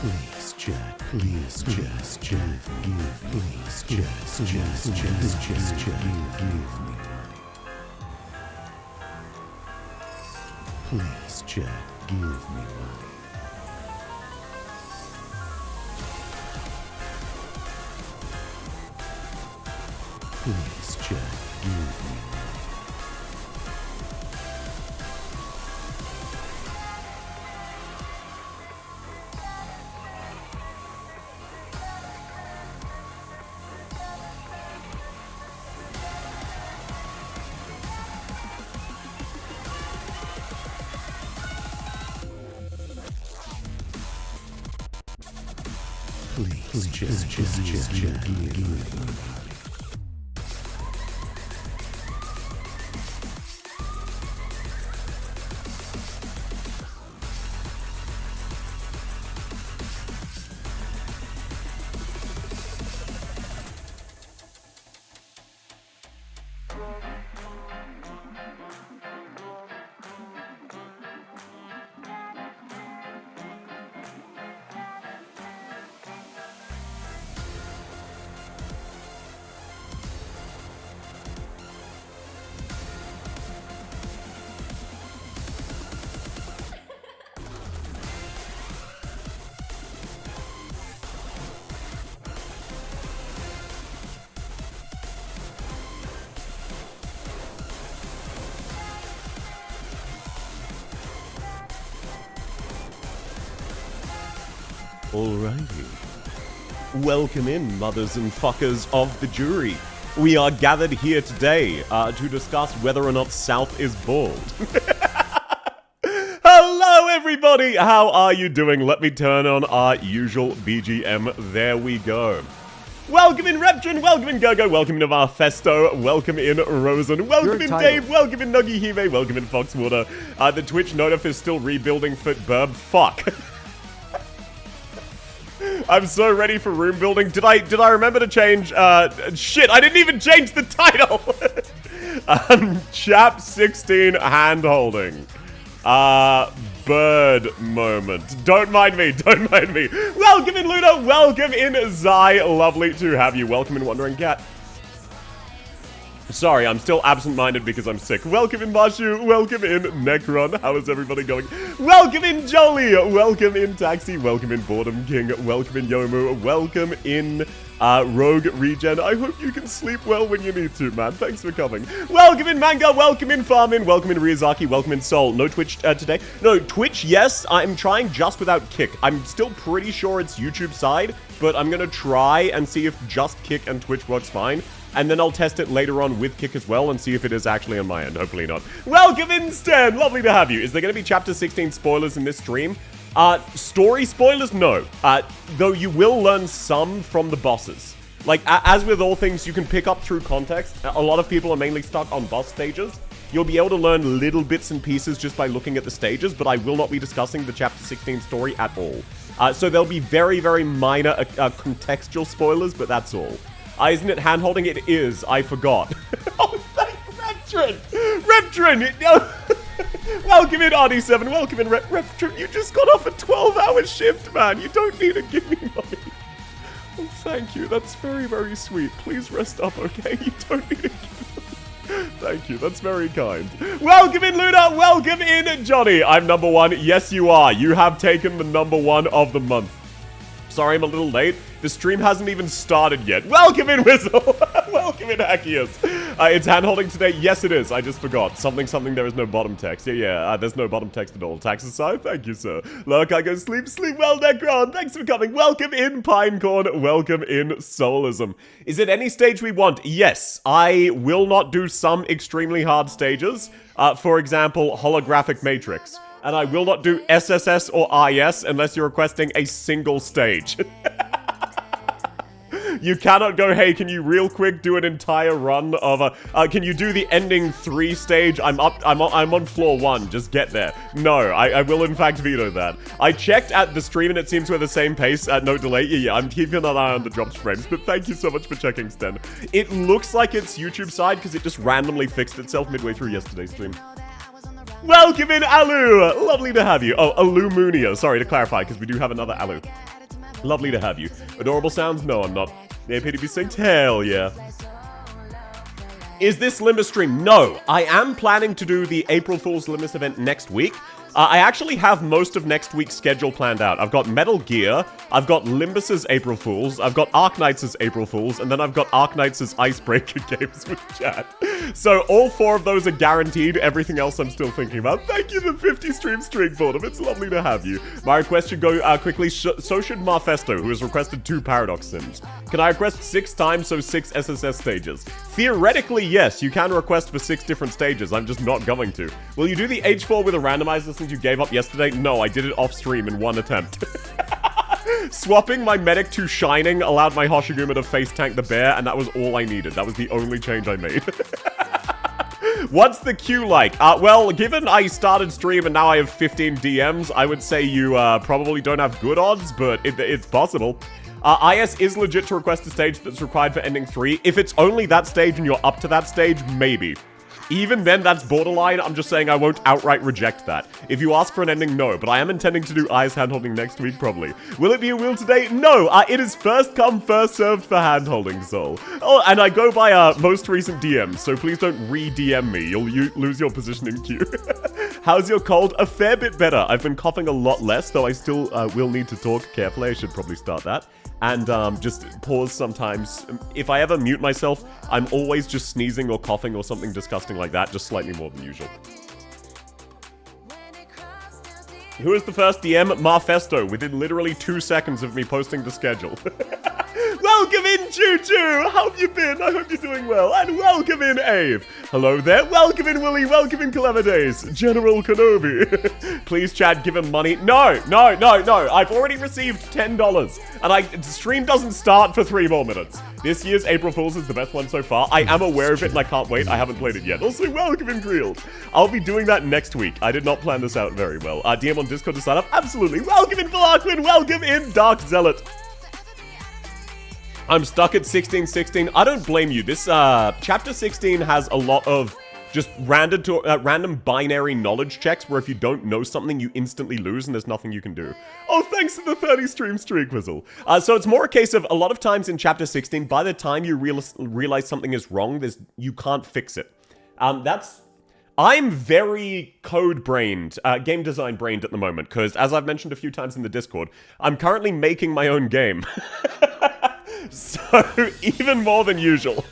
Please, Chap, please, just give me, please, just give me. Please, Chap, give me money. Please, Chap, give me money. Please, just give me money. Alrighty. Welcome in, mothers and fuckers of the jury. We are gathered here today to discuss whether or not South is bald. Hello, everybody! How are you doing? Let me turn on our usual BGM. There we go. Welcome in Reptrin, welcome in Gogo, welcome in Festo, welcome in Rosen, welcome in Dave, welcome in Nuggy Hive, welcome in Foxwater. The Twitch notif is still rebuilding Footburb. Fuck. I'm so ready for room building. Did I remember to change, shit, I didn't even change the title! Chap 16 hand holding. Bird moment. Don't mind me, don't mind me. Welcome in Luna, welcome in Zai, lovely to have you. Welcome in Wandering Cat. Sorry, I'm still absent-minded because I'm sick. Welcome in Marshu, welcome in Necron, how is everybody going? Welcome in Jolie, welcome in Taxi, welcome in Boredom King, welcome in Yomu, welcome in Rogue Regen. I hope you can sleep well when you need to, man. Thanks for coming. Welcome in Manga, welcome in Farmin, welcome in Ryuzaki, welcome in Soul. No Twitch today. No, Twitch, yes, I'm trying just without Kick. I'm still pretty sure it's YouTube side, but I'm gonna try and see if just Kick and Twitch works fine. And then I'll test it later on with Kick as well and see if it is actually on my end. Hopefully not. Welcome in, Stan! Lovely to have you. Is there going to be Chapter 16 spoilers in this stream? Story spoilers? No. Though you will learn some from the bosses. Like, as with all things you can pick up through context, a lot of people are mainly stuck on boss stages. You'll be able to learn little bits and pieces just by looking at the stages, but I will not be discussing the Chapter 16 story at all. So there'll be very, very minor contextual spoilers, but that's all. Isn't it hand-holding? It is. I forgot. Oh, thank Reptrin! Reptrin! Welcome in, RD7. Welcome in, Reptrin. You just got off a 12-hour shift, man. You don't need to give me money. Oh, thank you. That's very, very sweet. Please rest up, okay? You don't need to give me. Thank you. That's very kind. Welcome in, Luna. Welcome in, Johnny. I'm number one. Yes, you are. You have taken the number one of the month. Sorry, I'm a little late. The stream hasn't even started yet. Welcome in, Whistle! Welcome in, Hackiers! It's hand-holding today? Yes, it is. I just forgot. Something, there is no bottom text. Yeah, there's no bottom text at all. Tax aside? Thank you, sir. Look, I go sleep well, Necron. Thanks for coming. Welcome in, Pinecorn. Welcome in, Soulism. Is it any stage we want? Yes. I will not do some extremely hard stages. For example, Holographic Matrix. And I will not do SSS or IS unless you're requesting a single stage. You cannot go, hey, can you real quick do an entire run of can you do the ending 3 stage? I'm on floor 1, just get there. No, I will in fact veto that. I checked at the stream and it seems we're the same pace at no delay. Yeah, I'm keeping an eye on the dropped frames, but thank you so much for checking, Sten. It looks like it's YouTube side because it just randomly fixed itself midway through yesterday's stream. Welcome in, Alu! Lovely to have you. Oh, Alumunia. Sorry to clarify, because we do have another Alu. Lovely to have you. Adorable sounds? No, I'm not. They appear to be synced? Hell yeah. Is this Limbus stream? No. I am planning to do the April Fool's Limbus event next week. I actually have most of next week's schedule planned out. I've got Metal Gear, I've got Limbus's April Fools, I've got Arknight's April Fools, and then I've got Arknight's Icebreaker games with chat. So all 4 of those are guaranteed. Everything else I'm still thinking about. Thank you for 50 stream streak, Boredom. It's lovely to have you. My request should go quickly. So should Marfesto, who has requested 2 Paradox Sims. Can I request 6 times, so 6 SSS stages? Theoretically, yes. You can request for 6 different stages. I'm just not going to. Will you do the H4 with a randomizer since you gave up yesterday? No, I did it off stream in 1 attempt. Swapping my medic to Shining allowed my Hoshiguma to face tank the bear, and that was all I needed. That was the only change I made. What's the queue like? Well, given I started stream and now I have 15 DMs, I would say you probably don't have good odds, but it's possible. IS is legit to request a stage that's required for ending 3. If it's only that stage and you're up to that stage, maybe. Even then, that's borderline. I'm just saying I won't outright reject that. If you ask for an ending, no. But I am intending to do IS handholding next week, probably. Will it be a wheel today? No! It is first come, first served for handholding, Soul. Oh, and I go by most recent DMs, so please don't re-DM me. You'll lose your position in queue. How's your cold? A fair bit better. I've been coughing a lot less, though I still will need to talk carefully. I should probably start that. And just pause sometimes. If I ever mute myself, I'm always just sneezing or coughing or something disgusting like that, just slightly more than usual. Who is the first DM? Marfesto, within literally 2 seconds of me posting the schedule. Welcome in, Choo-Choo! How have you been? I hope you're doing well. And welcome in, Abe. Hello there. Welcome in, Willie. Welcome in, Clever Days. General Kenobi. Please, Chad, give him money. No. I've already received $10. And stream doesn't start for 3 more minutes. This year's April Fool's is the best one so far. I am aware of it and I can't wait. I haven't played it yet. Also, welcome in, Grilled. I'll be doing that next week. I did not plan this out very well. DM on Discord to sign up? Absolutely. Welcome in, Valarquin. Welcome in, Dark Zealot. I'm stuck at 1616. I don't blame you. This chapter 16 has a lot of just random binary knowledge checks where if you don't know something, you instantly lose and there's nothing you can do. Oh, thanks to the 30 stream streak, Whistle. So it's more a case of a lot of times in chapter 16, by the time you realize something is wrong, you can't fix it. I'm very code-brained, game design-brained at the moment, because as I've mentioned a few times in the Discord, I'm currently making my own game. So, even more than usual,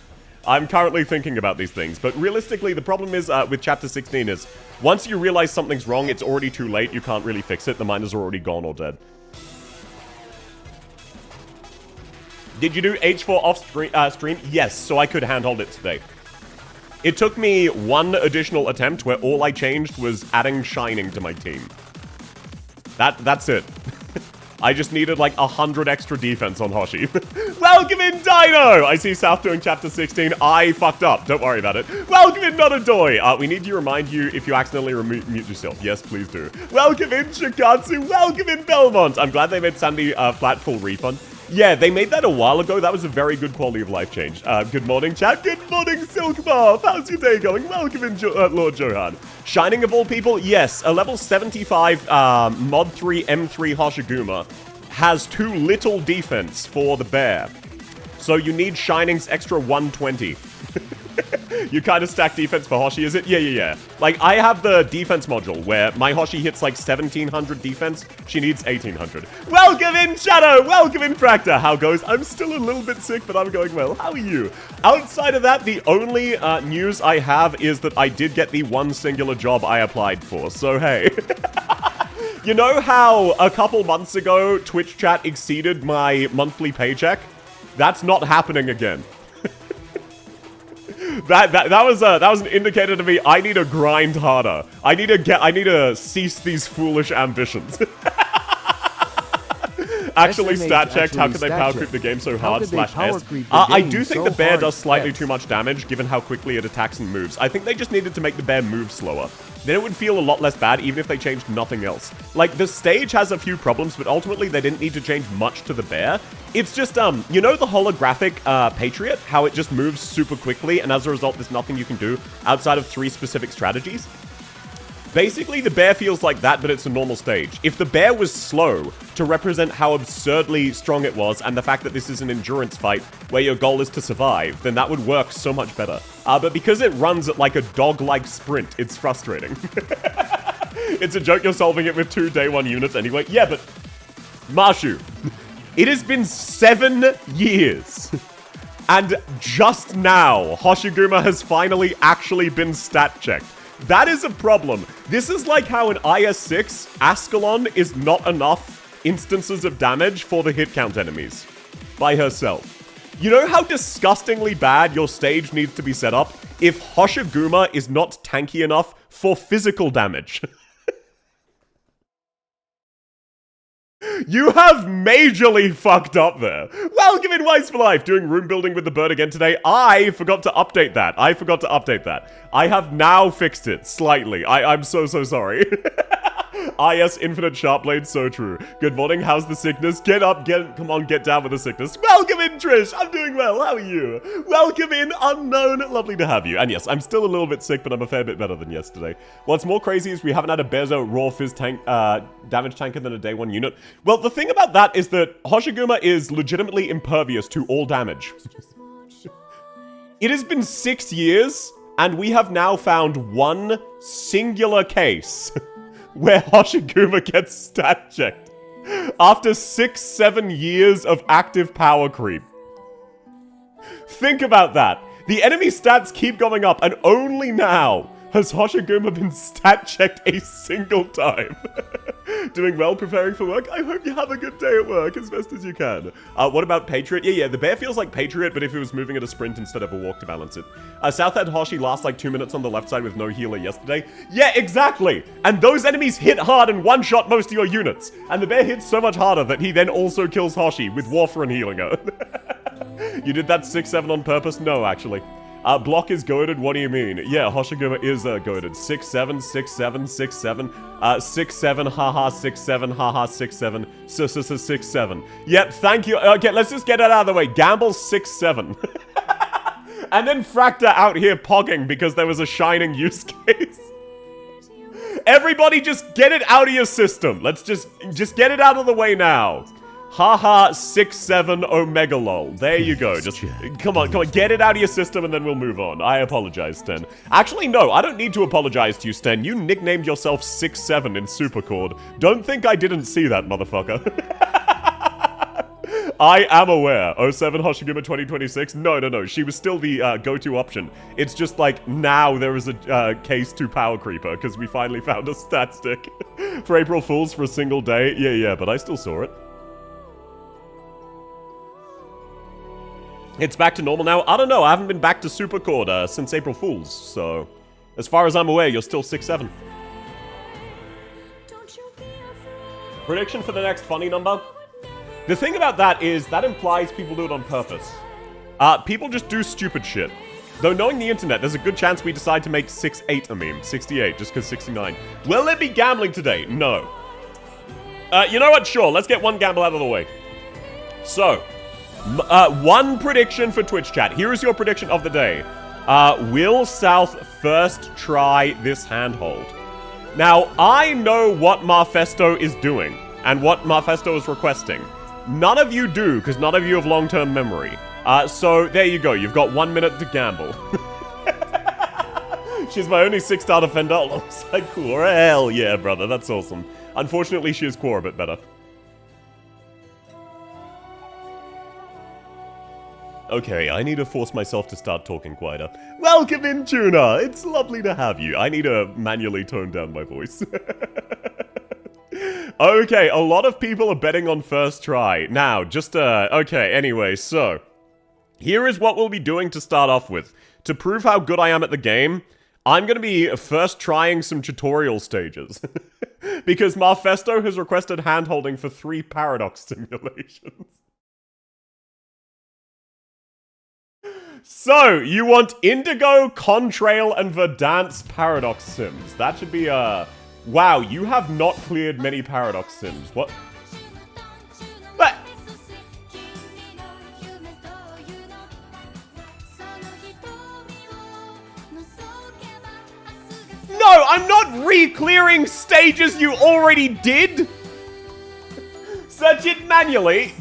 I'm currently thinking about these things. But realistically, the problem is with Chapter 16 is, once you realize something's wrong, it's already too late, you can't really fix it, the miners are already gone or dead. Did you do H4 off stream? Yes, so I could handhold it today. It took me 1 additional attempt where all I changed was adding Shining to my team. That's it. I just needed like 100 extra defense on Hoshi. Welcome in, Dino! I see South doing Chapter 16. I fucked up. Don't worry about it. Welcome in, Notadoy! We need to remind you if you accidentally mute yourself. Yes, please do. Welcome in, Shikatsu! Welcome in, Belmont! I'm glad they made Sandy flat full refund. Yeah, they made that a while ago. That was a very good quality of life change. Good morning, chat. Good morning, Silk Bath. How's your day going? Welcome in, Lord Johan. Shining of all people? Yes, a level 75 Mod 3 M3 Hoshiguma has too little defense for the bear. So you need Shining's extra 120. You kind of stack defense for Hoshi, is it? Yeah. Like, I have the defense module where my Hoshi hits like 1700 defense. She needs 1800. Welcome in, Shadow! Welcome in, Fractor! How goes? I'm still a little bit sick, but I'm going well. How are you? Outside of that, the only news I have is that I did get the 1 singular job I applied for, so hey. You know how a couple months ago, Twitch chat exceeded my monthly paycheck? That's not happening again. That was an indicator to me. I need to grind harder. I need to cease these foolish ambitions. Actually, stat checked. How could they power creep the game so hard? /S. I do think the bear does slightly too much damage, given how quickly it attacks and moves. I think they just needed to make the bear move slower. Then it would feel a lot less bad, even if they changed nothing else. Like, the stage has a few problems, but ultimately they didn't need to change much to the bear. It's just, you know the holographic Patriot? How it just moves super quickly, and as a result, there's nothing you can do outside of 3 specific strategies? Basically, the bear feels like that, but it's a normal stage. If the bear was slow, to represent how absurdly strong it was, and the fact that this is an endurance fight where your goal is to survive, then that would work so much better. But because it runs at like a dog-like sprint, it's frustrating. It's a joke you're solving it with 2 day 1 units anyway. Yeah, but Marshu, it has been 7 years. And just now, Hoshiguma has finally actually been stat checked. That is a problem. This is like how in IS-6, Ascalon is not enough instances of damage for the hit count enemies by herself. You know how disgustingly bad your stage needs to be set up if Hoshiguma is not tanky enough for physical damage? You have majorly fucked up there. Welcome in Wise for Life, doing room building with the bird again today. I forgot to update that. I have now fixed it slightly. I'm so sorry. IS Infinite Sharpblade, so true. Good morning, how's the sickness? Get up, come on, get down with the sickness. Welcome in, Trish, I'm doing well, how are you? Welcome in, Unknown, lovely to have you. And yes, I'm still a little bit sick, but I'm a fair bit better than yesterday. What's more crazy is we haven't had a Bezo raw fizz tank, damage tanker than a day 1 unit. Well, the thing about that is that Hoshiguma is legitimately impervious to all damage. It has been 6 years, and we have now found one singular case where Hoshiguma gets stat checked after 6-7 years of active power creep. Think about that. The enemy stats keep going up, and only now has Hoshiguma been stat checked a single time. Doing well, preparing for work? I hope you have a good day at work as best as you can. What about Patriot? Yeah, the bear feels like Patriot, but if it was moving at a sprint instead of a walk to balance it. Southhead Hoshi lasts like 2 minutes on the left side with no healer yesterday. Yeah, exactly! And those enemies hit hard and one-shot most of your units. And the bear hits so much harder that he then also kills Hoshi with Warfarin healing her. You did that 6-7 on purpose? No, actually. Block is goated, what do you mean? Yeah, Hoshiguma is goated. 6-7, 6-7, 6-7, 6-7, haha, 6-7, haha, 6-7, 6-7. Yep, thank you. Okay, let's just get it out of the way. Gamble 6-7. And then Fracta out here pogging because there was a shining use case. Everybody just get it out of your system. Let's just get it out of the way now. Haha, 6-7 Omega lol. There you go. Just come on, get it out of your system and then we'll move on. I apologize, Sten. Actually, no, I don't need to apologize to you, Sten. You nicknamed yourself 6-7 in Supercord. Don't think I didn't see that, motherfucker. I am aware. 07 Hoshiguma 2026? No. She was still the go-to option. It's just like, now there is a case to Power Creeper, because we finally found a stat stick. For April Fools for a single day? Yeah, but I still saw it. It's back to normal now? I don't know, I haven't been back to Supercord since April Fools, so... As far as I'm aware, you're still 6-7. Prediction for the next funny number? The thing about that is, that implies people do it on purpose. People just do stupid shit. Though knowing the internet, there's a good chance we decide to make 68 a meme. 68, just because 69. Will there be gambling today? No. You know what? Sure, let's get one gamble out of the way. So... one prediction for Twitch chat. Here is your prediction of the day. Will South first try this handhold? Now, I know what Marfesto is doing, and what Marfesto is requesting. None of you do, because none of you have long-term memory. So, there you go. You've got 1 minute to gamble. She's my only 6-star defender alongside Quora. Hell yeah, brother. That's awesome. Unfortunately, she is Quora a bit better. Okay, I need to force myself to start talking quieter. Welcome in, Tuna! It's lovely to have you. I need to manually tone down my voice. Okay, a lot of people are betting on first try. Now, just, okay, anyway, so... Here is what we'll be doing to start off with. To prove how good I am at the game, I'm gonna be first trying some tutorial stages. Because Marfesto has requested hand-holding for 3 paradox simulations. So, you want Indigo, Contrail, and Verdansk Paradox Sims. That should be, wow, you have not cleared many Paradox Sims. What? What? No, I'm not re-clearing stages you already did! Search it manually.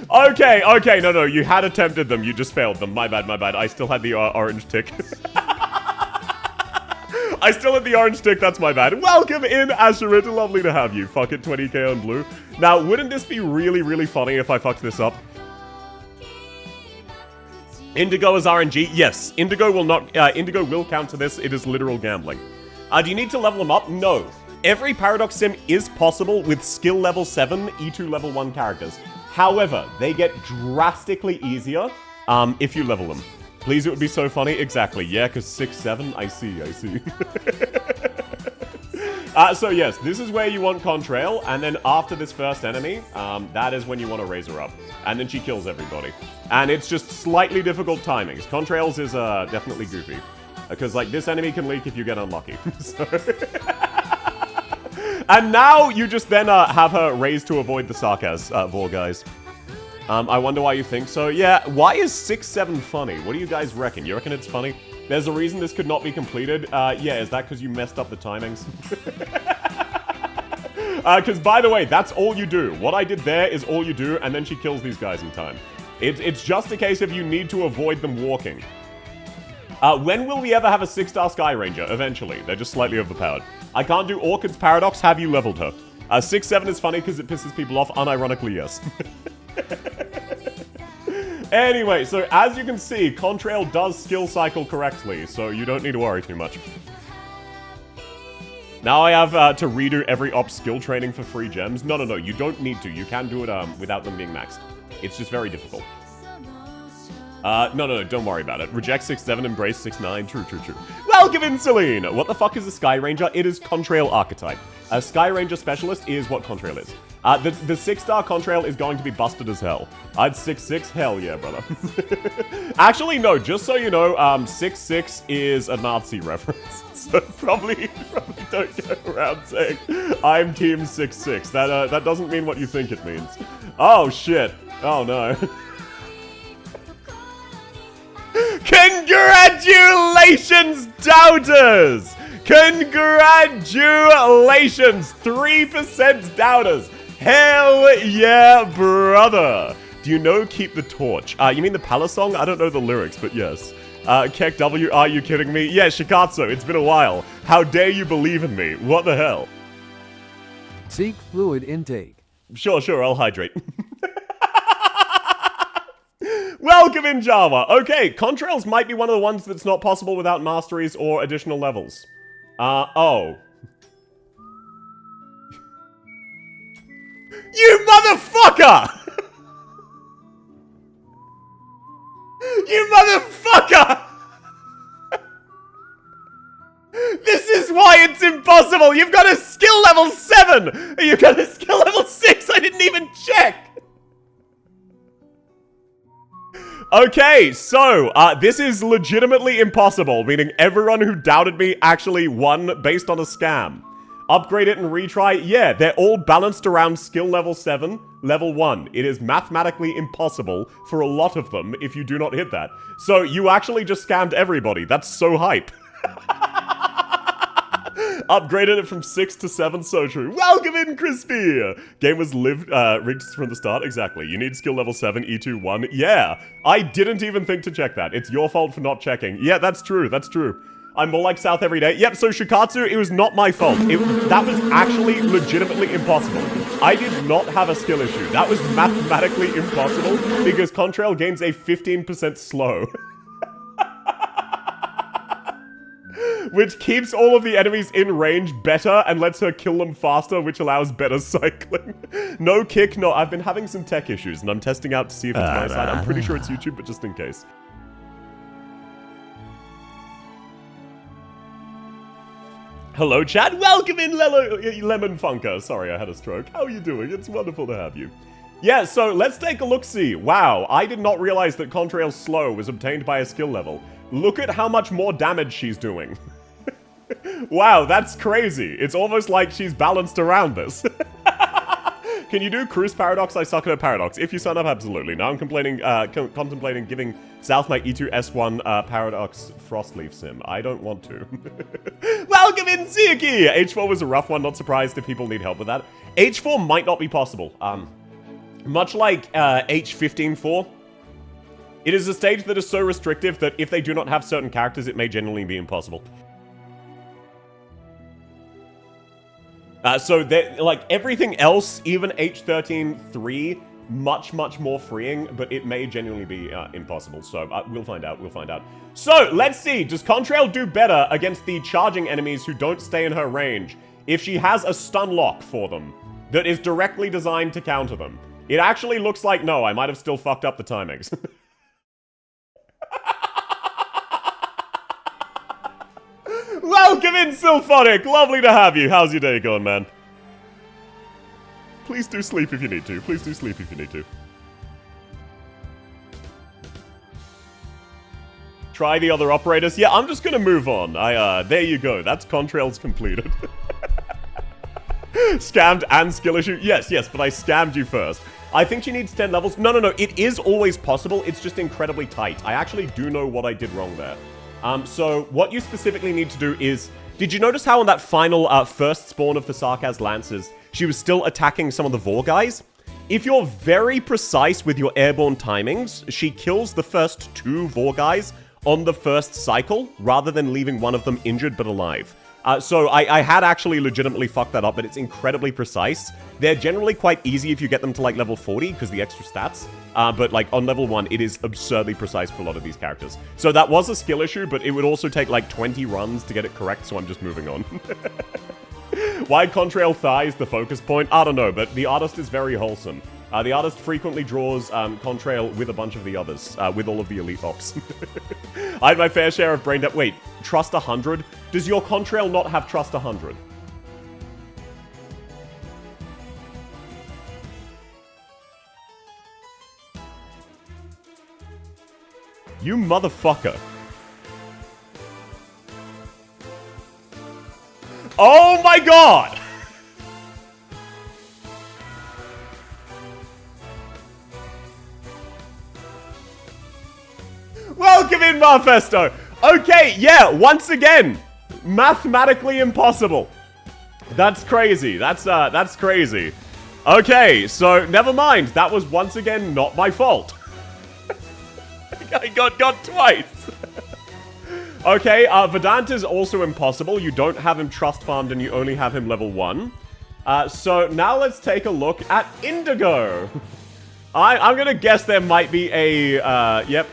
Okay, no, you had attempted them, you just failed them. My bad. I still had the orange tick. I still had the orange tick, that's my bad. Welcome in, Asherit, lovely to have you. Fuck it, 20k on blue. Now, wouldn't this be really, really funny if I fucked this up? Indigo is RNG? Yes, Indigo will not, Indigo will counter this, it is literal gambling. Do you need to level them up? No. Every Paradox Sim is possible with skill level 7, E2 level 1 characters. However, they get drastically easier if you level them. Please, it would be so funny. Exactly, yeah, because 6, 7, I see. So yes, this is where you want Contrail, and then after this first enemy, that is when you want to raise her up. And then she kills everybody. And it's just slightly difficult timings. Contrails is definitely goofy. Because, like, this enemy can leak if you get unlucky. So... And now you just then have her raised to avoid the Sarkaz, Vor guys. I wonder why you think so. Yeah, why is 6, 7 funny? What do you guys reckon? You reckon it's funny? There's a reason this could not be completed. Yeah, is that because you messed up the timings? Because, by the way, that's all you do. What I did there is all you do, and then she kills these guys in time. It's just a case of you need to avoid them walking. When will we ever have a 6-star Sky Ranger? Eventually. They're just slightly overpowered. I can't do Orchid's Paradox. Have you leveled her? 6, 7 is funny because it pisses people off. Unironically, yes. Anyway, so as you can see, Contrail does skill cycle correctly, so you don't need to worry too much. Now I have to redo every op skill training for free gems. No, you don't need to. You can do it without them being maxed. It's just very difficult. No, don't worry about it. Reject 6-7, embrace 6-9. True. Welcome in, Celine! What the fuck is a Sky Ranger? It is Contrail archetype. A Sky Ranger specialist is what Contrail is. The 6-star Contrail is going to be busted as hell. I'd 6-6? Hell yeah, brother. Actually, no, just so you know, 6-6 is a Nazi reference. So probably don't go around saying, I'm team 6-6. That doesn't mean what you think it means. Oh, shit. Oh, no. Congratulations, doubters! Congratulations! 3% doubters! Hell yeah, brother! Do you know Keep the Torch? You mean the Palace song? I don't know the lyrics, but yes. Kek W, are you kidding me? Yeah, Shikatsu, it's been a while. How dare you believe in me? What the hell? Seek fluid intake. Sure, I'll hydrate. Welcome in, Java. Okay, Contrails might be one of the ones that's not possible without masteries or additional levels. Oh. You motherfucker! You motherfucker! This is why it's impossible! You've got a skill level 7! You've got a skill level 6! I didn't even check! Okay, so, this is legitimately impossible, meaning everyone who doubted me actually won based on a scam. Upgrade it and retry? Yeah, they're all balanced around skill level 7, level 1. It is mathematically impossible for a lot of them if you do not hit that. So, you actually just scammed everybody. That's so hype. Upgraded it from 6 to 7, so true. Welcome in, Crispy! Game was rigged from the start, exactly. You need skill level 7, E2, 1. Yeah, I didn't even think to check that. It's your fault for not checking. Yeah, that's true, that's true. I'm more like South every day. Yep, so Shikatsu, it was not my fault. That was actually legitimately impossible. I did not have a skill issue. That was mathematically impossible because Contrail gains a 15% slow. Which keeps all of the enemies in range better and lets her kill them faster, which allows better cycling. No kick, no, I've been having some tech issues and I'm testing out to see if it's my side. I'm pretty sure it's YouTube, but just in case. Hello, chat. Welcome in, Lemon Funker. Sorry, I had a stroke. How are you doing? It's wonderful to have you. Yeah, so let's take a look-see. Wow, I did not realize that Contrail's slow was obtained by a skill level. Look at how much more damage she's doing. Wow, that's crazy. It's almost like she's balanced around this. Can you do Cruise Paradox? I suck at a Paradox. If you sign up, absolutely. Now I'm complaining, contemplating giving South my E2 S1 Paradox Frostleaf Sim. I don't want to. Welcome in, Ziki! H4 was a rough one. Not surprised if people need help with that. H4 might not be possible. Much like H15-4, it is a stage that is so restrictive that if they do not have certain characters, it may genuinely be impossible. So, like, everything else, even H13-3, much more freeing, but it may genuinely be impossible. So, we'll find out, So, let's see. Does Contrail do better against the charging enemies who don't stay in her range if she has a stun lock for them that is directly designed to counter them? It actually looks like no. I might have still fucked up the timings. Welcome in, Sylphonic! Lovely to have you. How's your day going, man? Please do sleep if you need to. Please do sleep if you need to. Try the other operators. Yeah, I'm just gonna move on. There you go. That's Contrails completed. Scammed and skill issue? Yes, but I scammed you first. I think she needs 10 levels. No. It is always possible. It's just incredibly tight. I actually do know what I did wrong there. So what you specifically need to do is, did you notice how on that final first spawn of the Sarkaz Lancers, she was still attacking some of the Vor guys? If you're very precise with your airborne timings, she kills the first 2 Vor guys on the first cycle, rather than leaving one of them injured but alive. So I had actually legitimately fucked that up, but it's incredibly precise. They're generally quite easy if you get them to like level 40, because the extra stats. But like on level 1, it is absurdly precise for a lot of these characters. So that was a skill issue, but it would also take like 20 runs to get it correct, so I'm just moving on. Why Contrail thighs the focus point? I don't know, but the artist is very wholesome. The artist frequently draws Contrail with a bunch of the others, with all of the elite ops. I had my fair share of brain debt. Wait, Trust 100? Does your Contrail not have Trust 100? You motherfucker. Oh my god! Welcome in, Marfesto! Okay, yeah, once again, mathematically impossible. That's crazy. That's crazy. Okay, so never mind. That was once again not my fault. I got twice. Okay, Vedant is also impossible. You don't have him trust farmed and you only have him level 1. So now let's take a look at Indigo. I'm gonna guess there might be a, yep.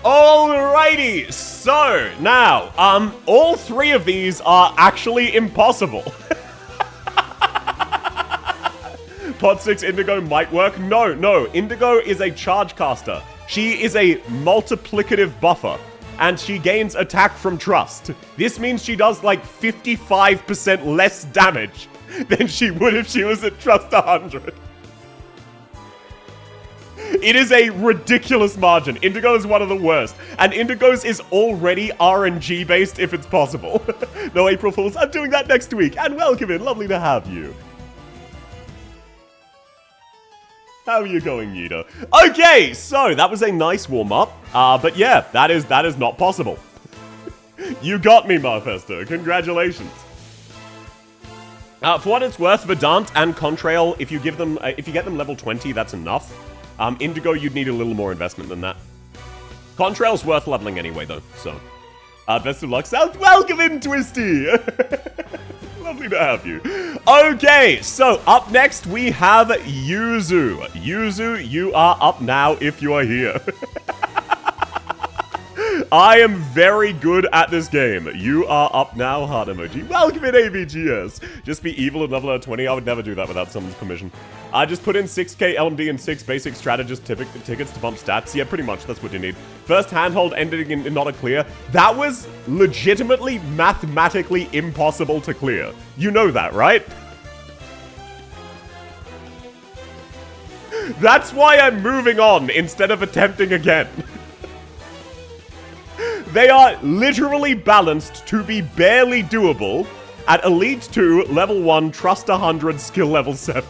Alrighty, so now, all 3 of these are actually impossible. Pot 6 Indigo might work. No, Indigo is a charge caster. She is a multiplicative buffer, and she gains attack from trust. This means she does like 55% less damage than she would if she was at trust 100. It is a ridiculous margin. Indigo is one of the worst. And Indigo's is already RNG based if it's possible. No April Fools, I'm doing that next week. And welcome in, lovely to have you. How are you going, Nita? Okay, so that was a nice warm-up. But yeah, that is not possible. You got me, Marfesto. Congratulations. For what it's worth, Vedant and Contrail, if you get them level 20, that's enough. Indigo, you'd need a little more investment than that. Contrail's worth leveling anyway, though, so. Best of luck, South. Welcome in, Twisty! Lovely to have you. Okay, so up next we have Yuzu. Yuzu, you are up now if you are here. I am very good at this game. You are up now, heart emoji. Welcome in, ABGS. Just be evil and level 20. I would never do that without someone's permission. I just put in 6k LMD and 6 basic strategist tickets to bump stats. Yeah, pretty much. That's what you need. First handhold ending in not a clear. That was legitimately mathematically impossible to clear. You know that, right? That's why I'm moving on instead of attempting again. They are literally balanced to be barely doable at Elite 2, Level 1, Trust 100, Skill Level 7.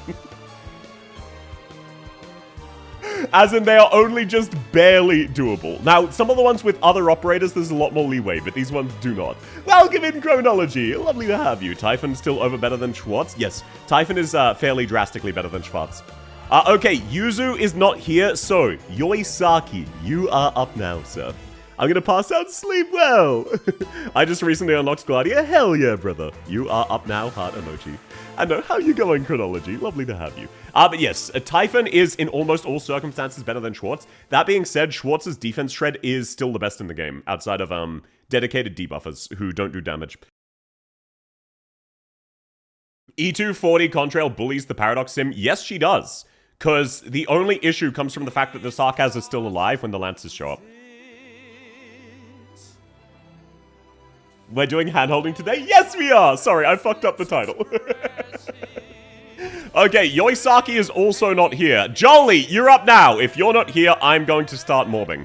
As in, they are only just barely doable. Now, some of the ones with other operators, there's a lot more leeway, but these ones do not. Welcome in, Chronology. Lovely to have you. Typhon still over better than Schwartz? Yes, Typhon is fairly drastically better than Schwartz. Okay, Yuzu is not here, so Yoisaki, you are up now, sir. I'm gonna pass out, sleep well. I just recently unlocked Gladia. Hell yeah, brother. You are up now, heart emoji. I know, how you going, Chronology? Lovely to have you. But yes, Typhon is in almost all circumstances better than Schwartz. That being said, Schwartz's defense shred is still the best in the game, outside of dedicated debuffers who don't do damage. E240 Contrail bullies the Paradox Sim. Yes, she does. Because the only issue comes from the fact that the Sarkaz is still alive when the Lancers show up. We're doing hand-holding today? Yes, we are! Sorry, I fucked up the title. Okay, Yoisaki is also not here. Jolie, you're up now. If you're not here, I'm going to start mobbing.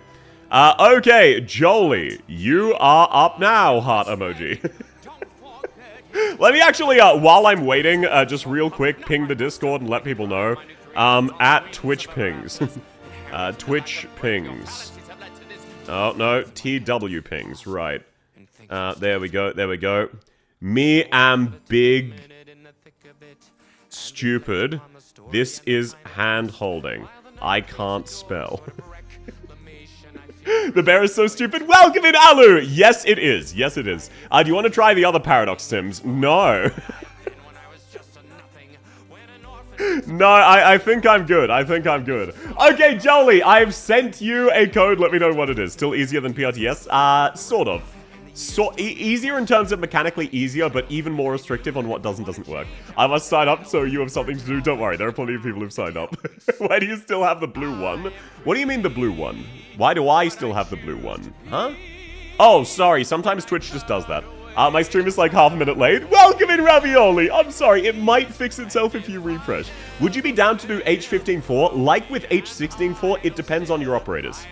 Okay, Jolie, you are up now, heart emoji. Let me actually, while I'm waiting, just real quick, ping the Discord and let people know. At Twitch pings. Twitch pings. Oh, no, TW pings, right. There we go, there we go. Me am big, stupid. This is hand-holding. I can't spell. The bear is so stupid. Welcome in, Alu! Yes, it is. Yes, it is. Do you want to try the other Paradox Sims? No. No, I think I'm good. I think I'm good. Okay, Jolie, I've sent you a code. Let me know what it is. Still easier than PRTS? Sort of. Easier in terms of mechanically easier, but even more restrictive on what doesn't work. I must sign up so you have something to do. Don't worry, there are plenty of people who've signed up. Why do you still have the blue one? What do you mean the blue one? Why do I still have the blue one? Huh? Oh, sorry, sometimes Twitch just does that. My stream is like half a minute late. Welcome in, Ravioli! I'm sorry, it might fix itself if you refresh. Would you be down to do H15.4? Like with H16.4, it depends on your operators.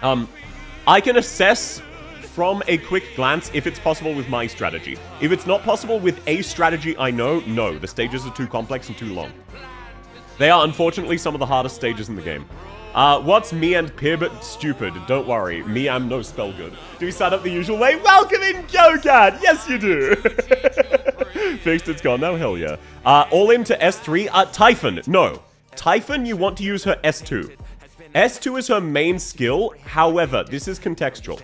I can assess from a quick glance if it's possible with my strategy. If it's not possible with a strategy I know, no, the stages are too complex and too long. They are unfortunately some of the hardest stages in the game. What's me and Pib? Stupid. Don't worry. Me am no spell good. Do we sign up the usual way? Welcome in, GoCat! Yes, you do! Fixed, it's gone now? Hell yeah. All in to S3. Typhon. No. Typhon, you want to use her S2. S2 is her main skill. However, this is contextual.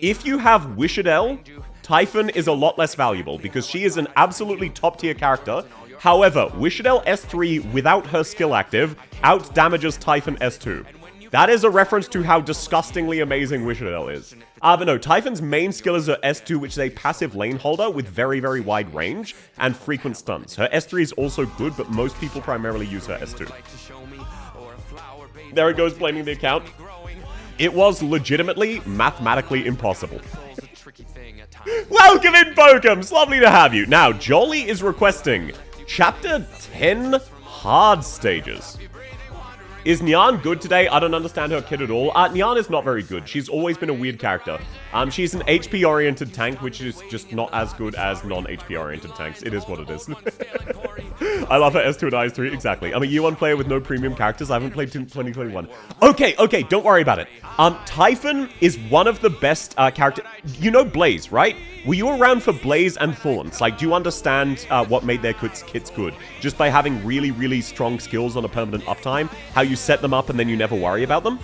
If you have Wishadel, Typhon is a lot less valuable because she is an absolutely top-tier character. However, Wishadel S3 without her skill active out-damages Typhon S2. That is a reference to how disgustingly amazing Wishadel is. But no, Typhon's main skill is her S2, which is a passive lane holder with very, very wide range and frequent stuns. Her S3 is also good, but most people primarily use her S2. There it goes, blaming the account. It was legitimately, mathematically impossible. Welcome in, Bokums! Lovely to have you. Now, Jolie is requesting Chapter 10 hard stages. Is Nyan good today? I don't understand her kit at all. Nyan is not very good. She's always been a weird character. She's an HP-oriented tank, which is just not as good as non-HP-oriented tanks. It is what it is. I love her S2 and IS3. Exactly. I'm a year 1 player with no premium characters. I haven't played 2021. Okay, don't worry about it. Typhon is one of the best characters. You know Blaze, right? Were you around for Blaze and Thorns? Like, do you understand what made their kits good? Just by having really, really strong skills on a permanent uptime, how you set them up and then you never worry about them?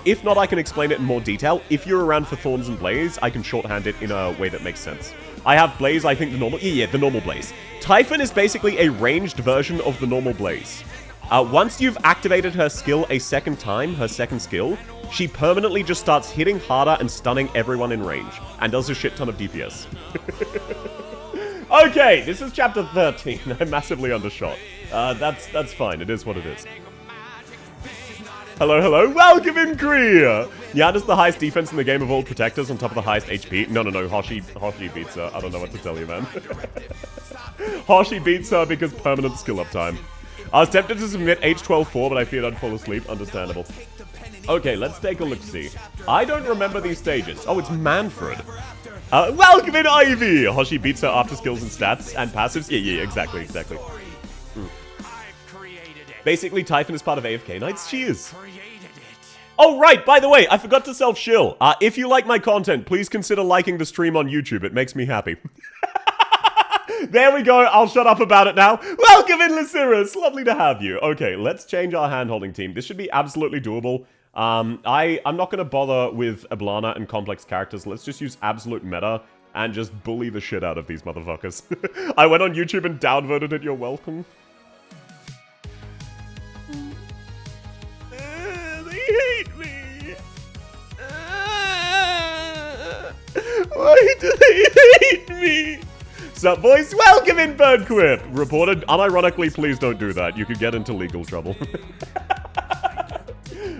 If not, I can explain it in more detail. If you're around for Thorns and Blaze, I can shorthand it in a way that makes sense. I have Blaze, I think the normal... Yeah, the normal Blaze. Typhon is basically a ranged version of the normal Blaze. Once you've activated her skill a second time, her second skill, she permanently just starts hitting harder and stunning everyone in range, and does a shit ton of DPS. Okay, this is chapter 13. I'm massively undershot. That's fine. It is what it is. Hello. Welcome in, Korea! Yan is the highest defense in the game of all protectors on top of the highest HP. No, Hoshi beats her. I don't know what to tell you, man. Hoshi beats her because permanent skill uptime. I was tempted to submit H12-4, but I feared I'd fall asleep. Understandable. Okay, let's take a look-see. I don't remember these stages. Oh, it's Manfred. Welcome in, Ivy! Hoshi beats her after skills and stats and passives. Yeah, exactly. Basically, Typhon is part of AFK Nights. She is. Oh, right, by the way, I forgot to self-shill. If you like my content, please consider liking the stream on YouTube. It makes me happy. There we go. I'll shut up about it now. Welcome in, Lysiris. Lovely to have you. Okay, let's change our hand-holding team. This should be absolutely doable. I'm not going to bother with Ablana and complex characters. Let's just use absolute meta and just bully the shit out of these motherfuckers. I went on YouTube and downvoted it. You're welcome. They hate me. Why do they hate me? Sup, boys? Welcome in, Birdquip! Reported, unironically, please don't do that. You could get into legal trouble.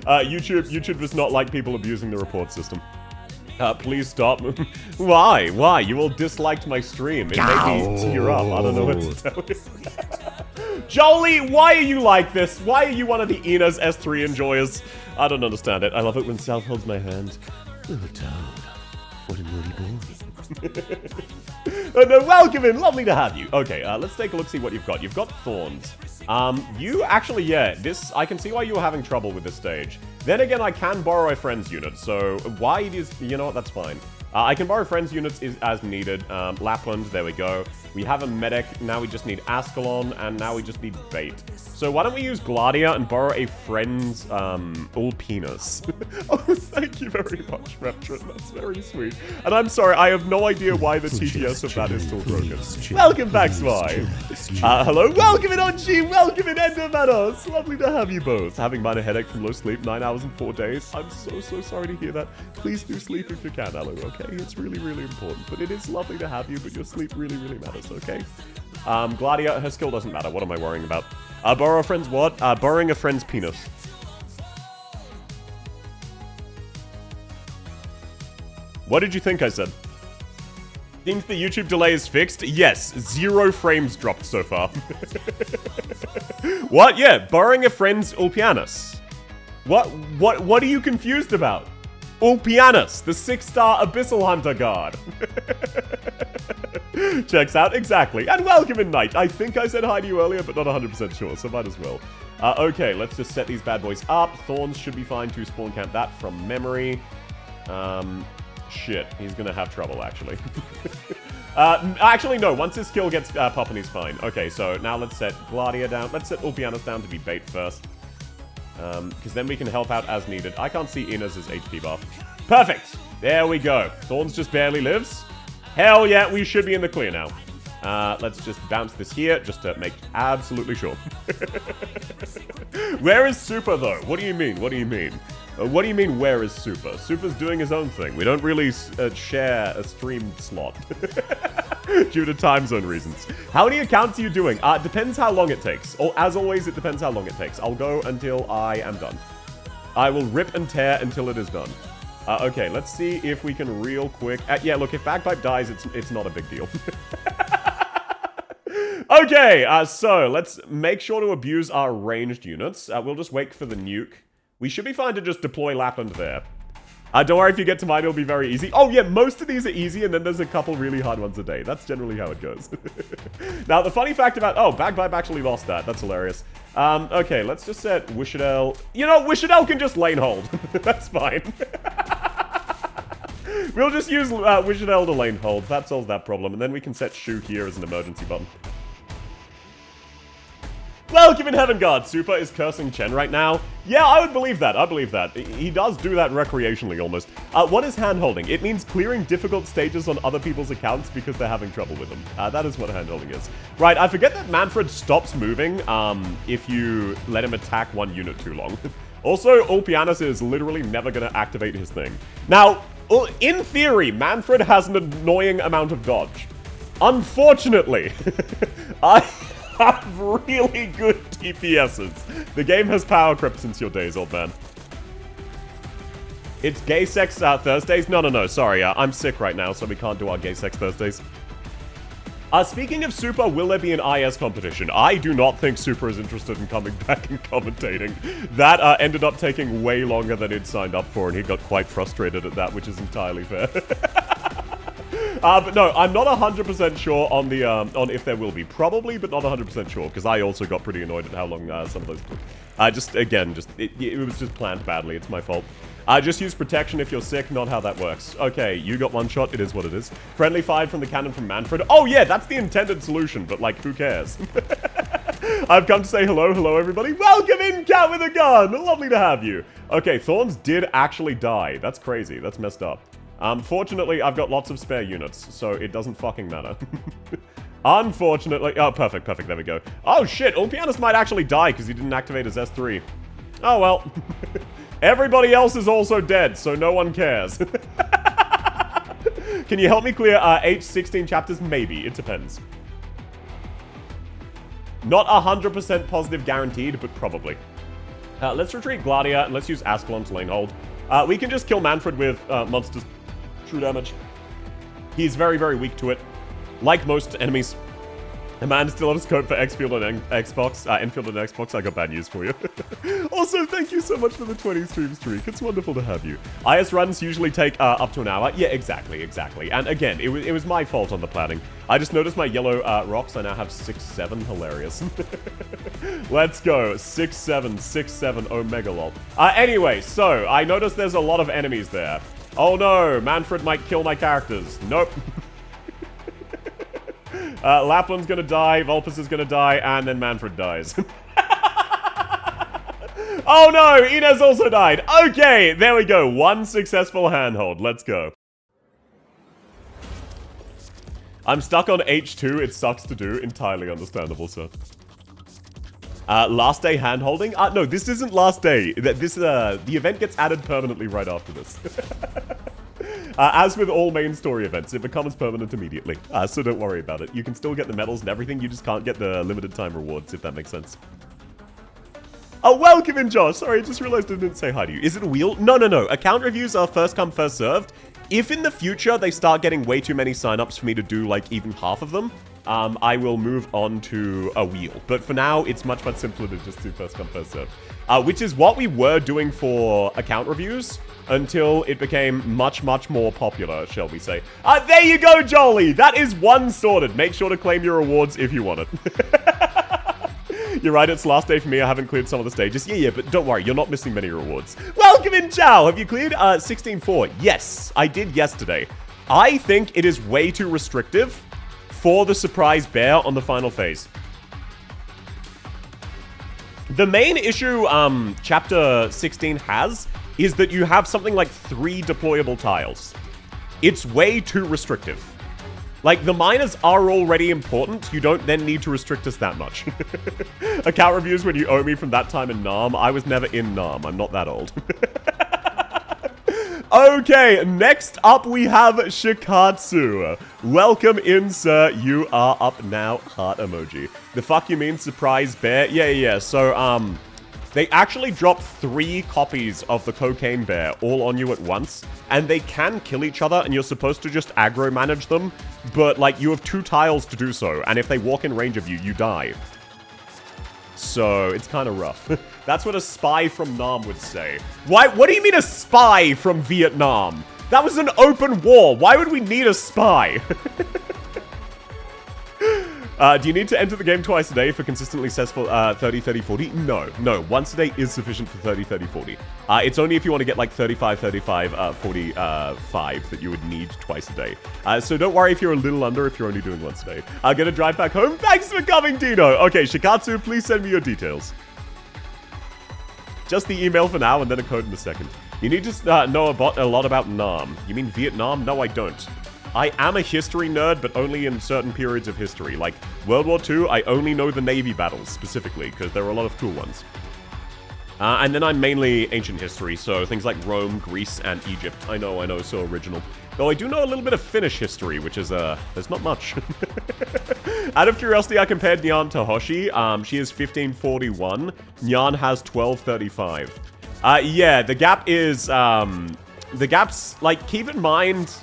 YouTube does not like people abusing the report system. Please stop. Why? Why? You all disliked my stream. It made me tear up. I don't know what to tell you. Jolie, why are you like this? Why are you one of the Ina's S3 enjoyers? I don't understand it. I love it when South holds my hand. Little Toad. What a naughty boy. No, welcome in. Lovely to have you. Okay, let's take a look, see what you've got. You've got Thorns. You actually, yeah, I can see why you were having trouble with this stage. Then again, I can borrow a friend's unit, so why it is, you know what, that's fine. I can borrow friends' units as needed. Lapland, there we go. We have a medic, now we just need Ascalon, and now we just need bait. So why don't we use Gladia and borrow a friend's Ulpinas? Oh, thank you very much, Retron. That's very sweet. And I'm sorry, I have no idea why the TTS of that is still broken. Welcome back, Swine. Hello, welcome in Onchi, welcome in Endermanos. Lovely to have you both. Having minor headache from low sleep, 9 hours and 4 days. I'm so sorry to hear that. Please do sleep if you can, Aloe, okay? It's really important. But it is lovely to have you, but your sleep really matters, okay? Gladia, her skill doesn't matter. What am I worrying about? Borrow a friend's what? Borrowing a friend's penis. What did you think I said? Seems the YouTube delay is fixed? Yes, 0 frames dropped so far. What? Yeah, borrowing a friend's Ulpianus. What are you confused about? Ulpianus, the 6-star Abyssal Hunter guard. Checks out, exactly. And welcome in, Knight. I think I said hi to you earlier, but not 100% sure, so might as well. Okay, let's just set these bad boys up. Thorns should be fine to spawn camp that from memory. Shit, he's gonna have trouble, actually. Actually, no, once his skill gets popping, he's fine. Okay, so now let's set Gladia down. Let's set Ulpianus down to be bait first. Because then we can help out as needed. I can't see Inez's HP buff. Perfect! There we go. Thorns just barely lives. Hell yeah, we should be in the clear now. Let's just bounce this here, just to make absolutely sure. Where is Super, though? What do you mean? What do you mean? What do you mean, where is Super? Super's doing his own thing. We don't really share a stream slot. Due to time zone reasons. How many accounts are you doing? Depends how long it takes. Or, as always, it depends how long it takes. I'll go until I am done. I will rip and tear until it is done. Okay, let's see if we can real quick... yeah, look, if Bagpipe dies, it's not a big deal. Okay, so let's make sure to abuse our ranged units. We'll just wait for the nuke. We should be fine to just deploy Lapland there. Don't worry, if you get to mine, it'll be very easy. Oh, yeah, most of these are easy, and then there's a couple really hard ones a day. That's generally how it goes. Now, the funny fact about... Oh, Bagpipe actually lost that. That's hilarious. Okay, let's just set Wishadel... You know, Wishadel can just lane hold. That's fine. We'll just use Wishadel to lane hold. That solves that problem. And then we can set Shu here as an emergency button. Welcome in Heaven Guard. Super is cursing Chen right now. Yeah, I would believe that. I believe that. He does do that recreationally almost. What is hand-holding? It means clearing difficult stages on other people's accounts because they're having trouble with them. That is what hand-holding is. Right, I forget that Manfred stops moving if you let him attack one unit too long. Also, Ulpianus is literally never going to activate his thing. Now, in theory, Manfred has an annoying amount of dodge. Unfortunately, I have really good DPSs. The game has power crept since your days, old man. It's Gay Sex Thursdays? No, sorry. I'm sick right now, so we can't do our Gay Sex Thursdays. Speaking of Super, will there be an IS competition? I do not think Super is interested in coming back and commentating. That ended up taking way longer than he'd signed up for, and he got quite frustrated at that, which is entirely fair. But no, I'm not 100% sure on the on if there will be. Probably, but not 100% sure, because I also got pretty annoyed at how long some of those took. It was just planned badly. It's my fault. Just use protection if you're sick, not how that works. Okay, you got one shot, it is what it is. Friendly fired from the cannon from Manfred. Oh yeah, that's the intended solution, but like, who cares? I've come to say hello everybody. Welcome in, Cat with a Gun! Lovely to have you. Okay, Thorns did actually die. That's crazy, that's messed up. Fortunately, I've got lots of spare units, so it doesn't fucking matter. Unfortunately, oh, perfect, there we go. Oh shit, Ulpianus might actually die because he didn't activate his S3. Oh well. Everybody else is also dead, so no one cares. Can you help me clear H16 chapters? Maybe. It depends. Not 100% positive guaranteed, but probably. Let's retreat Gladia, and let's use Ascalon to lane hold. We can just kill Manfred with monsters' true damage. He's very, very weak to it. Like most enemies. A man still on scope for Xfield and Xbox. Enfield and Xbox, I got bad news for you. Also, thank you so much for the 20 stream streak. It's wonderful to have you. IS runs usually take up to an hour. Yeah, exactly. And again, it was my fault on the planning. I just noticed my yellow rocks. I now have 6-7. Hilarious. Let's go. 6-7. Omega lol. Anyway, so I noticed there's a lot of enemies there. Oh no, Manfred might kill my characters. Nope. Lapland's gonna die, Vulpus is gonna die, and then Manfred dies. Oh no, Inez also died. Okay, there we go. One successful handhold. Let's go. I'm stuck on H2. It sucks to do. Entirely understandable, sir. Last day handholding? No, this isn't last day. The event gets added permanently right after this. As with all main story events, it becomes permanent immediately, so don't worry about it. You can still get the medals and everything, you just can't get the limited time rewards, if that makes sense. Oh, welcome in, Josh! Sorry, I just realized I didn't say hi to you. Is it a wheel? No. Account reviews are first come, first served. If in the future they start getting way too many signups for me to do, like, even half of them, I will move on to a wheel. But for now, it's much, much simpler to just do first come, first served. Which is what we were doing for account reviews, until it became much, much more popular, shall we say. There you go, Jolly! That is one sorted. Make sure to claim your rewards if you want it. You're right, it's last day for me. I haven't cleared some of the stages. Yeah, but don't worry, you're not missing many rewards. Welcome in, Chow! Have you cleared 16-4? Yes, I did yesterday. I think it is way too restrictive for the surprise bear on the final phase. The main issue Chapter 16 has is that you have something like 3 deployable tiles. It's way too restrictive. Like, the miners are already important, you don't then need to restrict us that much. Account reviews when you owe me from that time in Nam. I was never in Nam, I'm not that old. Okay, next up we have Shikatsu. Welcome in, sir. You are up now. Heart emoji. The fuck you mean, surprise bear? Yeah. So, they actually drop 3 copies of the Cocaine Bear all on you at once, and they can kill each other, and you're supposed to just aggro manage them, but, like, you have 2 tiles to do so, and if they walk in range of you, you die. So, it's kind of rough. That's what a spy from Nam would say. Why? What do you mean a spy from Vietnam? That was an open war. Why would we need a spy? Do you need to enter the game twice a day for consistently successful 30, 30, 40? No. Once a day is sufficient for 30, 30, 40. It's only if you want to get like 35, 35, 45 that you would need twice a day. So don't worry if you're a little under if you're only doing once a day. I'm going to drive back home. Thanks for coming, Dino. Okay, Shikatsu, please send me your details. Just the email for now and then a code in a second. You need to know a lot about Nam. You mean Vietnam? No, I don't. I am a history nerd, but only in certain periods of history. Like, World War II, I only know the Navy battles, specifically, because there are a lot of cool ones. And then I'm mainly ancient history, so things like Rome, Greece, and Egypt. I know, so original. Though I do know a little bit of Finnish history, which is, there's not much. Out of curiosity, I compared Nyan to Hoshi. She is 1541. Nyan has 1235. Yeah, the gap is, the gap's, like, keep in mind...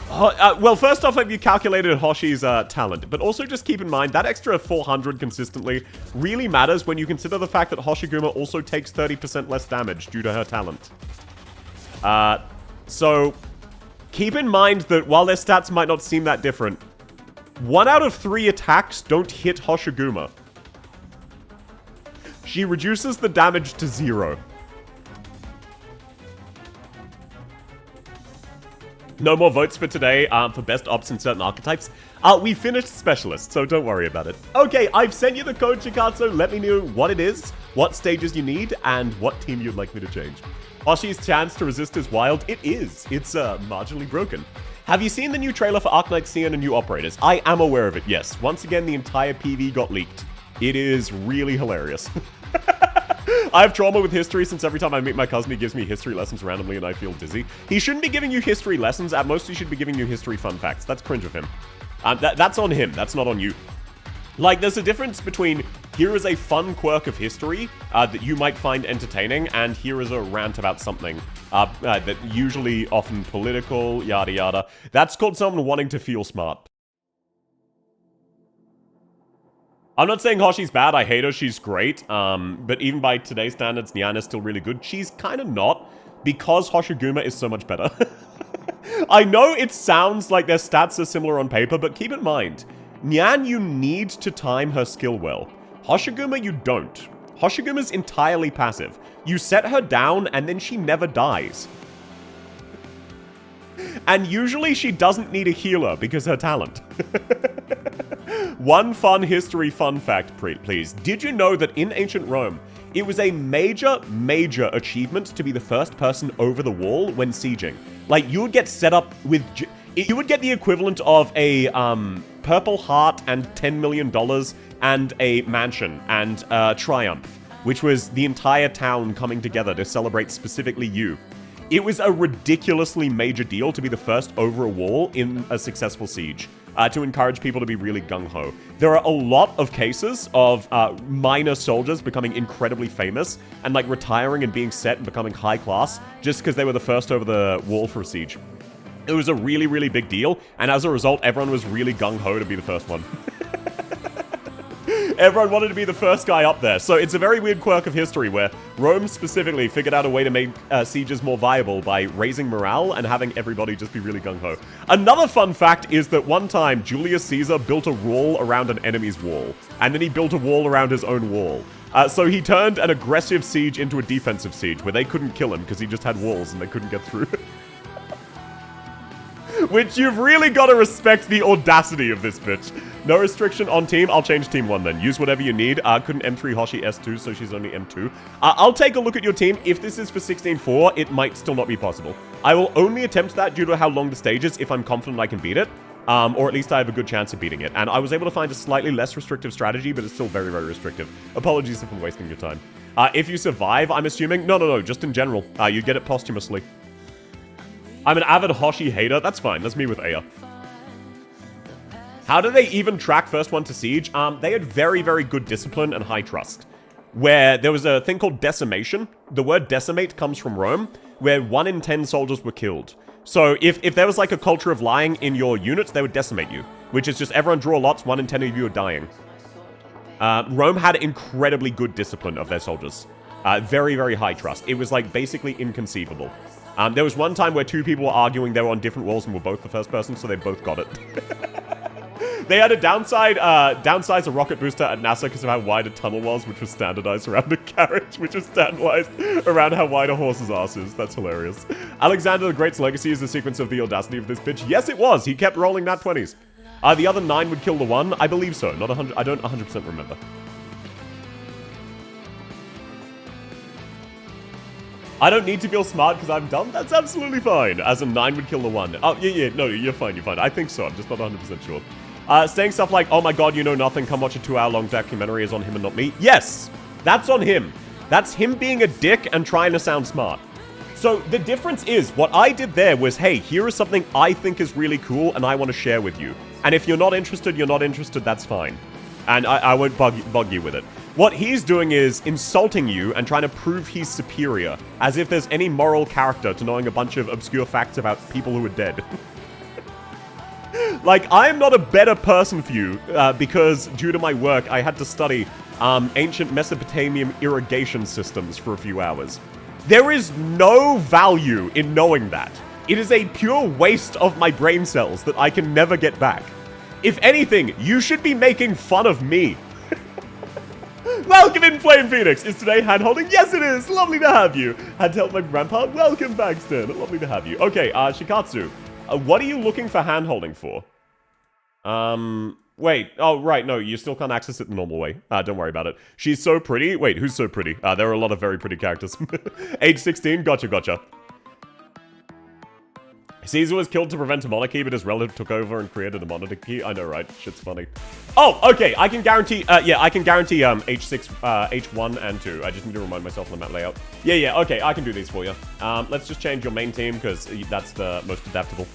Well, first off, have you calculated Hoshi's talent? But also just keep in mind, that extra 400 consistently really matters when you consider the fact that Hoshiguma also takes 30% less damage due to her talent. So, keep in mind that while their stats might not seem that different, 1 out of 3 attacks don't hit Hoshiguma. She reduces the damage to 0. No more votes for today for best ops in certain archetypes. We finished specialists, so don't worry about it. Okay, I've sent you the code, Chikatsu. Let me know what it is, what stages you need, and what team you'd like me to change. Hoshi's chance to resist is wild. It is. It's marginally broken. Have you seen the new trailer for Arknight Sion and new operators? I am aware of it, yes. Once again, the entire PV got leaked. It is really hilarious. I have trauma with history since every time I meet my cousin, he gives me history lessons randomly and I feel dizzy. He shouldn't be giving you history lessons. At most, he should be giving you history fun facts. That's cringe of him. That's on him. That's not on you. Like, there's a difference between here is a fun quirk of history that you might find entertaining, and here is a rant about something that usually often political, yada yada. That's called someone wanting to feel smart. I'm not saying Hoshi's bad, I hate her, she's great, but even by today's standards, Nyan is still really good. She's kind of not, because Hoshiguma is so much better. I know it sounds like their stats are similar on paper, but keep in mind, Nyan, you need to time her skill well. Hoshiguma, you don't. Hoshiguma's entirely passive. You set her down, and then she never dies. And usually she doesn't need a healer because her talent. One fun history fun fact, please. Did you know that in ancient Rome, it was a major, major achievement to be the first person over the wall when sieging? Like, you would get set up with... You would get the equivalent of a Purple Heart and $10 million and a mansion and Triumph, which was the entire town coming together to celebrate specifically you. It was a ridiculously major deal to be the first over a wall in a successful siege, to encourage people to be really gung-ho. There are a lot of cases of minor soldiers becoming incredibly famous and like retiring and being set and becoming high class just because they were the first over the wall for a siege. It was a really, really big deal, and as a result, everyone was really gung-ho to be the first one. Everyone wanted to be the first guy up there. So it's a very weird quirk of history where Rome specifically figured out a way to make sieges more viable by raising morale and having everybody just be really gung-ho. Another fun fact is that one time Julius Caesar built a wall around an enemy's wall, and then he built a wall around his own wall. So he turned an aggressive siege into a defensive siege where they couldn't kill him because he just had walls and they couldn't get through. Which you've really got to respect the audacity of this bitch. No restriction on team. I'll change team 1 then. Use whatever you need. Couldn't M3 Hoshi S2, so she's only M2. I'll take a look at your team. If this is for 16-4, it might still not be possible. I will only attempt that due to how long the stage is if I'm confident I can beat it. Or at least I have a good chance of beating it. And I was able to find a slightly less restrictive strategy, but it's still very, very restrictive. Apologies if I'm wasting your time. If you survive, I'm assuming... No, just in general. You get it posthumously. I'm an avid Hoshi hater. That's fine. That's me with Aya. How do they even track first one to siege? They had very, very good discipline and high trust. Where there was a thing called decimation. The word decimate comes from Rome, where 1 in 10 soldiers were killed. So if there was like a culture of lying in your units, they would decimate you. Which is just everyone draw lots, 1 in 10 of you are dying. Rome had incredibly good discipline of their soldiers. Very, very high trust. It was like basically inconceivable. There was one time where 2 people were arguing they were on different walls and were both the first person, so they both got it. They had to downsize a rocket booster at NASA because of how wide a tunnel was, which was standardized around a carriage, which was standardized around how wide a horse's ass is. That's hilarious. Alexander the Great's legacy is the sequence of the audacity of this bitch. Yes, it was. He kept rolling nat 20s. The other 9 would kill the 1. I believe so. Not 100. I don't 100% remember. I don't need to feel smart because I'm dumb. That's absolutely fine. As a 9 would kill the 1. Oh, yeah. No, you're fine. I think so. I'm just not 100% sure. Saying stuff like, oh my god, you know nothing. Come watch a 2-hour-long documentary is on him and not me. Yes! That's on him. That's him being a dick and trying to sound smart. So the difference is, what I did there was, hey, here is something I think is really cool and I want to share with you. And if you're not interested, you're not interested, that's fine. And I won't bug you with it. What he's doing is insulting you and trying to prove he's superior, as if there's any moral character to knowing a bunch of obscure facts about people who are dead. Like, I am not a better person for you because due to my work, I had to study ancient Mesopotamian irrigation systems for a few hours. There is no value in knowing that. It is a pure waste of my brain cells that I can never get back. If anything, you should be making fun of me. Welcome in, Flame Phoenix. Is today hand-holding? Yes, it is. Lovely to have you. Had to help my grandpa. Welcome, Baxter. Lovely to have you. Okay, Shikatsu. What are you looking for hand-holding for? Wait. Oh, right. No, you still can't access it the normal way. Don't worry about it. She's so pretty. Wait, who's so pretty? There are a lot of very pretty characters. Age 16. Gotcha. Caesar was killed to prevent a monarchy, but his relative took over and created a monarchy. I know, right? Shit's funny. Oh, okay. I can guarantee, H6, H1 and 2. I just need to remind myself on the map layout. Yeah, okay. I can do these for you. Let's just change your main team, because that's the most adaptable.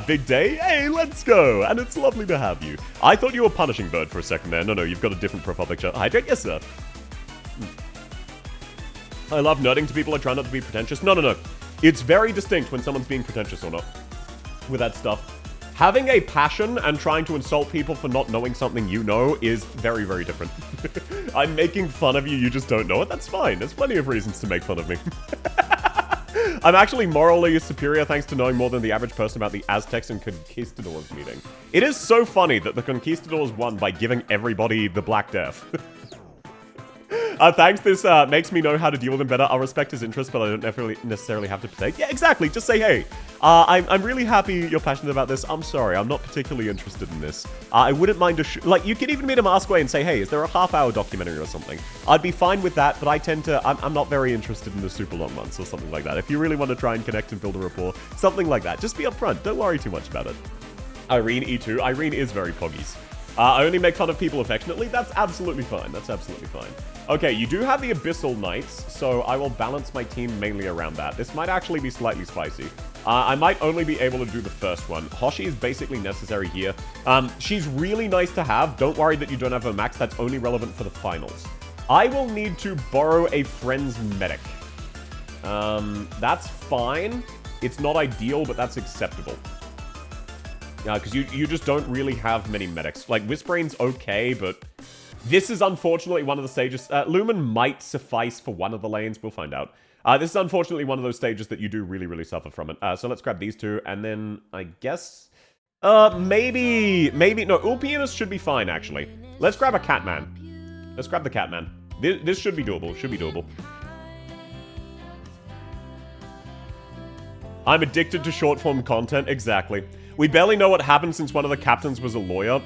Big day? Hey, let's go! And it's lovely to have you. I thought you were Punishing Bird for a second there. No, you've got a different profile picture. Hydrate? Yes, sir. I love nerding to people. I try not to be pretentious. No. It's very distinct when someone's being pretentious or not with that stuff. Having a passion and trying to insult people for not knowing something you know is very, very different. I'm making fun of you, you just don't know it. That's fine. There's plenty of reasons to make fun of me. I'm actually morally superior thanks to knowing more than the average person about the Aztecs and Conquistadors meeting. It is so funny that the Conquistadors won by giving everybody the Black Death. Thanks, this makes me know how to deal with him better. I'll respect his interests, but I don't necessarily have to partake. Yeah, exactly. Just say, hey, I'm really happy you're passionate about this. I'm sorry, I'm not particularly interested in this. I wouldn't mind like, you could even meet him halfway and say, hey, is there a half-hour documentary or something? I'd be fine with that, but I tend to, I'm not very interested in the super long ones or something like that. If you really want to try and connect and build a rapport, something like that. Just be upfront. Don't worry too much about it. Irene, E2. Irene is very poggies. I only make fun of people affectionately. That's absolutely fine. That's absolutely fine. Okay, you do have the Abyssal Knights, so I will balance my team mainly around that. This might actually be slightly spicy. I might only be able to do the first one. Hoshi is basically necessary here. She's really nice to have. Don't worry that you don't have her max. That's only relevant for the finals. I will need to borrow a friend's medic. That's fine. It's not ideal, but that's acceptable. Because you just don't really have many medics. Like, Whispering's okay, but this is unfortunately one of the stages. Lumen might suffice for one of the lanes. We'll find out. This is unfortunately one of those stages that you do really, really suffer from it. So let's grab these two, and then I guess... maybe... No, Ulpianus should be fine, actually. Let's grab a Catman. Let's grab the Catman. This should be doable. Should be doable. I'm addicted to short-form content. Exactly. We barely know what happened since one of the captains was a lawyer.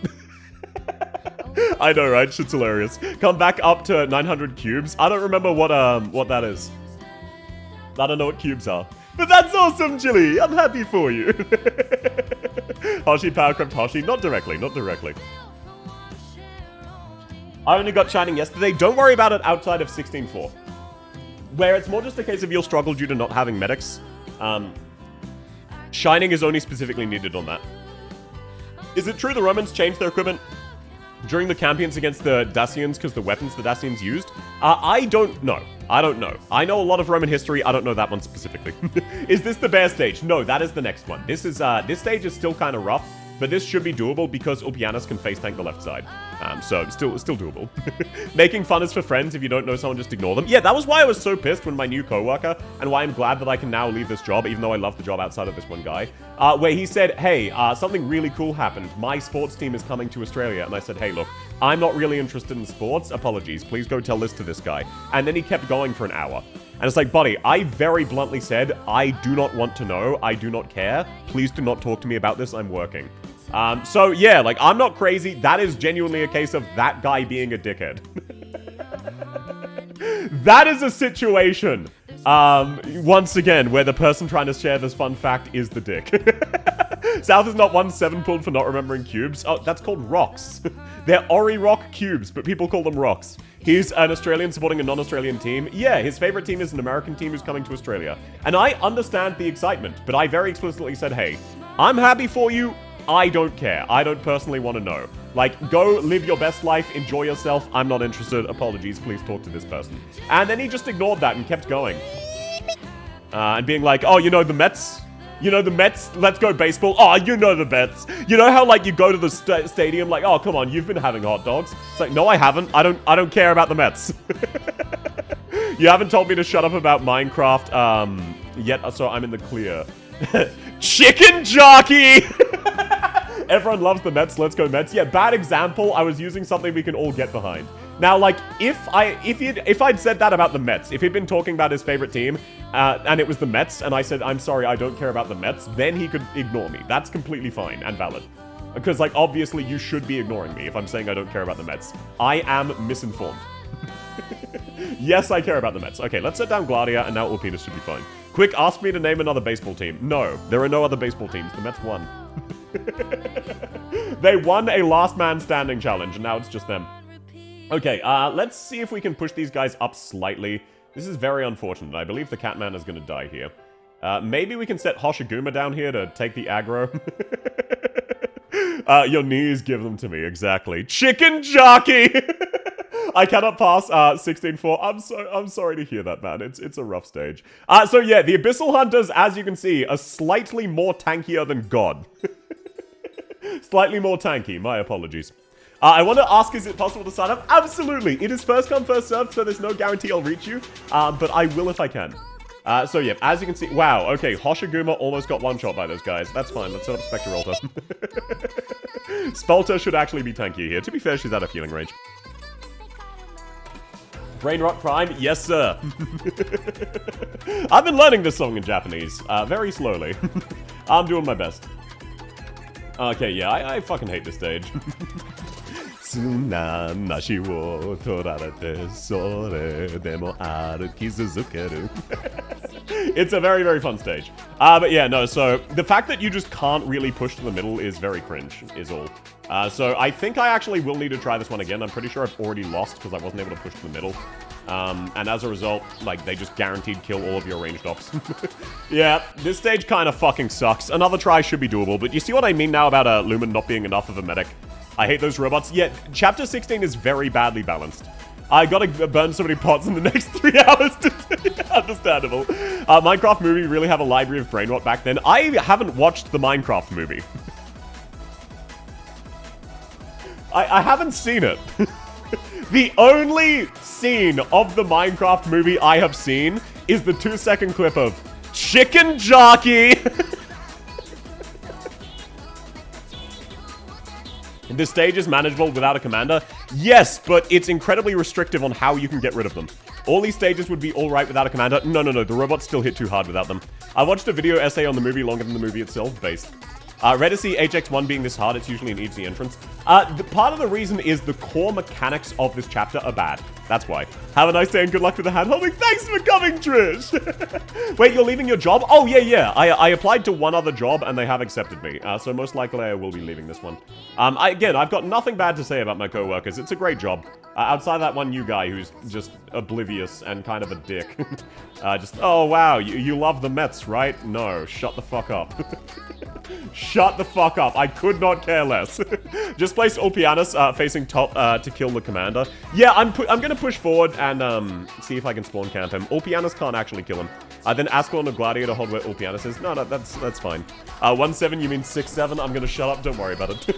I know, right? Shit's hilarious. Come back up to 900 cubes. I don't remember what that is. I don't know what cubes are. But that's awesome, Chili! I'm happy for you. Hoshi, Powercraft Hoshi. Not directly. I only got Shining yesterday. Don't worry about it outside of 16.4. Where it's more just a case of you'll struggle due to not having medics. Shining is only specifically needed on that. Is it true the Romans changed their equipment during the campaigns against the Dacians because the weapons the Dacians used? I don't know. I know a lot of Roman history. I don't know that one specifically. Is this the bear stage? No, that is the next one. This stage is still kind of rough, but this should be doable because Ulpianus can face tank the left side. So still doable. Making fun is for friends. If you don't know someone, just ignore them. Yeah, that was why I was so pissed when my new coworker, and why I'm glad that I can now leave this job, even though I love the job outside of this one guy, where he said, hey, something really cool happened. My sports team is coming to Australia. And I said, hey, look, I'm not really interested in sports. Apologies. Please go tell this to this guy. And then he kept going for an hour. And it's like, buddy, I very bluntly said, I do not want to know. I do not care. Please do not talk to me about this. I'm working. So yeah, like, I'm not crazy. That is genuinely a case of that guy being a dickhead. That is a situation, once again, where the person trying to share this fun fact is the dick. South is not 1-7 pulled for not remembering cubes. Oh, that's called rocks. They're Ori Rock cubes, but people call them rocks. He's an Australian supporting a non-Australian team. Yeah, his favorite team is an American team who's coming to Australia. And I understand the excitement, but I very explicitly said, hey, I'm happy for you. I don't care. I don't personally want to know. Like, go live your best life, enjoy yourself. I'm not interested. Apologies, please talk to this person. And then he just ignored that and kept going. And being like, oh, you know, the Mets You know, the Mets, let's go baseball. Oh, you know the Mets. You know how, like, you go to the stadium, like, oh, come on, you've been having hot dogs. It's like, no, I haven't. I don't care about the Mets. You haven't told me to shut up about Minecraft, yet, so I'm in the clear. Chicken jockey! Everyone loves the Mets. Let's go Mets. Yeah, bad example. I was using something we can all get behind. Now, like, if I'd said that about the Mets, if he'd been talking about his favorite team, and it was the Mets, and I said, I'm sorry, I don't care about the Mets, then he could ignore me. That's completely fine and valid. Because, like, obviously you should be ignoring me if I'm saying I don't care about the Mets. I am misinformed. Yes, I care about the Mets. Okay, let's set down Gladia, and now Ulpinas should be fine. Quick, ask me to name another baseball team. No, there are no other baseball teams. The Mets won. They won a last man standing challenge, and now it's just them. Okay, let's see if we can push these guys up slightly. This is very unfortunate. I believe the Catman is going to die here. Maybe we can set Hoshiguma down here to take the aggro. Your knees, give them to me, exactly. Chicken jockey! I cannot pass 16-4. I'm sorry to hear that, man. It's a rough stage. So yeah, the Abyssal Hunters, as you can see, are slightly more tankier than God. Slightly more tanky. My apologies. I want to ask, is it possible to sign up? Absolutely! It is first come, first served, so there's no guarantee I'll reach you. But I will if I can. So yeah, as you can see... Wow, okay, Hoshiguma almost got one-shot by those guys. That's fine, let's set up Spectralta. Spelter should actually be tankier here. To be fair, she's out of healing range. Brain Rot Prime? Yes, sir. I've been learning this song in Japanese, very slowly. I'm doing my best. Okay, yeah, I fucking hate this stage. It's a very, very fun stage. But yeah, no, so the fact that you just can't really push to the middle is very cringe, is all. So I think I actually will need to try this one again. I'm pretty sure I've already lost because I wasn't able to push to the middle. And as a result, like, they just guaranteed kill all of your ranged ops. Yeah, this stage kind of fucking sucks. Another try should be doable, but you see what I mean now about Lumen not being enough of a medic? I hate those robots. Yeah, Chapter 16 is very badly balanced. I gotta burn so many pots in the next 3 hours to... Understandable. Minecraft movie really have a library of brain rot back then. I haven't watched the Minecraft movie. I haven't seen it. The only scene of the Minecraft movie I have seen is the 2-second clip of Chicken Jockey. This stage is manageable without a commander. Yes, but it's incredibly restrictive on how you can get rid of them. All these stages would be alright without a commander. No, the robots still hit too hard without them. I watched a video essay on the movie longer than the movie itself, based. Rare to see HX1 being this hard, it's usually an easy entrance. Part of the reason is the core mechanics of this chapter are bad. That's why. Have a nice day and good luck with the hand-holding. Thanks for coming, Trish! Wait, you're leaving your job? Oh, yeah. I applied to one other job and they have accepted me. So most likely I will be leaving this one. Again, I've got nothing bad to say about my co-workers. It's a great job. Outside that one new guy who's just oblivious and kind of a dick. Oh, wow, you love the Mets, right? No, shut the fuck up. Shut the fuck up. I could not care less. Just place Ulpianus facing top to kill the commander. Yeah, I'm gonna push forward and see if I can spawn camp him. Ulpianus can't actually kill him. Then Ascalon or Gladiator hold where Ulpianus is. No, that's fine. 1-7, you mean 6-7? I'm gonna shut up, don't worry about it.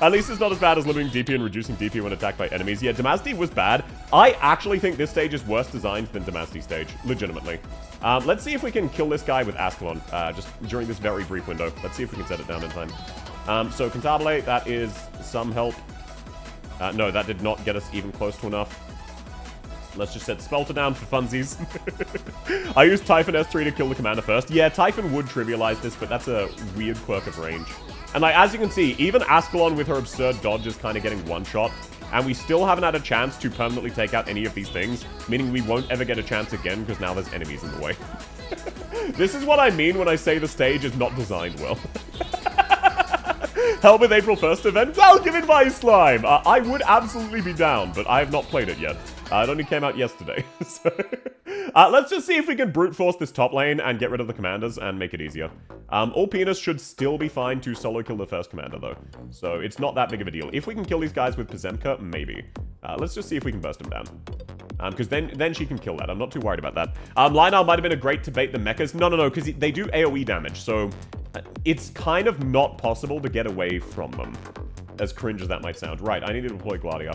At least it's not as bad as limiting DP and reducing DP when attacked by enemies. Yeah, Damasty was bad. I actually think this stage is worse designed than Damasty's stage, legitimately. Let's see if we can kill this guy with Ascalon, just during this very brief window. Let's see if we can set it down in time. So Cantabile, that is some help. No, that did not get us even close to enough. Let's just set Spelter down for funsies. I used Typhon S3 to kill the commander first. Yeah, Typhon would trivialize this, but that's a weird quirk of range. And like, as you can see, even Ascalon with her absurd dodge is kind of getting one-shot. And we still haven't had a chance to permanently take out any of these things, meaning we won't ever get a chance again because now there's enemies in the way. This is what I mean when I say the stage is not designed well. Help with April 1st event? Welcome in my slime! I would absolutely be down, but I have not played it yet. It only came out yesterday. So, let's just see if we can brute force this top lane and get rid of the commanders and make it easier. Ulpianus should still be fine to solo kill the first commander though. So it's not that big of a deal. If we can kill these guys with Pazemka, maybe. Let's just see if we can burst him down. Because then she can kill that. I'm not too worried about that. Lionel might have been a great to bait the mechas. No, because they do AoE damage, so it's kind of not possible to get away from them. As cringe as that might sound. Right, I need to deploy Gladia.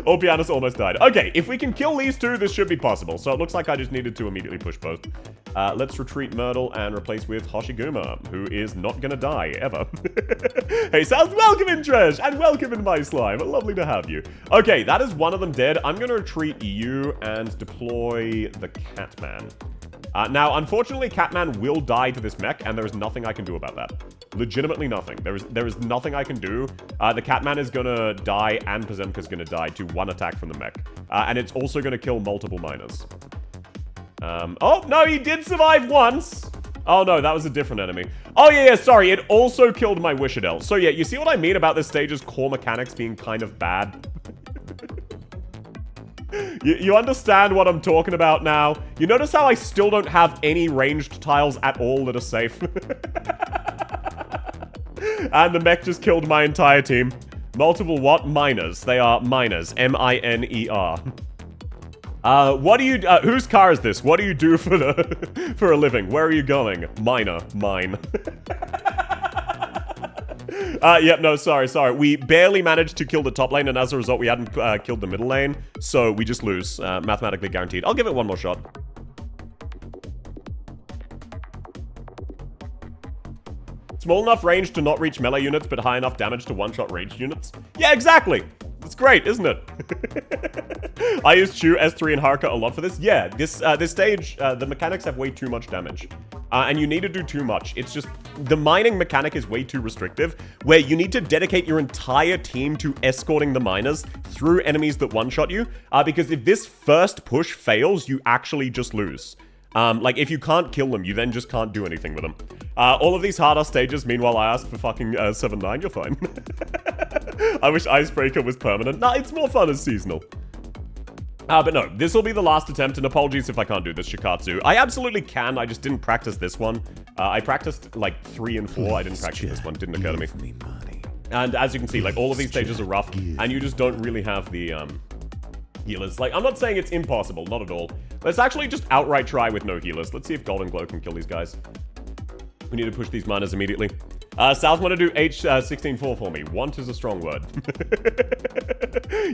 Orpianus almost died. Okay, if we can kill these two, this should be possible. So it looks like I just needed to immediately push post. Let's retreat Myrtle and replace with Hoshiguma, who is not gonna die, ever. Hey, South, welcome in, Tresh, and welcome in, my slime. Lovely to have you. Okay, that is one of them dead. I'm gonna retreat you and deploy the Catman. Now, unfortunately, Catman will die to this mech, and there is nothing I can do about that. Legitimately nothing. There is nothing I can do. The Catman is gonna die, and Pazemka's gonna die to one attack from the mech. And it's also gonna kill multiple miners. Oh, no, he did survive once! Oh, no, that was a different enemy. Oh, yeah, sorry, it also killed my Wishadel. So, yeah, you see what I mean about this stage's core mechanics being kind of bad? You understand what I'm talking about now? You notice how I still don't have any ranged tiles at all that are safe? And the mech just killed my entire team. Multiple what? Miners. They are miners. M-I-N-E-R. What do you... whose car is this? What do you do for for a living? Where are you going? Miner. Mine. Yep, no, sorry. We barely managed to kill the top lane, and as a result, we hadn't killed the middle lane, so we just lose. Mathematically guaranteed. I'll give it one more shot. Small enough range to not reach melee units, but high enough damage to one-shot ranged units. Yeah, exactly! It's great, isn't it? I use Chu, S3, and Haruka a lot for this. Yeah, this stage, the mechanics have way too much damage. And you need to do too much. It's just, the mining mechanic is way too restrictive, where you need to dedicate your entire team to escorting the miners through enemies that one-shot you, because if this first push fails, you actually just lose. Like, if you can't kill them, you then just can't do anything with them. All of these harder stages, meanwhile, I ask for fucking 7-9, you're fine. I wish Icebreaker was permanent. Nah, it's more fun as seasonal. But no, this will be the last attempt, and apologies if I can't do this, Shikatsu. I absolutely can, I just didn't practice this one. I practiced, like, 3 and 4. I didn't practice this one, didn't occur to me. And as you can see, like, all of these stages are rough, and you just don't really have the, healers. Like, I'm not saying it's impossible, not at all. Let's actually just outright try with no healers. Let's see if Golden Glow can kill these guys. We need to push these miners immediately. South want to do H16-4 for me. Want is a strong word.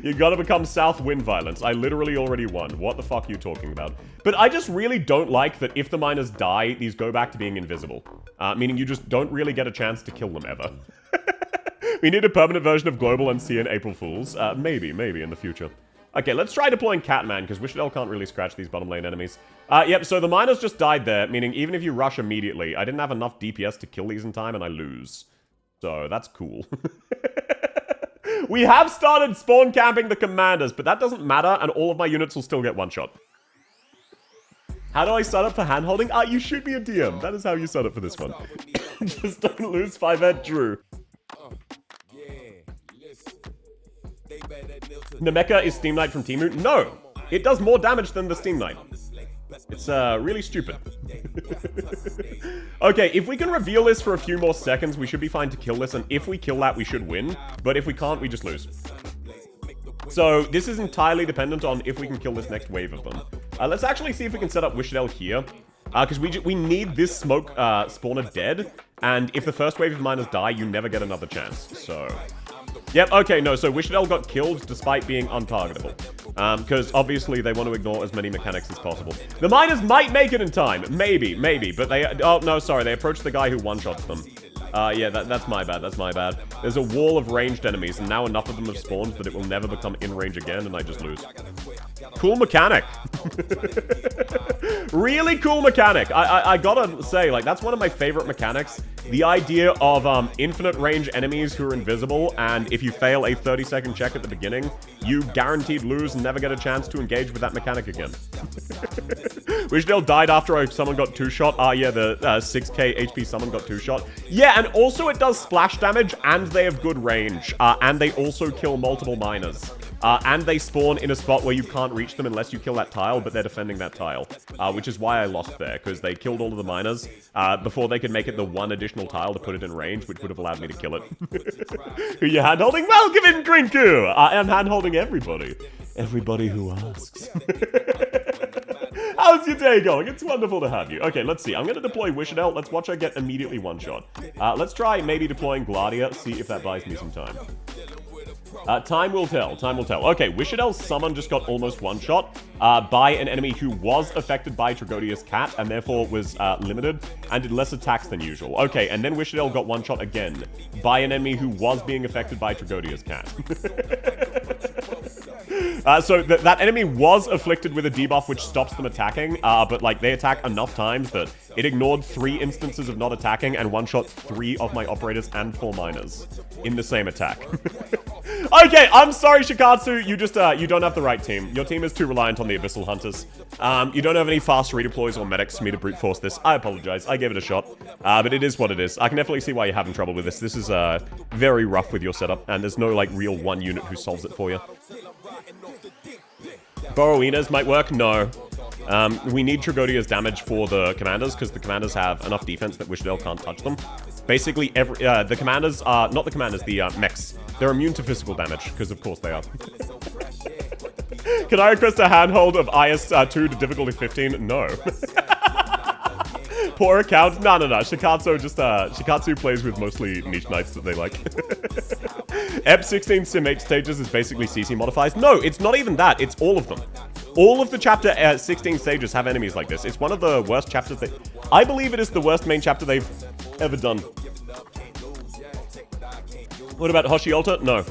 You gotta become South Wind Violence. I literally already won. What the fuck are you talking about? But I just really don't like that if the miners die, these go back to being invisible. Meaning you just don't really get a chance to kill them ever. We need a permanent version of Global and CN April Fools. Maybe in the future. Okay, let's try deploying Catman, because Wishadel can't really scratch these bottom lane enemies. Yep, so the miners just died there, meaning even if you rush immediately, I didn't have enough DPS to kill these in time, and I lose. So, that's cool. We have started spawn camping the commanders, but that doesn't matter, and all of my units will still get one shot. How do I sign up for handholding? You should be a DM. That is how you sign up for this one. Just don't lose 5-head Drew. Nameca is Steam Knight from Temu? No! It does more damage than the Steam Knight. It's, really stupid. Okay, if we can reveal this for a few more seconds, we should be fine to kill this, and if we kill that, we should win. But if we can't, we just lose. So, this is entirely dependent on if we can kill this next wave of them. Let's actually see if we can set up Wishadel here. Because we need this smoke spawner dead, and if the first wave of miners die, you never get another chance. So... Yep, okay, no, so Wishadel got killed despite being untargetable. Because obviously they want to ignore as many mechanics as possible. The miners might make it in time. Maybe, but they... Oh, no, sorry, they approached the guy who one-shots them. Yeah, that's my bad. There's a wall of ranged enemies, and now enough of them have spawned that it will never become in range again, and I just lose. Cool mechanic. Really cool mechanic. I gotta say, like, that's one of my favorite mechanics. The idea of infinite range enemies who are invisible, and if you fail a 30-second check at the beginning, you guaranteed lose and never get a chance to engage with that mechanic again. Wishadel died after someone got 2-shot. Yeah, the 6k HP summon got 2-shot. Yeah, and also it does splash damage, and they have good range. And they also kill multiple miners. And they spawn in a spot where you can't reach them unless you kill that tile, but they're defending that tile. Which is why I lost there, because they killed all of the miners before they could make it the one additional tile to put it in range, which would have allowed me to kill it. Who you handholding? Welcome in, Grinku! I am handholding everybody. Everybody who asks. How's your day going? It's wonderful to have you. Okay, let's see. I'm going to deploy Wishadel. Let's watch her get immediately one-shot. Let's try maybe deploying Gladia, see if that buys me some time. Time will tell. Time will tell. Okay, Wishadel's summon just got almost one-shot by an enemy who was affected by Trigodia's cat and therefore was limited and did less attacks than usual. Okay, and then Wishadel got one-shot again by an enemy who was being affected by Trigodia's cat. So that enemy was afflicted with a debuff which stops them attacking, but like they attack enough times that it ignored 3 instances of not attacking and one-shot 3 of my operators and 4 miners in the same attack. Okay, I'm sorry, Shikatsu. You don't have the right team. Your team is too reliant on the Abyssal Hunters. You don't have any fast redeploys or medics for me to brute force this. I apologize. I gave it a shot. But it is what it is. I can definitely see why you're having trouble with this. This is very rough with your setup, and there's no like real one unit who solves it for you. Borrowinas might work? No. We need Trigodia's damage for the commanders, because the commanders have enough defense that Wishadel can't touch them. Basically, the commanders are... Not the commanders, the mechs. They're immune to physical damage, because of course they are. Can I request a handhold of IS-2 to difficulty 15? No. Poor account? No. Shikatsu plays with mostly niche knights that they like. Ep 16 Sim 8 stages is basically CC modifiers. No, it's not even that. It's all of them. All of the chapter 16 stages have enemies like this. It's one of the worst chapters I believe it is the worst main chapter they've ever done. What about Hoshi Alta? No.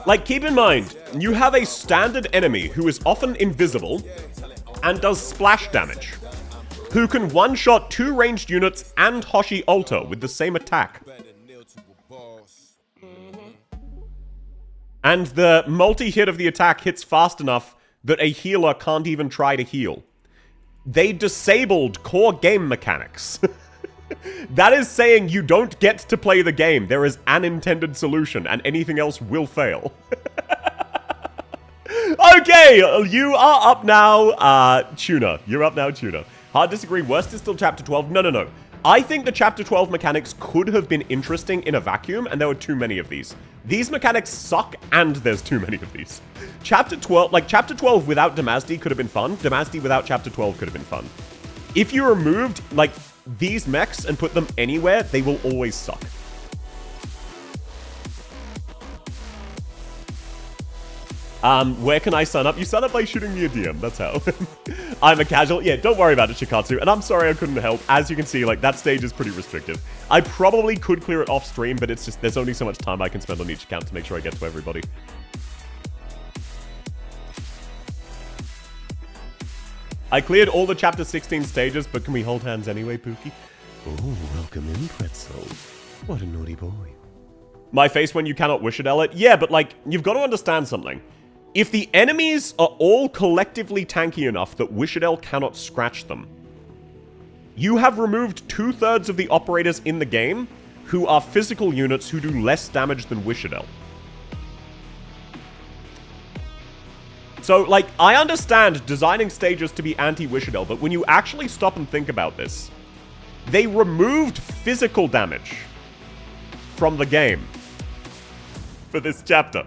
Like, keep in mind, you have a standard enemy who is often invisible and does splash damage, who can one-shot 2 ranged units and Hoshi Alta with the same attack. And the multi-hit of the attack hits fast enough that a healer can't even try to heal. They disabled core game mechanics. That is saying you don't get to play the game. There is an intended solution, and anything else will fail. Okay, you are up now, Tuna. You're up now, Tuna. Hard disagree. Worst is still Chapter 12. No. I think the Chapter 12 mechanics could have been interesting in a vacuum, and there were too many of these. These mechanics suck, and there's too many of these. Chapter 12 without Damasdi could have been fun. Damasdi without Chapter 12 could have been fun. If you removed, like, these mechs and put them anywhere, they will always suck. Where can I sign up? You sign up by shooting me a DM, that's how. I'm a casual. Yeah, don't worry about it, Shikatsu. And I'm sorry I couldn't help. As you can see, like, that stage is pretty restrictive. I probably could clear it off stream, but it's just, there's only so much time I can spend on each account to make sure I get to everybody. I cleared all the Chapter 16 stages, but can we hold hands anyway, Pookie? Oh, welcome in, Pretzel. What a naughty boy. My face when you cannot Wishadel it? Yeah, but, like, you've got to understand something. If the enemies are all collectively tanky enough that Wishadel cannot scratch them, you have removed 2/3 of the operators in the game who are physical units who do less damage than Wishadel. So, like, I understand designing stages to be anti-Wishadel, but when you actually stop and think about this, they removed physical damage from the game for this chapter.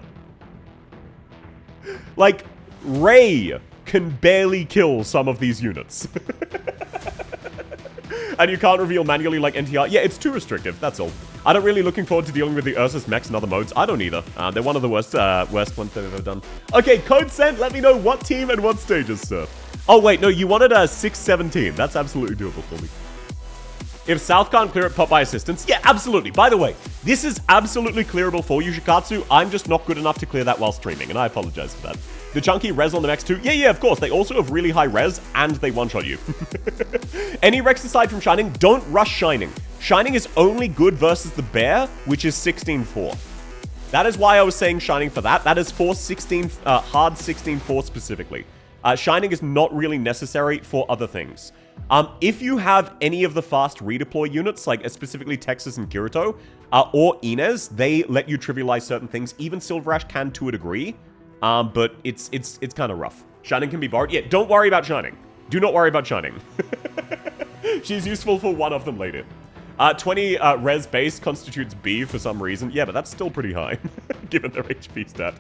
Like, Ray can barely kill some of these units. And you can't reveal manually like NTR. Yeah, it's too restrictive, that's all. I don't really looking forward to dealing with the Ursus mechs and other modes. I don't either. They're one of the worst ones they've ever done. Okay, code sent. Let me know what team and what stages, sir. Oh, wait, no, you wanted a 617. That's absolutely doable for me. If South can't clear it, pop by assistance. Yeah, absolutely. By the way, this is absolutely clearable for you, Shikatsu. I'm just not good enough to clear that while streaming, and I apologize for that. The chunky res on the mechs too? Yeah, of course. They also have really high res, and they one-shot you. Any Rex aside from Shining, don't rush Shining. Shining is only good versus the Bear, which is 16-4. That is why I was saying Shining for that. That is for hard 16-4 specifically. Shining is not really necessary for other things. If you have any of the fast redeploy units, like specifically Texas and Kirito, or Inez, they let you trivialize certain things. Even Silver Ash can to a degree, but it's kind of rough. Shining can be borrowed. Yeah, don't worry about Shining. Do not worry about Shining. She's useful for one of them later. 20 res base constitutes B for some reason. Yeah, but that's still pretty high, given their HP stat.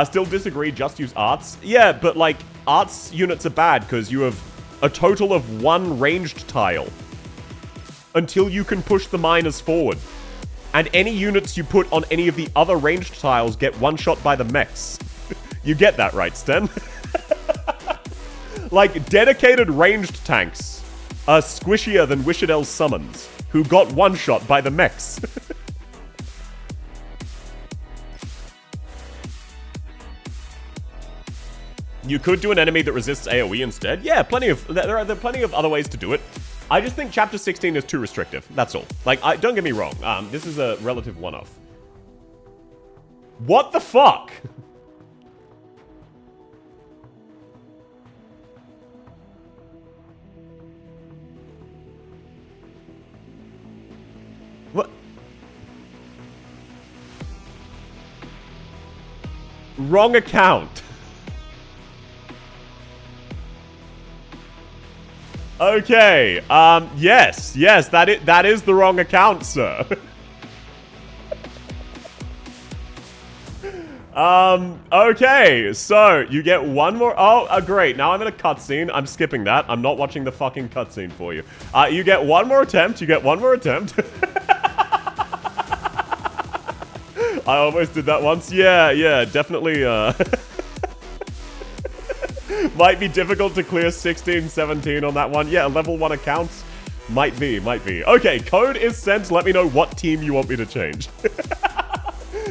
Still disagree, just use arts. Yeah, but like, arts units are bad because you have a total of 1 ranged tile until you can push the miners forward. And any units you put on any of the other ranged tiles get one-shot by the mechs. You get that right, Sten? Like, dedicated ranged tanks are squishier than Wishadel's summons, who got one-shot by the mechs. You could do an enemy that resists AoE instead. Yeah, there are plenty of other ways to do it. I just think Chapter 16 is too restrictive. That's all. Like, don't get me wrong. This is a relative one-off. What the fuck? What? Wrong account. Okay, yes, that is the wrong account, sir. Okay, so you get one more. Oh, great. Now I'm in a cutscene. I'm skipping that. I'm not watching the fucking cutscene for you. You get one more attempt. You get one more attempt. I almost did that once. Yeah, definitely, might be difficult to clear 16, 17 on that one. Yeah, level 1 accounts. Might be. Okay, code is sent. Let me know what team you want me to change.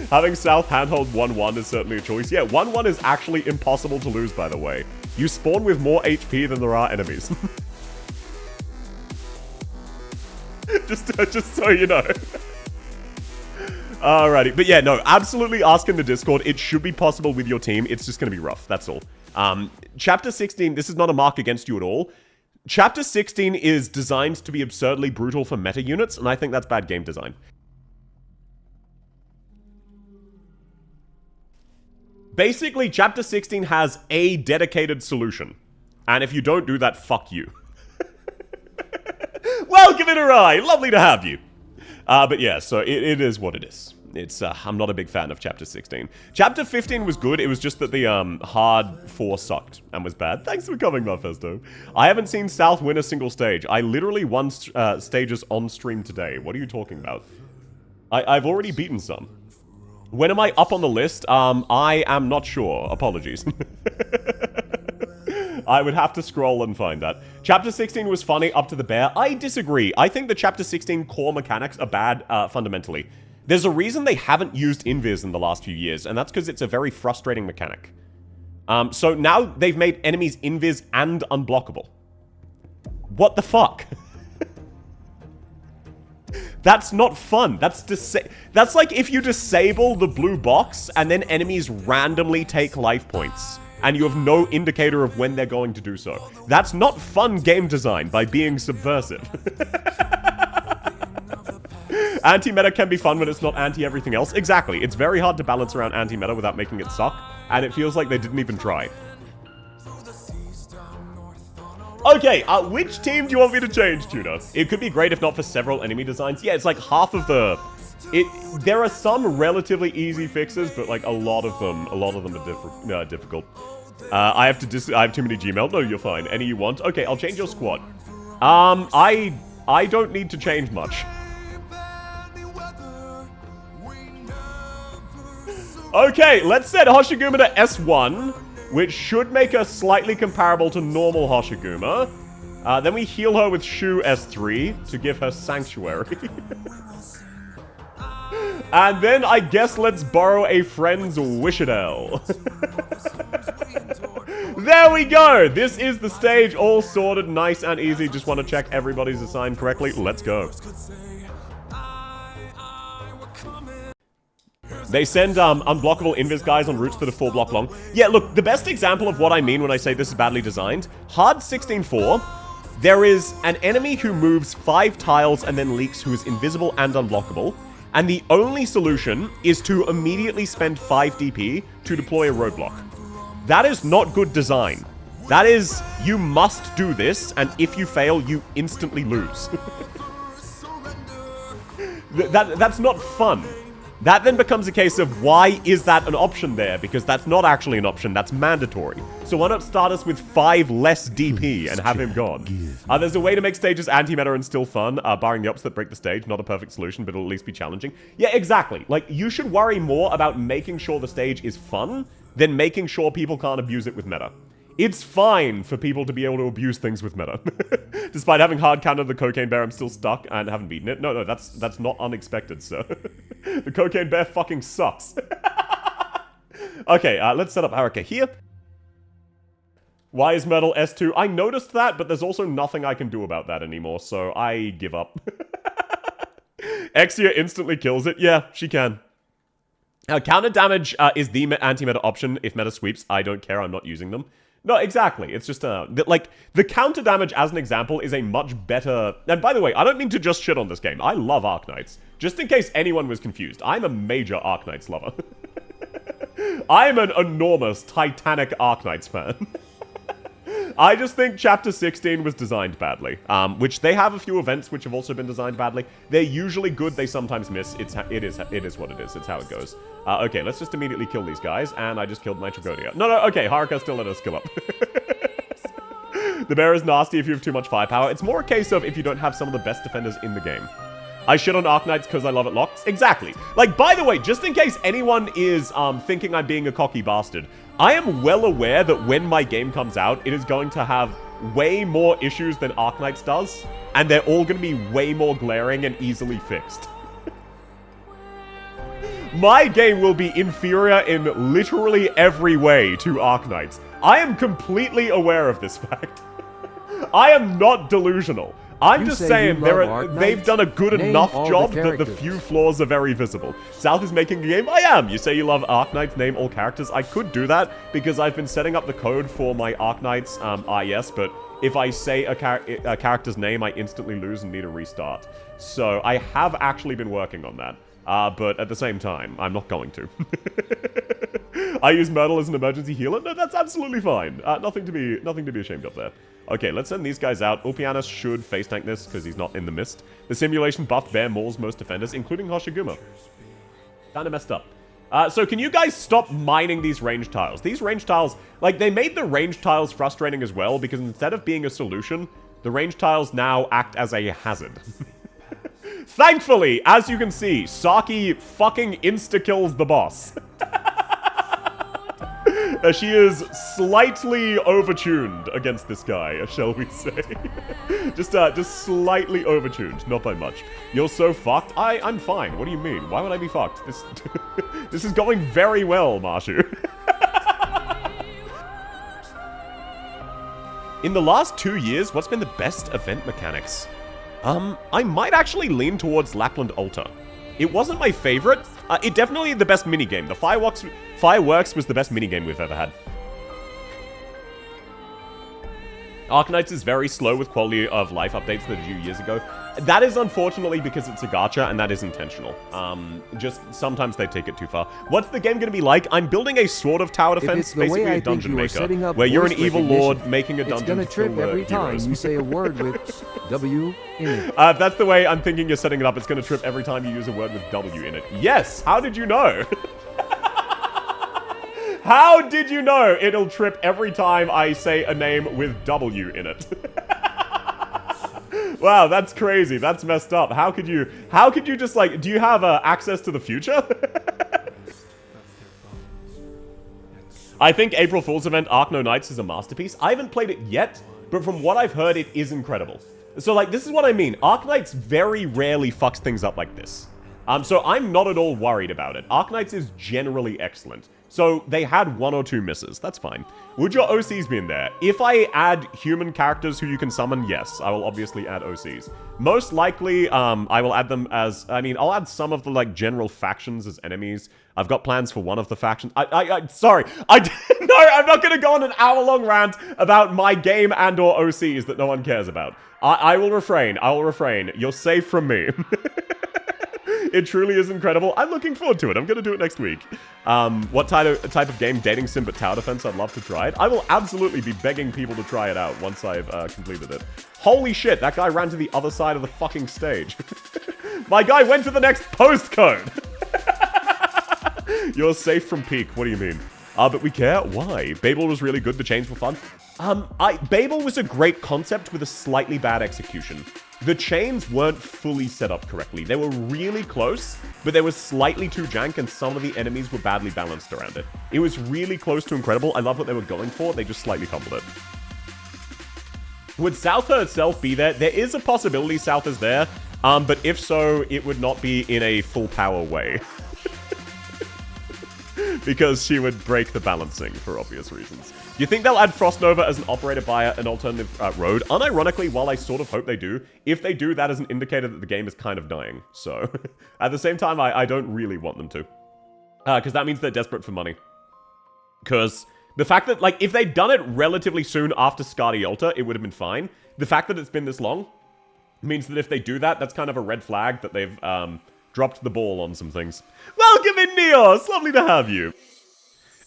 Having South handhold 1-1 is certainly a choice. Yeah, 1-1 is actually impossible to lose, by the way. You spawn with more HP than there are enemies. just so you know. Alrighty, but yeah, no, absolutely ask in the Discord. It should be possible with your team. It's just going to be rough, that's all. Chapter 16, this is not a mark against you at all. Chapter 16 is designed to be absurdly brutal for meta units, and I think that's bad game design. Basically, Chapter 16 has a dedicated solution. And if you don't do that, fuck you. Welcome in, Arai! Lovely to have you. But yeah, so it is what it is. It's, I'm not a big fan of Chapter 16. Chapter 15 was good, it was just that the, hard 4 sucked and was bad. Thanks for coming, Mephisto. I haven't seen South win a single stage. I literally won stages on stream today. What are you talking about? I've already beaten some. When am I up on the list? I am not sure. Apologies. I would have to scroll and find that. Chapter 16 was funny up to the bear. I disagree. I think the Chapter 16 core mechanics are bad, fundamentally. There's a reason they haven't used invis in the last few years, and that's because it's a very frustrating mechanic. So now they've made enemies invis and unblockable. What the fuck? That's not fun. That's like if you disable the blue box and then enemies randomly take life points and you have no indicator of when they're going to do so. That's not fun game design by being subversive. Anti-meta can be fun when it's not anti-everything else. Exactly. It's very hard to balance around anti-meta without making it suck, and it feels like they didn't even try. Okay, which team do you want me to change, Tuna? It could be great if not for several enemy designs. Yeah, it's like half of the... There are some relatively easy fixes, but like a lot of them are difficult. I have too many Gmail. No, you're fine. Any you want? Okay, I'll change your squad. I don't need to change much. Okay, let's set Hoshiguma to S1, which should make her slightly comparable to normal Hoshiguma. Then we heal her with Shu S3 to give her Sanctuary. And then I guess let's borrow a friend's Wishadel. There we go! This is the stage, all sorted, nice and easy. Just want to check everybody's assigned correctly. Let's go. They send unblockable invis guys on routes that are 4 block long. Yeah, look, the best example of what I mean when I say this is badly designed, hard 16-4, there is an enemy who moves 5 tiles and then leaks who is invisible and unblockable, and the only solution is to immediately spend 5 DP to deploy a roadblock. That is not good design. That is, you must do this, and if you fail, you instantly lose. That's not fun. That then becomes a case of why is that an option there? Because that's not actually an option, that's mandatory. So why not start us with 5 less DP and have him gone? There's a way to make stages anti-meta and still fun, barring the ups that break the stage. Not a perfect solution, but it'll at least be challenging. Yeah, exactly. Like, you should worry more about making sure the stage is fun than making sure people can't abuse it with meta. It's fine for people to be able to abuse things with meta. Despite having hard countered the Cocaine Bear, I'm still stuck and haven't beaten it. No, that's not unexpected, sir. The Cocaine Bear fucking sucks. Okay, let's set up Haruka here. Why is Myrtle S2? I noticed that, but there's also nothing I can do about that anymore, so I give up. Exia instantly kills it. Yeah, she can. Counter damage is the anti-meta option. If meta sweeps, I don't care, I'm not using them. No, exactly. It's just, like, the counter damage, as an example, is a much better... And by the way, I don't mean to just shit on this game. I love Arknights. Just in case anyone was confused, I'm a major Arknights lover. I'm an enormous, titanic Arknights fan. I just think Chapter 16 was designed badly, which they have a few events which have also been designed badly. They're usually good, they sometimes miss. It is what it is. It's how it goes. Okay, let's just immediately kill these guys, and I just killed my Tragonia. No, okay, Haruka still let us kill up. The bear is nasty if you have too much firepower. It's more a case of if you don't have some of the best defenders in the game. I shit on Arknights because I love it locked. Exactly. Like, by the way, just in case anyone is thinking I'm being a cocky bastard, I am well aware that when my game comes out, it is going to have way more issues than Arknights does, and they're all going to be way more glaring and easily fixed. My game will be inferior in literally every way to Arknights. I am completely aware of this fact. I am not delusional. I'm just saying they've done a good enough job that the few flaws are very visible. South is making a game? I am! You say you love Arknights, name all characters. I could do that because I've been setting up the code for my Arknights IS, but if I say a character's name, I instantly lose and need a restart. So I have actually been working on that. But at the same time, I'm not going to. I use Myrtle as an emergency healer? No, that's absolutely fine. Nothing to be ashamed of there. Okay, let's send these guys out. Ulpianus should face tank this, because he's not in the mist. The simulation buffed bear mauls most defenders, including Hoshiguma. Kinda messed up. So can you guys stop mining these range tiles? These range tiles, like, they made the range tiles frustrating as well, because instead of being a solution, the range tiles now act as a hazard. Thankfully, as you can see, Saki fucking insta-kills the boss. She is slightly overtuned against this guy, shall we say. just slightly overtuned, not by much. You're so fucked? I'm fine. What do you mean? Why would I be fucked? This is going very well, Marshu. In the last 2 years, what's been the best event mechanics? I might actually lean towards Lapland Altar. It wasn't my favorite. It definitely the best minigame. The Fireworks was the best minigame we've ever had. Arknights is very slow with quality of life updates that are due years ago. That is unfortunately because it's a gacha, and that is intentional. Just sometimes they take it too far. What's the game going to be like? I'm building a sort of tower defense, basically a dungeon maker, where you're an evil lord making a dungeon. It's going to trip every time you say a word with W in it. If that's the way I'm thinking you're setting it up, it's going to trip every time you use a word with W in it. Yes! How did you know? How did you know it'll trip every time I say a name with W in it? Wow, that's crazy. That's messed up. How could you just, like, do you have access to the future? I think April Fool's event Arkno Knights is a masterpiece. I haven't played it yet, but from what I've heard, it is incredible. So, like, this is what I mean. Arknights very rarely fucks things up like this. So I'm not at all worried about it. Arknights is generally excellent. So they had 1 or 2 misses. That's fine. Would your OCs be in there? If I add human characters who you can summon, yes, I will obviously add OCs. Most likely, I will add them as... I mean, I'll add some of the, like, general factions as enemies. I've got plans for one of the factions. Sorry. No, I'm not going to go on an hour-long rant about my game and or OCs that no one cares about. I will refrain. I will refrain. You're safe from me. It truly is incredible. I'm looking forward to it. I'm going to do it next week. What type of game? Dating sim but tower defense? I'd love to try it. I will absolutely be begging people to try it out once I've completed it. Holy shit, that guy ran to the other side of the fucking stage. My guy went to the next postcode. You're safe from peak. What do you mean? But we care? Why? Babel was really good. The chains were fun. Babel was a great concept with a slightly bad execution. The chains weren't fully set up correctly. They were really close, but they were slightly too jank, and some of the enemies were badly balanced around it. It was really close to incredible. I love what they were going for. They just slightly fumbled it. Would South herself be there? There is a possibility South is there, but if so, it would not be in a full power way. Because she would break the balancing for obvious reasons. Do you think they'll add Frost Nova as an operator via an alternative road? Unironically, while I sort of hope they do, if they do, that is an indicator that the game is kind of dying. So, at the same time, I don't really want them to. Because that means they're desperate for money. Because the fact that, like, if they'd done it relatively soon after Scardiolta, it would have been fine. The fact that it's been this long means that if they do that, that's kind of a red flag that they've dropped the ball on some things. Welcome in, Neos! Lovely to have you.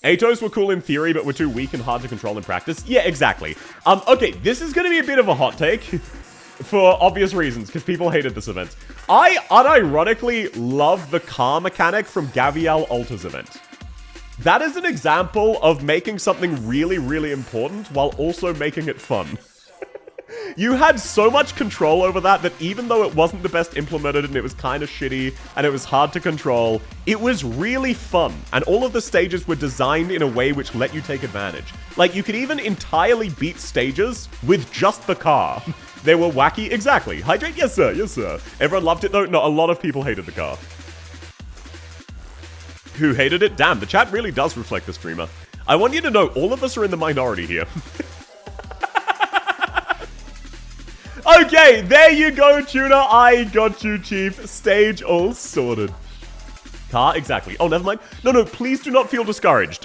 Atos were cool in theory, but were too weak and hard to control in practice. Yeah, exactly. Okay, this is going to be a bit of a hot take. For obvious reasons, because people hated this event. I unironically love the car mechanic from Gavial Alta's event. That is an example of making something really, really important while also making it fun. You had so much control over that even though it wasn't the best implemented and it was kind of shitty and it was hard to control, it was really fun. And all of the stages were designed in a way which let you take advantage. Like, you could even entirely beat stages with just the car. They were wacky. Exactly. Hydrate? Yes, sir. Yes, sir. Everyone loved it, though? No, a lot of people hated the car. Who hated it? Damn, the chat really does reflect the streamer. I want you to know, all of us are in the minority here. Okay, there you go, Tuna. I got you, Chief. Stage all sorted. Car? Exactly. Oh, never mind. No, please do not feel discouraged.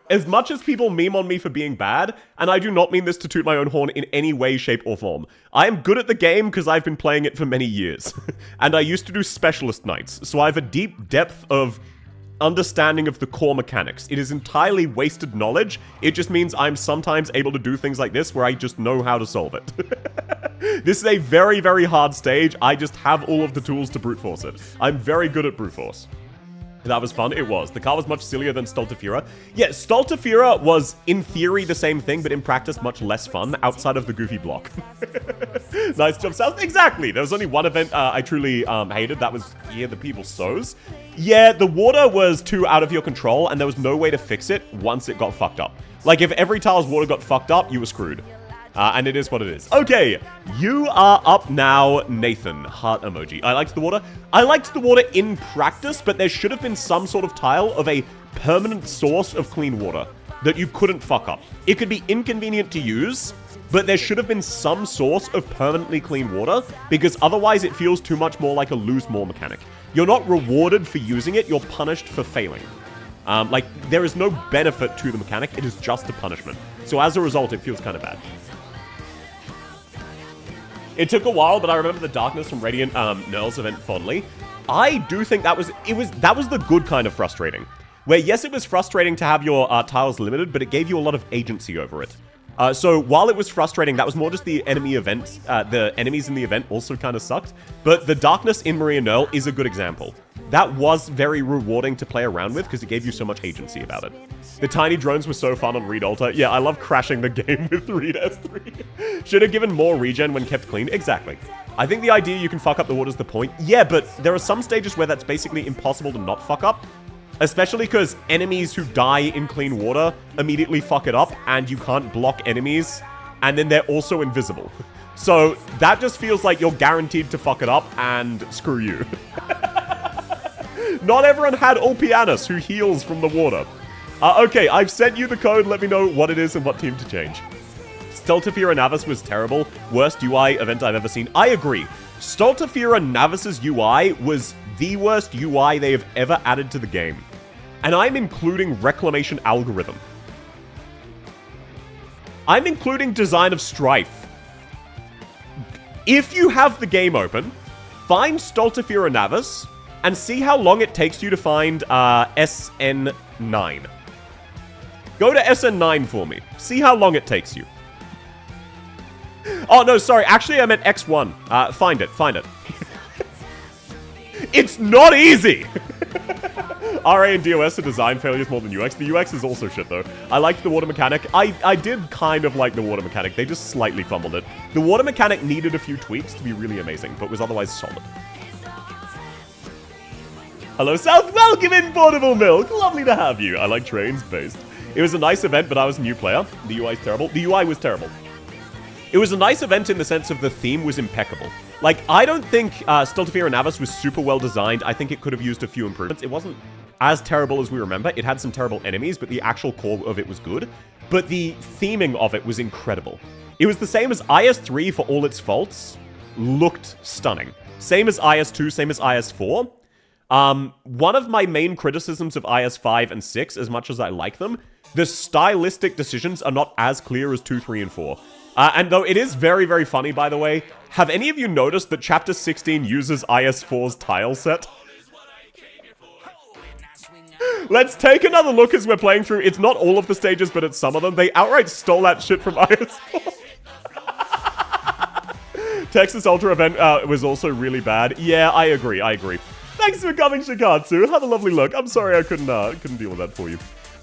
As much as people meme on me for being bad, and I do not mean this to toot my own horn in any way, shape, or form. I am good at the game because I've been playing it for many years. And I used to do specialist nights, so I have a deep depth of understanding of the core mechanics. It is entirely wasted knowledge. It just means I'm sometimes able to do things like this where I just know how to solve it. This is a very, very hard stage. I just have all of the tools to brute force it. I'm very good at brute force. That was fun. It was. The car was much sillier than Stultifera. Yeah, Stultifera was, in theory, the same thing, but in practice, much less fun outside of the goofy block. Nice job, South. Exactly. There was only one event I truly hated. That was Year the People Sows. Yeah, the water was too out of your control, and there was no way to fix it once it got fucked up. Like, if every tile's water got fucked up, you were screwed. And it is what it is. Okay, you are up now, Nathan. Heart emoji. I liked the water. I liked the water in practice, but there should have been some sort of tile of a permanent source of clean water that you couldn't fuck up. It could be inconvenient to use, but there should have been some source of permanently clean water, because otherwise it feels too much more like a lose more mechanic. You're not rewarded for using it, you're punished for failing. Like, there is no benefit to the mechanic, it is just a punishment. So as a result, it feels kind of bad. It took a while, but I remember the darkness from Radiant Nerl's event fondly. I do think that was the good kind of frustrating. Where, yes, it was frustrating to have your tiles limited, but it gave you a lot of agency over it. So while it was frustrating, that was more just the enemy event. The enemies in the event also kind of sucked. But the darkness in Maria Nerl is a good example. That was very rewarding to play around with because it gave you so much agency about it. The tiny drones were so fun on Reed Alta. Yeah, I love crashing the game with Reed S3. Should have given more regen when kept clean. Exactly. I think the idea you can fuck up the water is the point. Yeah, but there are some stages where that's basically impossible to not fuck up. Especially because enemies who die in clean water immediately fuck it up, and you can't block enemies, and then they're also invisible. So that just feels like you're guaranteed to fuck it up, and screw you. Not everyone had Ulpianus, who heals from the water. Okay, I've sent you the code. Let me know what it is and what team to change. Stultifera Navis was terrible. Worst UI event I've ever seen. I agree. Stultifera Navis's UI was the worst UI they have ever added to the game. And I'm including Reclamation Algorithm. I'm including Design of Strife. If you have the game open, find Stultifera Navis, and see how long it takes you to find SN9. Go to SN9 for me. See how long it takes you. Oh, no, sorry. Actually, I meant X1. Find it. It's not easy! RA and DOS are design failures more than UX. The UX is also shit, though. I liked the water mechanic. I did kind of like the water mechanic. They just slightly fumbled it. The water mechanic needed a few tweaks to be really amazing, but was otherwise solid. Hello, South. Welcome in, Portable Milk. Lovely to have you. I like trains based. It was a nice event, but I was a new player. The UI is terrible. The UI was terrible. It was a nice event in the sense of the theme was impeccable. Like, I don't think Stiltafir and Navis was super well designed. I think it could have used a few improvements. It wasn't as terrible as we remember. It had some terrible enemies, but the actual core of it was good. But the theming of it was incredible. It was the same as IS-3 for all its faults. Looked stunning. Same as IS-2, same as IS-4. One of my main criticisms of IS-5 and 6, as much as I like them, the stylistic decisions are not as clear as 2, 3, and 4. And though it is very, very funny, by the way, have any of you noticed that Chapter 16 uses IS-4's tile set? Let's take another look as we're playing through. It's not all of the stages, but it's some of them. They outright stole that shit from IS-4. Texas Ultra event was also really bad. Yeah, I agree. Thanks for coming, Shikatsu. Have a lovely look. I'm sorry I couldn't deal with that for you.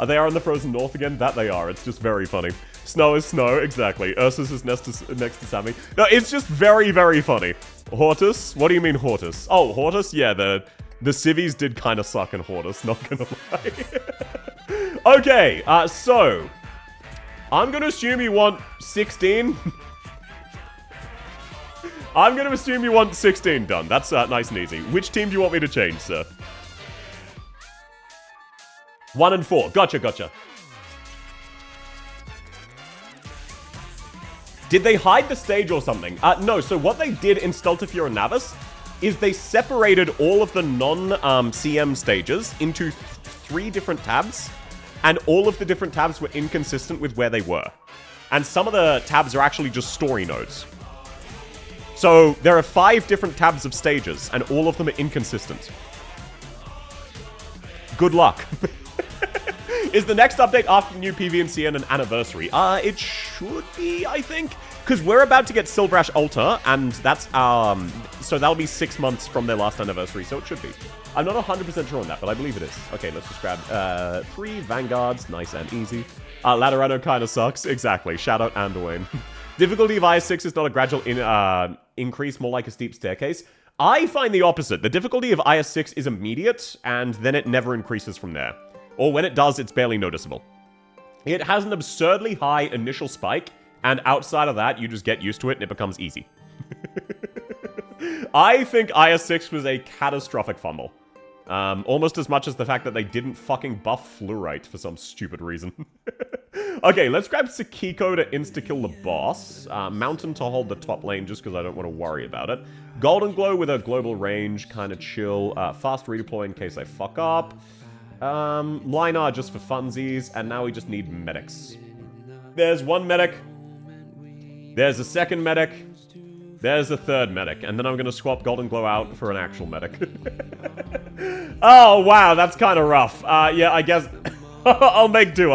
They are in the frozen north again? That they are. It's just very funny. Snow is snow, exactly. Ursus is next to Sammy. No, it's just very, very funny. Hortus? What do you mean Hortus? Oh, Hortus? Yeah, the civvies did kind of suck in Hortus, not gonna lie. Okay, so I'm gonna assume you want 16. I'm gonna assume you want 16 done. That's nice and easy. Which team do you want me to change, sir? 1 and 4. Gotcha. Did they hide the stage or something? No, so what they did in Steltafure and Navis is they separated all of the non-CM stages into 3 different tabs, and all of the different tabs were inconsistent with where they were. And some of the tabs are actually just story nodes. So there are 5 different tabs of stages, and all of them are inconsistent. Good luck. Is the next update after the new PV and CN an anniversary? It should be, I think. Because we're about to get Silver Ash Ultra, and that's, so that'll be 6 months from their last anniversary, so it should be. I'm not 100% sure on that, but I believe it is. Okay, let's just grab 3 Vanguards, nice and easy. Laterano kind of sucks, exactly. Shout out Andorwayne. Difficulty of IS-6 is not a gradual increase, more like a steep staircase. I find the opposite. The difficulty of IS-6 is immediate, and then it never increases from there. Or when it does, it's barely noticeable. It has an absurdly high initial spike, and outside of that, you just get used to it and it becomes easy. I think IS-6 was a catastrophic fumble. Almost as much as the fact that they didn't fucking buff Fluorite for some stupid reason. Okay, let's grab Sakiko to insta-kill the boss. Mountain to hold the top lane just because I don't want to worry about it. Golden Glow with a global range, kind of chill. Fast redeploy in case I fuck up. Linar just for funsies, and now we just need medics. There's 1 medic. There's a 2nd medic. There's a 3rd medic, and then I'm gonna swap Golden Glow out for an actual medic. Oh, wow, that's kind of rough. Yeah, I guess I'll make do.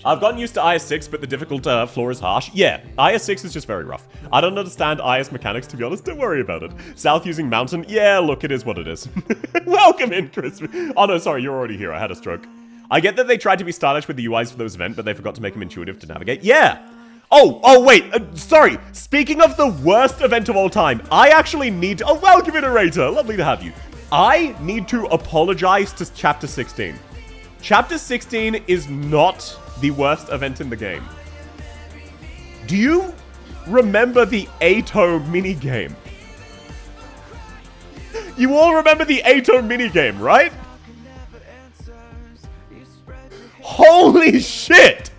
I've gotten used to IS-6, but the difficult floor is harsh. Yeah, IS-6 is just very rough. I don't understand IS mechanics, to be honest. Don't worry about it. South using Mountain. Yeah, look, it is what it is. Welcome in, Chris. Oh, no, sorry, you're already here. I had a stroke. I get that they tried to be stylish with the UIs for those events, but they forgot to make them intuitive to navigate. Yeah! Oh, wait. Sorry. Speaking of the worst event of all time, I actually need to... Oh, welcome in, Orator. Lovely to have you. I need to apologize to Chapter 16. Chapter 16 is not the worst event in the game. Do you remember the Ato minigame? You all remember the Ato minigame, right? Holy shit!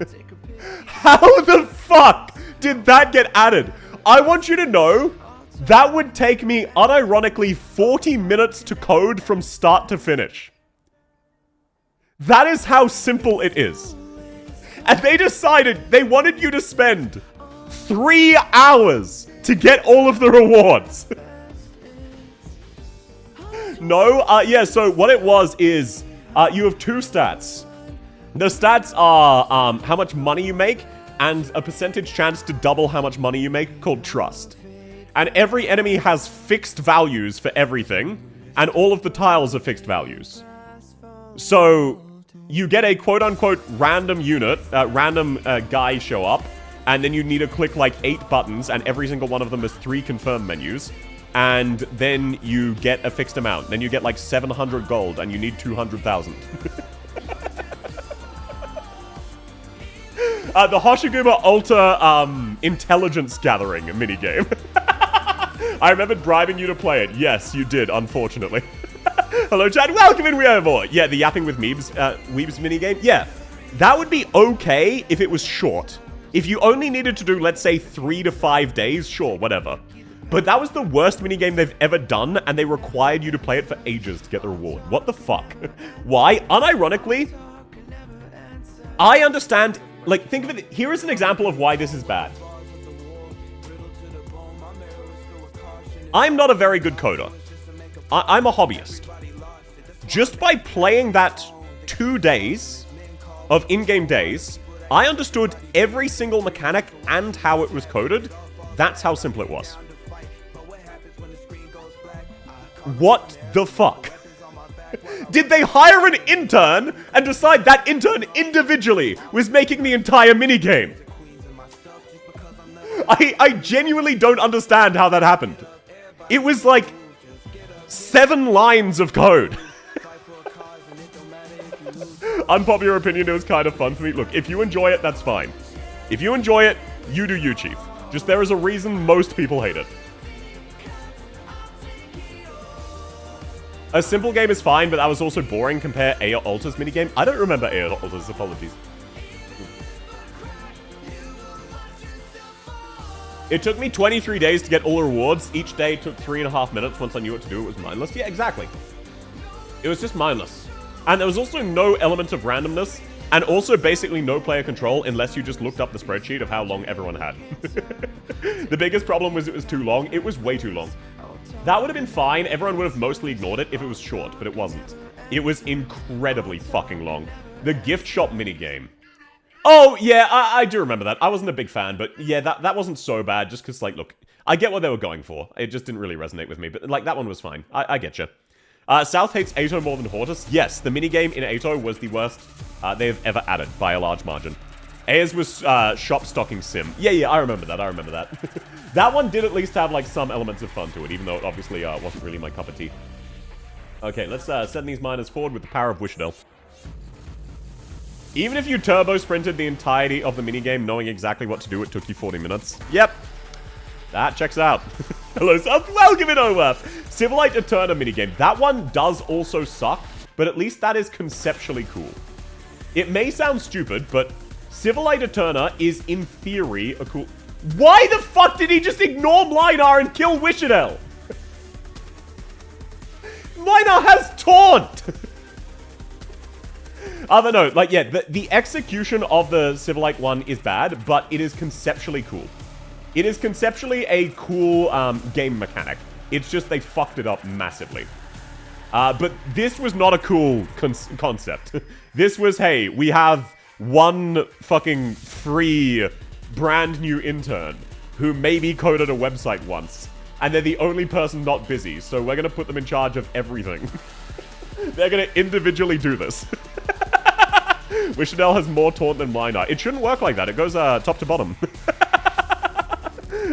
How the fuck did that get added? I want you to know that would take me unironically 40 minutes to code from start to finish. That is how simple it is. And they decided they wanted you to spend 3 hours to get all of the rewards. No, yeah, so what it was is you have 2 stats. The stats are how much money you make and a percentage chance to double how much money you make called trust. And every enemy has fixed values for everything, and all of the tiles are fixed values. So, you get a quote-unquote random unit, random guy show up, and then you need to click like 8 buttons, and every single one of them has 3 confirm menus. And then you get a fixed amount. Then you get like 700 gold, and you need 200,000. The Hoshiguma Ultra Intelligence Gathering minigame. I remember bribing you to play it. Yes, you did, unfortunately. Hello, Chad. Welcome in, we have more. Yeah, the Yapping with Weebs minigame. Yeah, that would be okay if it was short. If you only needed to do, let's say, 3 to 5 days, sure, whatever. But that was the worst minigame they've ever done, and they required you to play it for ages to get the reward. What the fuck? Why? Unironically, I understand. Like, think of it. Here is an example of why this is bad. I'm not a very good coder. I'm a hobbyist. Just by playing that 2 days of in-game days, I understood every single mechanic and how it was coded. That's how simple it was. What the fuck? Did they hire an intern and decide that intern individually was making the entire minigame? I genuinely don't understand how that happened. It was like 7 lines of code. Unpopular opinion, it was kind of fun for me. Look, if you enjoy it, that's fine. If you enjoy it, you do you, Chief. Just there is a reason most people hate it. A simple game is fine, but that was also boring. Compare Aya Ultra's minigame. I don't remember Aya Ultra's, apologies. It took me 23 days to get all the rewards. Each day took 3.5 minutes. Once I knew what to do, it was mindless. Yeah, exactly. It was just mindless. And there was also no element of randomness, and also basically no player control unless you just looked up the spreadsheet of how long everyone had. The biggest problem was it was too long. It was way too long. That would have been fine. Everyone would have mostly ignored it if it was short, but it wasn't. It was incredibly fucking long. The gift shop minigame. Oh, yeah, I do remember that. I wasn't a big fan, but yeah, that wasn't so bad, just because, like, look, I get what they were going for. It just didn't really resonate with me, but, like, that one was fine. I get you. South hates Ato more than Hortus. Yes, the minigame in Ato was the worst they've ever added by a large margin. Ayers was shop stocking sim. Yeah, I remember that. That one did at least have, like, some elements of fun to it, even though it obviously wasn't really my cup of tea. Okay, let's send these miners forward with the power of Wishdell. Even if you turbo sprinted the entirety of the minigame knowing exactly what to do, it took you 40 minutes. Yep. That checks out. Hello, Sub. Welcome in, OWAF. Civilite Eterna minigame. That one does also suck, but at least that is conceptually cool. It may sound stupid, but Civilite Eterna is, in theory, a cool... Why the fuck did he just ignore Mlinar and kill Wishadel? Mlinar has Taunt! Other note, like, yeah, the execution of the Civilite one is bad, but it is conceptually cool. It is conceptually a cool game mechanic. It's just they fucked it up massively. But this was not a cool concept. This was, hey, we have one fucking free brand new intern who maybe coded a website once, and they're the only person not busy, so we're gonna put them in charge of everything. They're gonna individually do this. Wishadel has more taunt than Mlinar. It shouldn't work like that. It goes top to bottom.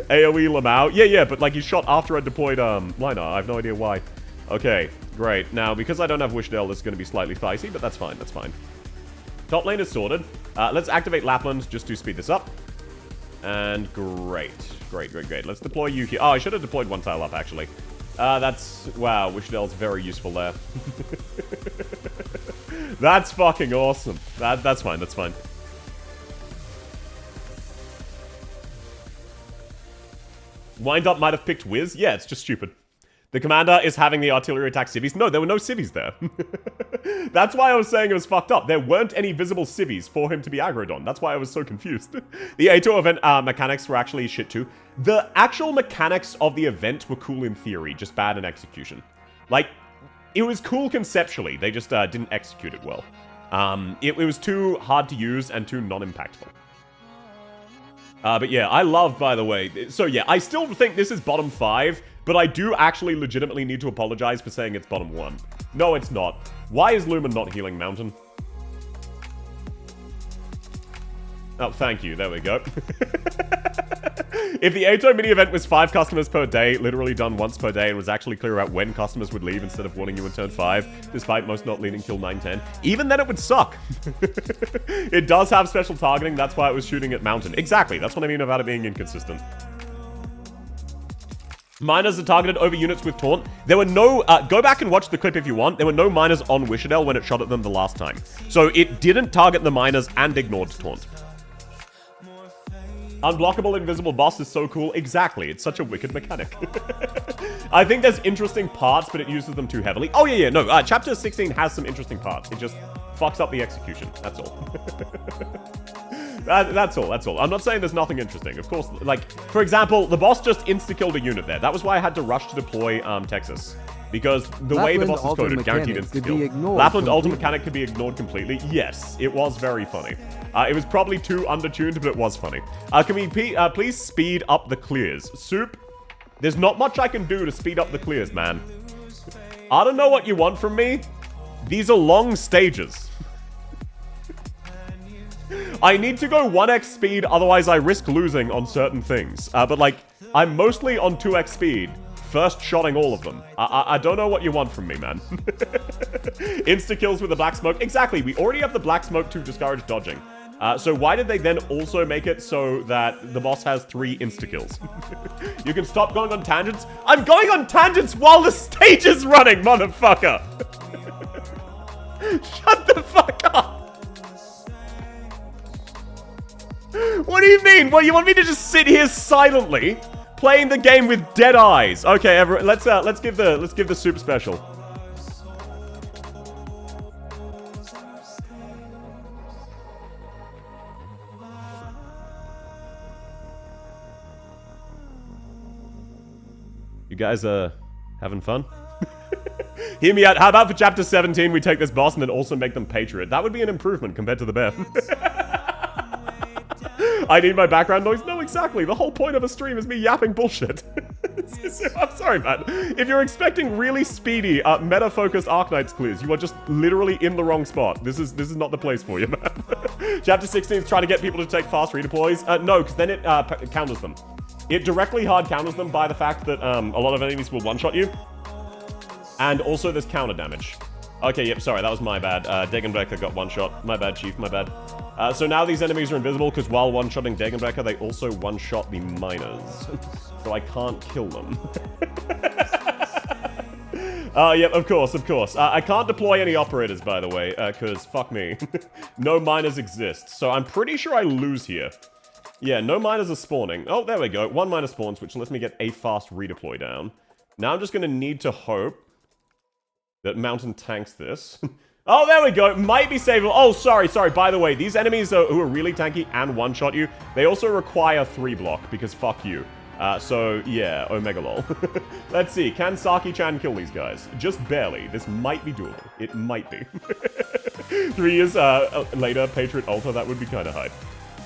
AoE Lamau. Yeah, but like he shot after I deployed Mlinar. I have no idea why. Okay, great. Now, because I don't have Wishadel, this is going to be slightly feisty, but that's fine, that's fine. Top lane is sorted. Let's activate Lapland just to speed this up. And great. Let's deploy you here. Oh, I should have deployed one tile up, actually. That's... Wow, Wishadel's very useful there. That's fucking awesome. That's fine. Wind Up might have picked Wiz? Yeah, it's just stupid. The commander is having the artillery attack civvies. No, there were no civvies there. That's why I was saying it was fucked up. There weren't any visible civvies for him to be aggroed on. That's why I was so confused. The Ato event mechanics were actually shit too. The actual mechanics of the event were cool in theory, just bad in execution. Like, it was cool conceptually. They just didn't execute it well. It was too hard to use and too non-impactful. But yeah, I love, by the way. So yeah, I still think this is bottom 5, but I do actually legitimately need to apologize for saying it's bottom 1. No, it's not. Why is Lumen not healing Mountain? Oh, thank you. There we go. If the Ato mini event was 5 customers per day, literally done once per day, and was actually clear about when customers would leave instead of warning you in turn 5, despite most not leaving till 9-10, even then it would suck. It does have special targeting, that's why it was shooting at Mountain. Exactly, that's what I mean about it being inconsistent. Miners are targeted over units with taunt. There were no... go back and watch the clip if you want. There were no miners on Wishadel when it shot at them the last time. So it didn't target the miners and ignored taunt. Unblockable invisible boss is so cool. Exactly. It's such a wicked mechanic. I think there's interesting parts, but it uses them too heavily. Oh, yeah. No. Chapter 16 has some interesting parts. It just fucks up the execution. That's all. That's all. I'm not saying there's nothing interesting. Of course, like, for example, the boss just insta-killed a unit there. That was why I had to rush to deploy Texas. Because the way the boss is coded, guaranteed insta-kill. Lapland ultimate mechanic could be ignored completely. Yes, it was very funny. It was probably too undertuned, but it was funny. Can we please speed up the clears? Soup, there's not much I can do to speed up the clears, man. I don't know what you want from me. These are long stages. I need to go 1x speed, otherwise I risk losing on certain things. But like, I'm mostly on 2x speed. First shotting all of them. I don't know what you want from me, man. Insta-kills with the black smoke. Exactly, we already have the black smoke to discourage dodging. So why did they then also make it so that the boss has 3 insta-kills? You can stop going on tangents. I'm going on tangents while the stage is running, motherfucker! Shut the fuck up! What do you mean? What, you want me to just sit here silently? Playing the game with dead eyes. Okay, everyone, let's give the super special. You guys having fun? Hear me out. How about for chapter 17 we take this boss and then also make them Patriot? That would be an improvement compared to the bear. I need my background noise? No, exactly. The whole point of a stream is me yapping bullshit. I'm sorry, man. If you're expecting really speedy, meta-focused Arknights clears, you are just literally in the wrong spot. This is not the place for you, man. Chapter 16 is trying to get people to take fast redeploys. No, because then it counters them. It directly hard counters them by the fact that a lot of enemies will one-shot you. And also there's counter damage. Okay, yep, sorry, that was my bad. Degenbecker got one-shot. My bad, Chief, my bad. So now these enemies are invisible because while one-shotting Degenbecker, they also one-shot the miners. So I can't kill them. Yep, of course. I can't deploy any operators, by the way, because fuck me. No miners exist. So I'm pretty sure I lose here. Yeah, no miners are spawning. Oh, there we go. 1 miner spawns, which lets me get a fast redeploy down. Now I'm just going to need to hope that Mountain tanks this. Oh, there we go. It might be savable. Oh, sorry. By the way, these enemies who are really tanky and one-shot you, they also require 3 block, because fuck you. So, yeah, Omega lol. Let's see. Can Saki-chan kill these guys? Just barely. This might be doable. It might be. 3 years later, Patriot Ultra, that would be kind of hype.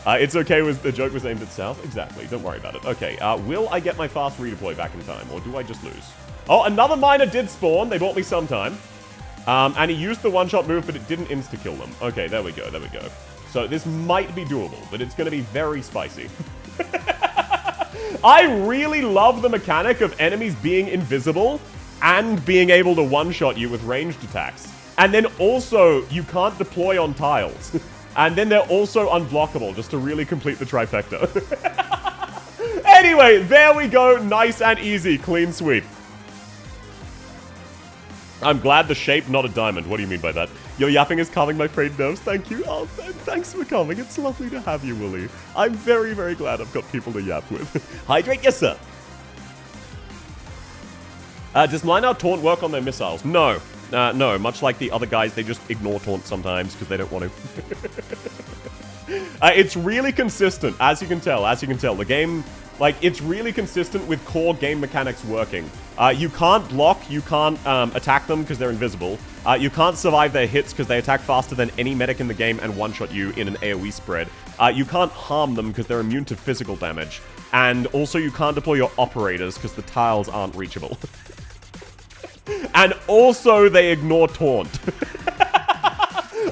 It's okay, the joke was aimed at South? Exactly. Don't worry about it. Okay, will I get my fast redeploy back in time, or do I just lose? Oh, another miner did spawn. They bought me some time. And he used the one-shot move, but it didn't insta-kill them. Okay, there we go. So this might be doable, but it's going to be very spicy. I really love the mechanic of enemies being invisible and being able to one-shot you with ranged attacks. And then also, you can't deploy on tiles. And then they're also unblockable, just to really complete the trifecta. Anyway, there we go. Nice and easy. Clean sweep. I'm glad the shape, not a diamond. What do you mean by that? Your yapping is calming my frayed nerves. Thank you. Oh, thanks for coming. It's lovely to have you, Willie. I'm very, very glad I've got people to yap with. Hydrate, yes, sir. Does Miner taunt work on their missiles? No. No. Much like the other guys, they just ignore taunt sometimes because they don't want to. It's really consistent, as you can tell. The game... Like, it's really consistent with core game mechanics working. You can't block, you can't attack them because they're invisible. You can't survive their hits because they attack faster than any medic in the game and one-shot you in an AoE spread. You can't harm them because they're immune to physical damage. And also you can't deploy your operators because the tiles aren't reachable. And also they ignore taunt.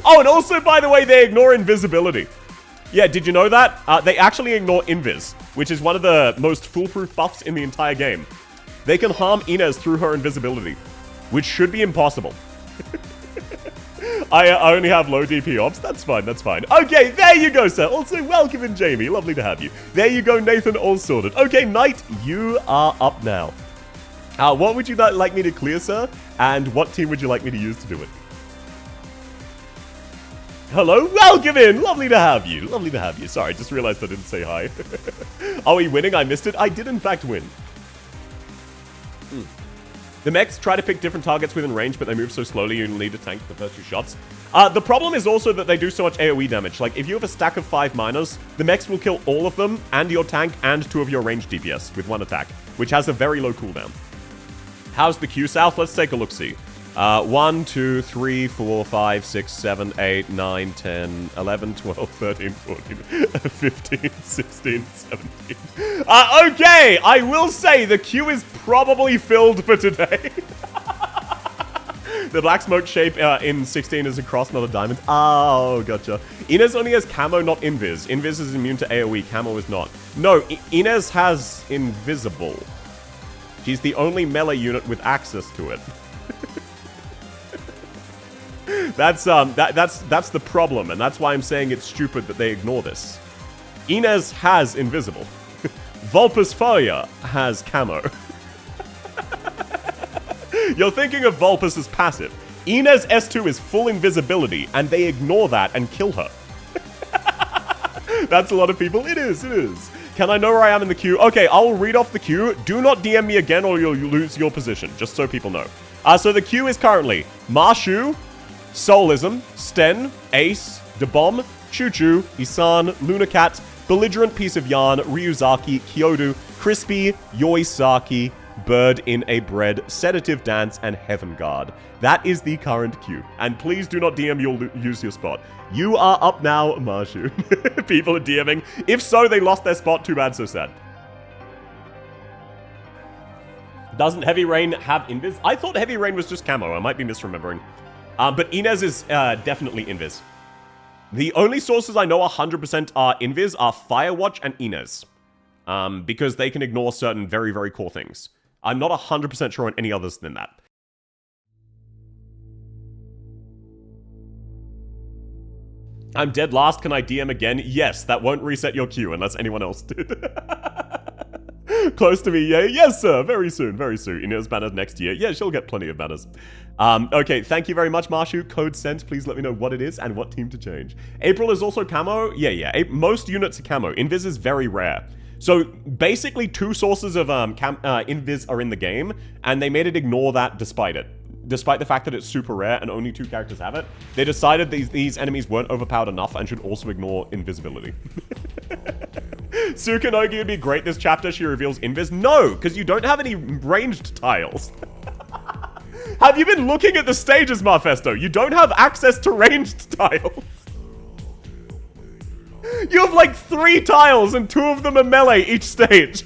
Oh, and also, by the way, they ignore invisibility. Yeah, did you know that? They actually ignore invis, which is one of the most foolproof buffs in the entire game. They can harm Inez through her invisibility, which should be impossible. I only have low DP ops. That's fine, that's fine. Okay, there you go, sir. Also, welcome in, Jamie. Lovely to have you. There you go, Nathan, all sorted. Okay, Knight, you are up now. What would you like me to clear, sir? And what team would you like me to use to do it? Hello, welcome in! Lovely to have you. Lovely to have you. Sorry, just realized I didn't say hi. Are we winning? I missed it. I did, in fact, win. The mechs try to pick different targets within range, but they move so slowly you'll need to tank the first few shots. The problem is also that they do so much AoE damage. Like, if you have a stack of 5 miners, the mechs will kill all of them, and your tank, and 2 of your ranged DPS with 1 attack, which has a very low cooldown. How's the queue, South? Let's take a look-see. 1, 2, 3, 4, 5, 6, 7, 8, 9, 10, 11, 12, 13, 14, 15, 16, 17. Okay, I will say the queue is probably filled for today. The black smoke shape in 16 is a cross, not a diamond. Oh, gotcha. Inez only has camo, not invis. Invis is immune to AoE, camo is not. No, Inez has invisible. She's the only melee unit with access to it. That's the problem, and that's why I'm saying it's stupid that they ignore this. Inez has invisible. Vulpus Fire has camo. You're thinking of Vulpus as passive. Inez S2 is full invisibility, and they ignore that and kill her. That's a lot of people. It is, it is. Can I know where I am in the queue? Okay, I'll read off the queue. Do not DM me again or you'll lose your position, just so people know. So the queue is currently Marshu, Soulism, Sten, Ace, Debomb, Choo-Choo, Isan, Lunacat, Belligerent Piece of Yarn, Ryuzaki, Kyodu, Crispy, Yoisaki, Bird in a Bread, Sedative Dance, and Heaven Guard. That is the current queue. And please do not DM, you'll use your spot. You are up now, Marshu. People are DMing. If so, they lost their spot. Too bad, so sad. Doesn't Heavy Rain have invis? I thought Heavy Rain was just camo. I might be misremembering. But Inez is definitely invis. The only sources I know 100% are invis are Firewatch and Inez. Because they can ignore certain very, very core things. I'm not 100% sure on any others than that. I'm dead last. Can I DM again? Yes, that won't reset your queue unless anyone else did. Close to me, yeah. Yes, sir. Very soon, very soon. Inez banners next year. Yeah, she'll get plenty of banners. Okay, thank you very much, Marshu. Code sent. Please let me know what it is and what team to change. April is also camo. Yeah. Most units are camo. Invis is very rare. So basically 2 sources of invis are in the game, and they made it ignore that despite it. Despite the fact that it's super rare and only 2 characters have it, they decided these enemies weren't overpowered enough and should also ignore invisibility. Tsukunogi would be great this chapter. She reveals invis. No, because you don't have any ranged tiles. Have you been looking at the stages, Marfesto? You don't have access to ranged tiles. You have like 3 tiles and 2 of them are melee each stage.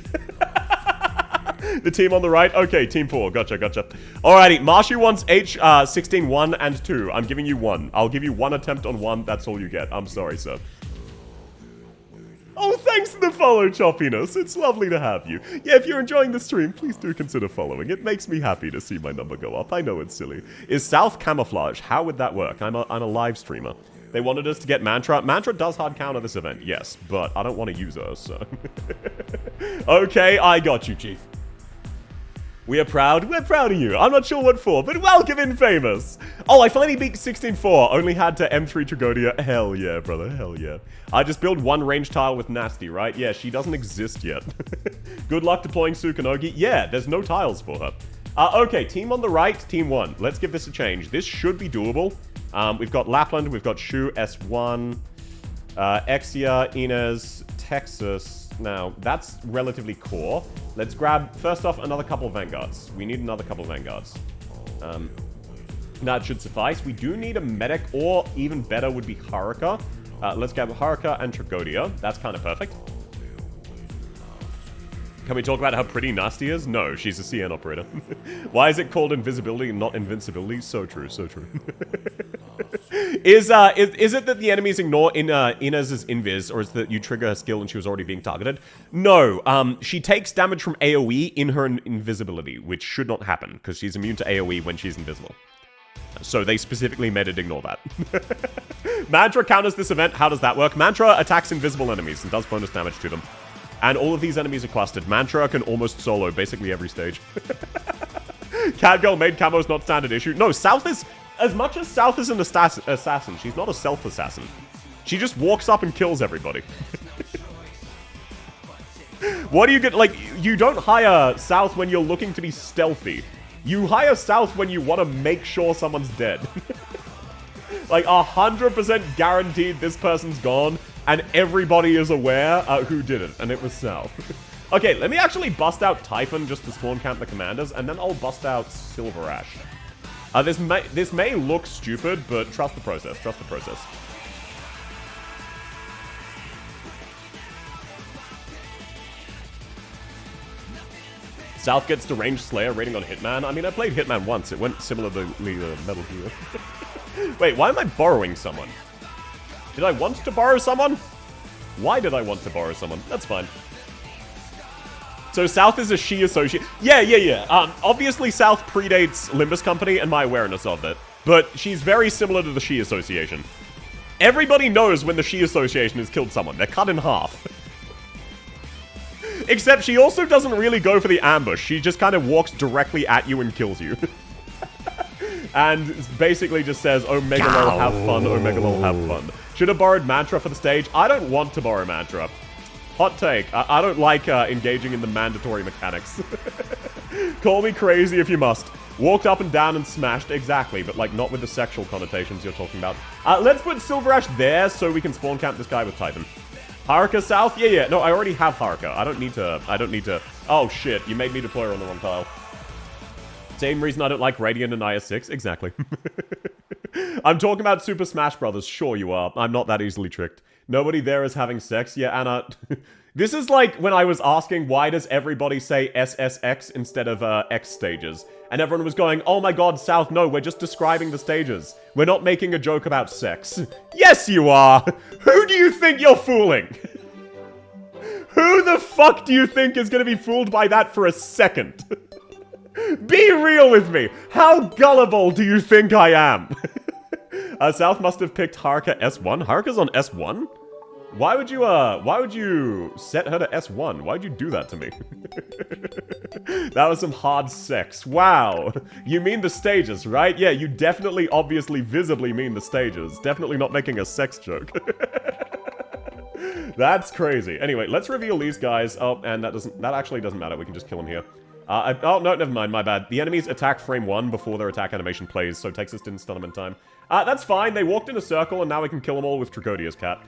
The team on the right? Okay, team 4. Gotcha. Alrighty, Marshu wants H16 1 and 2. I'm giving you 1. I'll give you 1 attempt on 1. That's all you get. I'm sorry, sir. Oh, thanks for the follow, Choppiness. It's lovely to have you. Yeah, if you're enjoying the stream, please do consider following. It makes me happy to see my number go up. I know it's silly. Is South camouflage? How would that work? I'm a live streamer. They wanted us to get Mantra. Mantra does hard counter this event, yes, but I don't want to use her, so... Okay, I got you, Chief. We are proud. We're proud of you. I'm not sure what for, but welcome in, Famous. Oh, I finally beat 16-4. Only had to M3 Tragonia. Hell yeah, brother. Hell yeah. I just build 1 range tile with Nasty, right? Yeah, she doesn't exist yet. Good luck deploying Tsukunogi. Yeah, there's no tiles for her. Okay, team on the right, team 1. Let's give this a change. This should be doable. We've got Lapland, we've got Shu, S1, Exia, Inez, Texas. Now, that's relatively core. Let's grab, first off, another couple of Vanguards. We need another couple of Vanguards. That should suffice. We do need a medic, or even better would be Haruka. Let's grab Haruka and Tragodia. That's kind of perfect. Can we talk about how pretty Nasty is? No, she's a CN operator. Why is it called invisibility and not invincibility? So true, so true. Is it that the enemies ignore Inez's invis, or is it that you trigger her skill and she was already being targeted? No, she takes damage from AoE in her invisibility, which should not happen, because she's immune to AoE when she's invisible. So they specifically made it ignore that. Mantra counters this event. How does that work? Mantra attacks invisible enemies and does bonus damage to them. And all of these enemies are clustered. Mantra can almost solo basically every stage. Catgirl made camos not standard issue. No, South is... As much as South is an assassin, she's not a self-assassin. She just walks up and kills everybody. What do you get? Like, you don't hire South when you're looking to be stealthy. You hire South when you want to make sure someone's dead. Like, 100% guaranteed this person's gone, and everybody is aware who did it, and it was South. Okay, let me actually bust out Typhon just to spawn camp the commanders, and then I'll bust out Silver Ash. This may look stupid, but trust the process, trust the process. South gets deranged Slayer rating on Hitman. I mean, I played Hitman once. It went similarly to Metal Gear. Wait, why am I borrowing someone? Did I want to borrow someone? Why did I want to borrow someone? That's fine. So South is a she associate. Yeah. Obviously South predates Limbus Company and my awareness of it. But she's very similar to the She Association. Everybody knows when the She Association has killed someone. They're cut in half. Except she also doesn't really go for the ambush. She just kind of walks directly at you and kills you. And basically just says, oh, Megalol, have fun. Oh, Megalol, have fun. Should have borrowed Mantra for the stage. I don't want to borrow Mantra. Hot take. I don't like engaging in the mandatory mechanics. Call me crazy if you must. Walked up and down and smashed. Exactly, but like not with the sexual connotations you're talking about. Let's put Silver Ash there so we can spawn camp this guy with Typhon. Haruka South? Yeah. No, I already have Haruka. I don't need to... Oh, shit. You made me deploy her on the wrong tile. Same reason I don't like Radiant and IS-6. Exactly. I'm talking about Super Smash Brothers. Sure you are. I'm not that easily tricked. Nobody there is having sex. Yeah, Anna. This is like when I was asking why does everybody say SSX instead of X stages. And everyone was going, oh my god, South, no, we're just describing the stages. We're not making a joke about sex. Yes, you are. Who do you think you're fooling? Who the fuck do you think is going to be fooled by that for a second? Be real with me. How gullible do you think I am? South must have picked Haruka S1. Haruka's on S1? Why would you set her to S1? Why'd you do that to me? That was some hard sex. Wow. You mean the stages, right? Yeah, you definitely, obviously, visibly mean the stages. Definitely not making a sex joke. That's crazy. Anyway, let's reveal these guys. Oh, and that actually doesn't matter. We can just kill them here. Oh, no, never mind. My bad. The enemies attack frame 1 before their attack animation plays, so Texas didn't stun them in time. That's fine. They walked in a circle, and now we can kill them all with Tragodia's cat.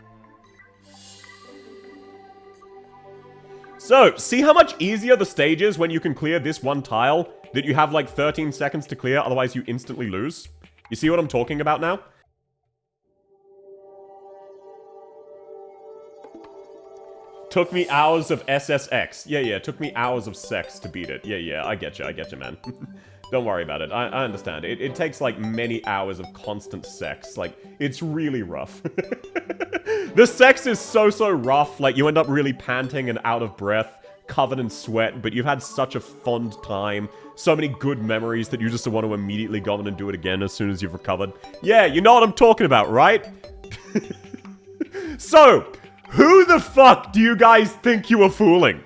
So, see how much easier the stage is when you can clear this one tile that you have like 13 seconds to clear, otherwise you instantly lose? You see what I'm talking about now? Took me hours of SSX. Yeah, took me hours of sex to beat it. Yeah, I get you, man. Don't worry about it. I understand. It takes like many hours of constant sex. Like, it's really rough. The sex is so rough. Like, you end up really panting and out of breath, covered in sweat, but you've had such a fond time. So many good memories that you just want to immediately go on and do it again as soon as you've recovered. Yeah, you know what I'm talking about, right? So, who the fuck do you guys think you were fooling?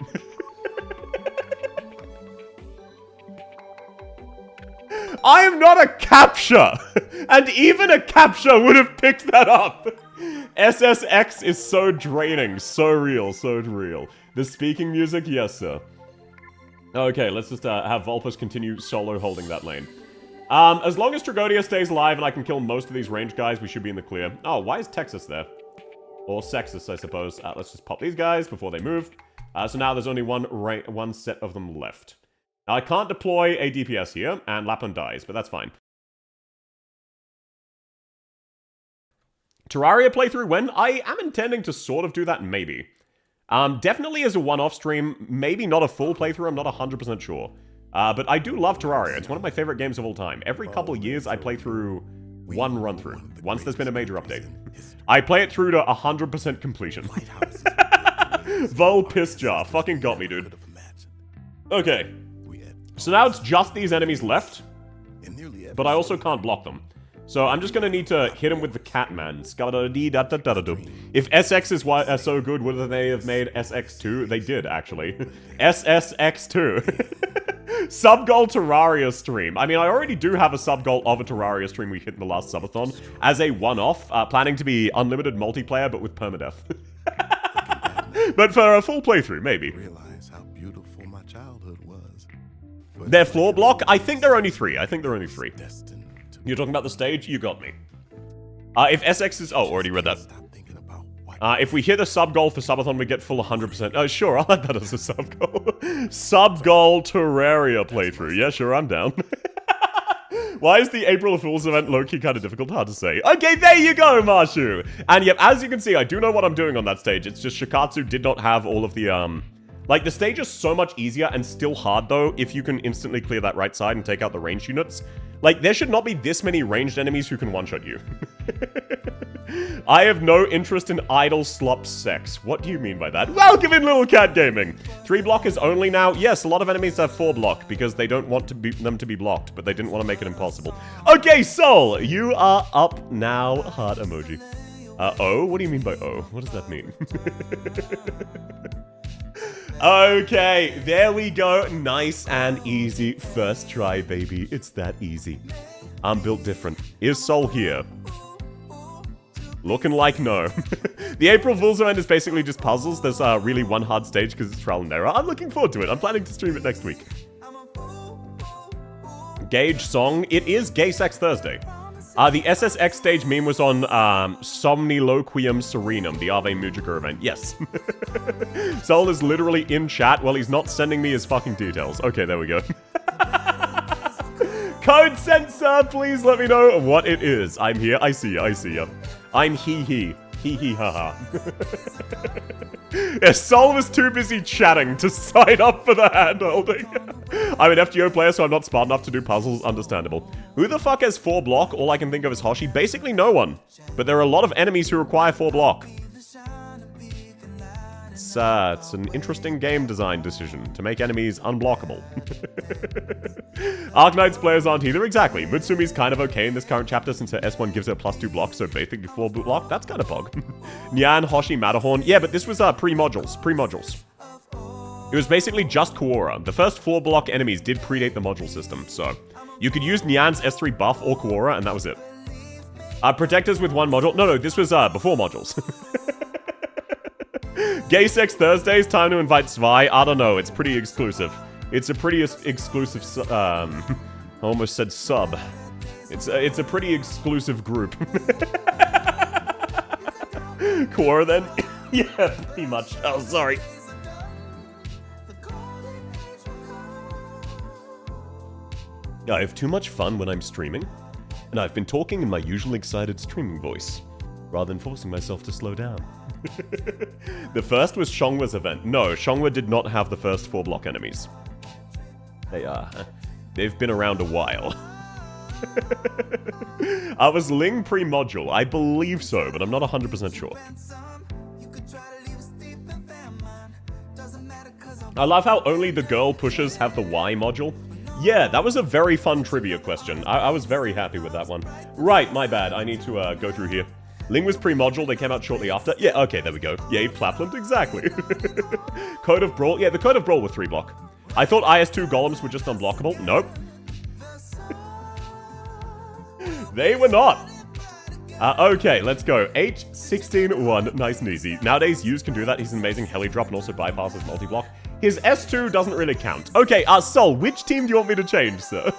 I am not a captcha! And even a captcha would have picked that up! SSX is so draining, so real. The speaking music, yes sir. Okay, let's just have Vulpus continue solo holding that lane. As long as Tragodia stays alive and I can kill most of these range guys, we should be in the clear. Oh, why is Texas there? Or Sexus, I suppose. Let's just pop these guys before they move. So now there's only one set of them left. Now, I can't deploy a DPS here, and Lapland dies, but that's fine. Terraria playthrough when? I am intending to sort of do that, maybe. Definitely as a one-off stream, maybe not a full playthrough, I'm not 100% sure. But I do love Terraria, it's one of my favorite games of all time. Every couple of years, I play through one run-through, once there's been a major update. I play it through to 100% completion. Vol piss jar, fucking got me, dude. Okay, so now it's just these enemies left, but I also can't block them. So I'm just gonna need to hit him with the Catman. If SX is so good, would they have made SX2? They did, actually. SSX2. Sub-goal Terraria stream. I mean, I already do have a sub-goal of a Terraria stream we hit in the last subathon as a one-off, planning to be unlimited multiplayer, but with permadeath. But for a full playthrough, maybe. Realize how beautiful my childhood was. Their floor block? I think they're only 3. You're talking about the stage? You got me. If SX is... Oh, already read that. If we hit a sub-goal for subathon, we get full 100%. Oh, sure, I'll add that as a sub-goal. Sub-goal Terraria playthrough. Yeah, sure, I'm down. Why is the April Fool's event low-key kind of difficult? Hard to say. Okay, there you go, Marshu! And yep, as you can see, I do know what I'm doing on that stage. It's just Shikatsu did not have all of the, Like, the stage is so much easier and still hard, though, if you can instantly clear that right side and take out the ranged units. Like, there should not be this many ranged enemies who can one-shot you. I have no interest in idle slop sex. What do you mean by that? Welcome in, Little Cat Gaming! 3 block is only now. Yes, a lot of enemies have 4 block because they don't want them to be blocked, but they didn't want to make it impossible. Okay, Soul, you are up now. Heart emoji. Oh? What do you mean by oh? What does that mean? Okay, there we go. Nice and easy. First try, baby. It's that easy. I'm built different. Is Soul here? Looking like no. The April Fool's event is basically just puzzles. There's really one hard stage because it's trial and error. I'm looking forward to it. I'm planning to stream it next week. Gage song. It is Gay Sex Thursday. The SSX stage meme was on Somniloquium Serenum, the Ave Mujica event. Yes. Sol is literally in chat while he's not sending me his fucking details. Okay, there we go. Code sensor, please let me know what it is. I'm here. I see ya. I'm he. Hee haha. Yeah, Sol was too busy chatting to sign up for the hand-holding. I'm an FGO player, so I'm not smart enough to do puzzles. Understandable. Who the fuck has 4 block? All I can think of is Hoshi. Basically no one. But there are a lot of enemies who require 4 block. It's an interesting game design decision to make enemies unblockable. Arknight's players aren't either. Exactly. Mutsumi's kind of okay in this current chapter since her S1 gives her +2 block, so basically 4 block. That's kind of pog. Nyan, Hoshi, Matterhorn. Yeah, but this was pre-modules. It was basically just Kaora. The first 4 block enemies did predate the module system, so you could use Nyan's S3 buff or Kaora, and that was it. Protectors with 1 module. No, this was before modules. Gay Sex Thursdays, time to invite Zwei. I don't know, it's pretty exclusive. It's a pretty exclusive, I almost said sub. It's a pretty exclusive group. Core then? Yeah, pretty much. Oh, sorry. I have too much fun when I'm streaming, and I've been talking in my usual excited streaming voice, rather than forcing myself to slow down. The first was Xiongwa's event. No, Xiongwa did not have the first 4 block enemies. They've been around a while. Was Ling pre-module? I believe so, but I'm not 100% sure. I love how only the girl pushers have the Y module. Yeah, that was a very fun trivia question. I was very happy with that one. Right, my bad. I need to go through here. Ling was pre-module, they came out shortly after. Yeah, okay, there we go. Yay, Plapland, exactly. Code of Brawl. Yeah, the Code of Brawl were 3 block. I thought IS-2 golems were just unblockable. Nope. They were not. Okay, let's go. 8, 16, 1. Nice and easy. Nowadays, Yuz can do that. He's an amazing heli drop and also bypasses multi-block. His S2 doesn't really count. Okay, Sol, which team do you want me to change, sir?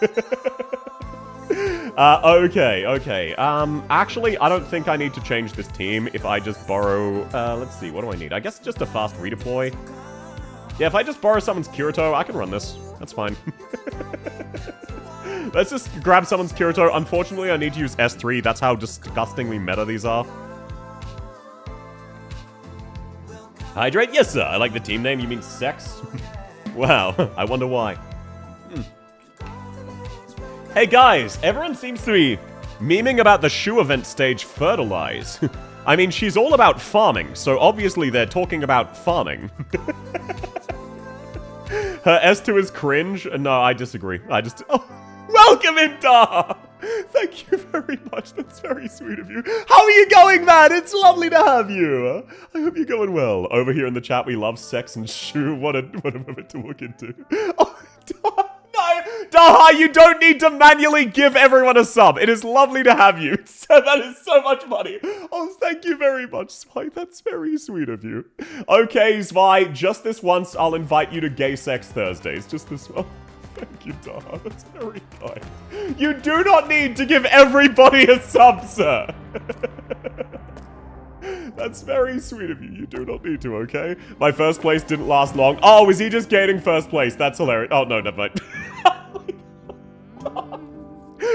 Okay. Actually, I don't think I need to change this team if I just borrow... let's see, what do I need? I guess just a fast redeploy. Yeah, if I just borrow someone's Kirito, I can run this. That's fine. Let's just grab someone's Kirito. Unfortunately, I need to use S3. That's how disgustingly meta these are. Hydrate? Yes, sir. I like the team name. You mean sex? Wow. I wonder why. Hey, guys. Everyone seems to be memeing about the shoe event stage Fertilize. I mean, she's all about farming, so obviously they're talking about farming. Her S2 is cringe? No, I disagree. Oh, welcome in, Daha! Thank you very much. That's very sweet of you. How are you going, man? It's lovely to have you. I hope you're going well. Over here in the chat, we love sex and shoe. What a moment to look into. Oh, Daha! No! Daha, you don't need to manually give everyone a sub. It is lovely to have you. So that is so much money. Oh, thank you very much, Spy. That's very sweet of you. Okay, Spy, just this once, I'll invite you to Gay Sex Thursdays. Just this one. Thank you, Daha. That's very kind. You do not need to give everybody a sub, sir. That's very sweet of you. You do not need to, okay? My first place didn't last long. Oh, is he just gaining first place? That's hilarious. Oh, no, never mind.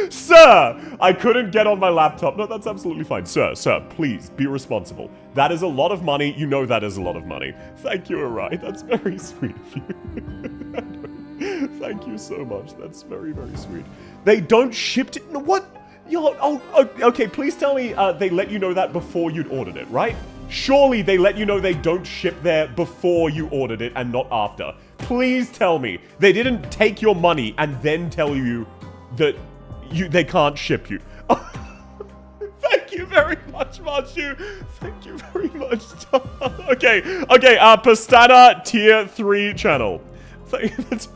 Sir, I couldn't get on my laptop. No, that's absolutely fine. Sir, please be responsible. That is a lot of money. You know that is a lot of money. Thank you, Arai. That's very sweet of you. Thank you so much. That's very, very sweet. They don't ship it. No, what? Yo, oh, okay. Please tell me they let you know that before you'd ordered it, right? Surely they let you know they don't ship there before you ordered it and not after. Please tell me they didn't take your money and then tell you that they can't ship you. Thank you very much, Marshu. Thank you very much. Okay, Pastana tier 3 channel. That's...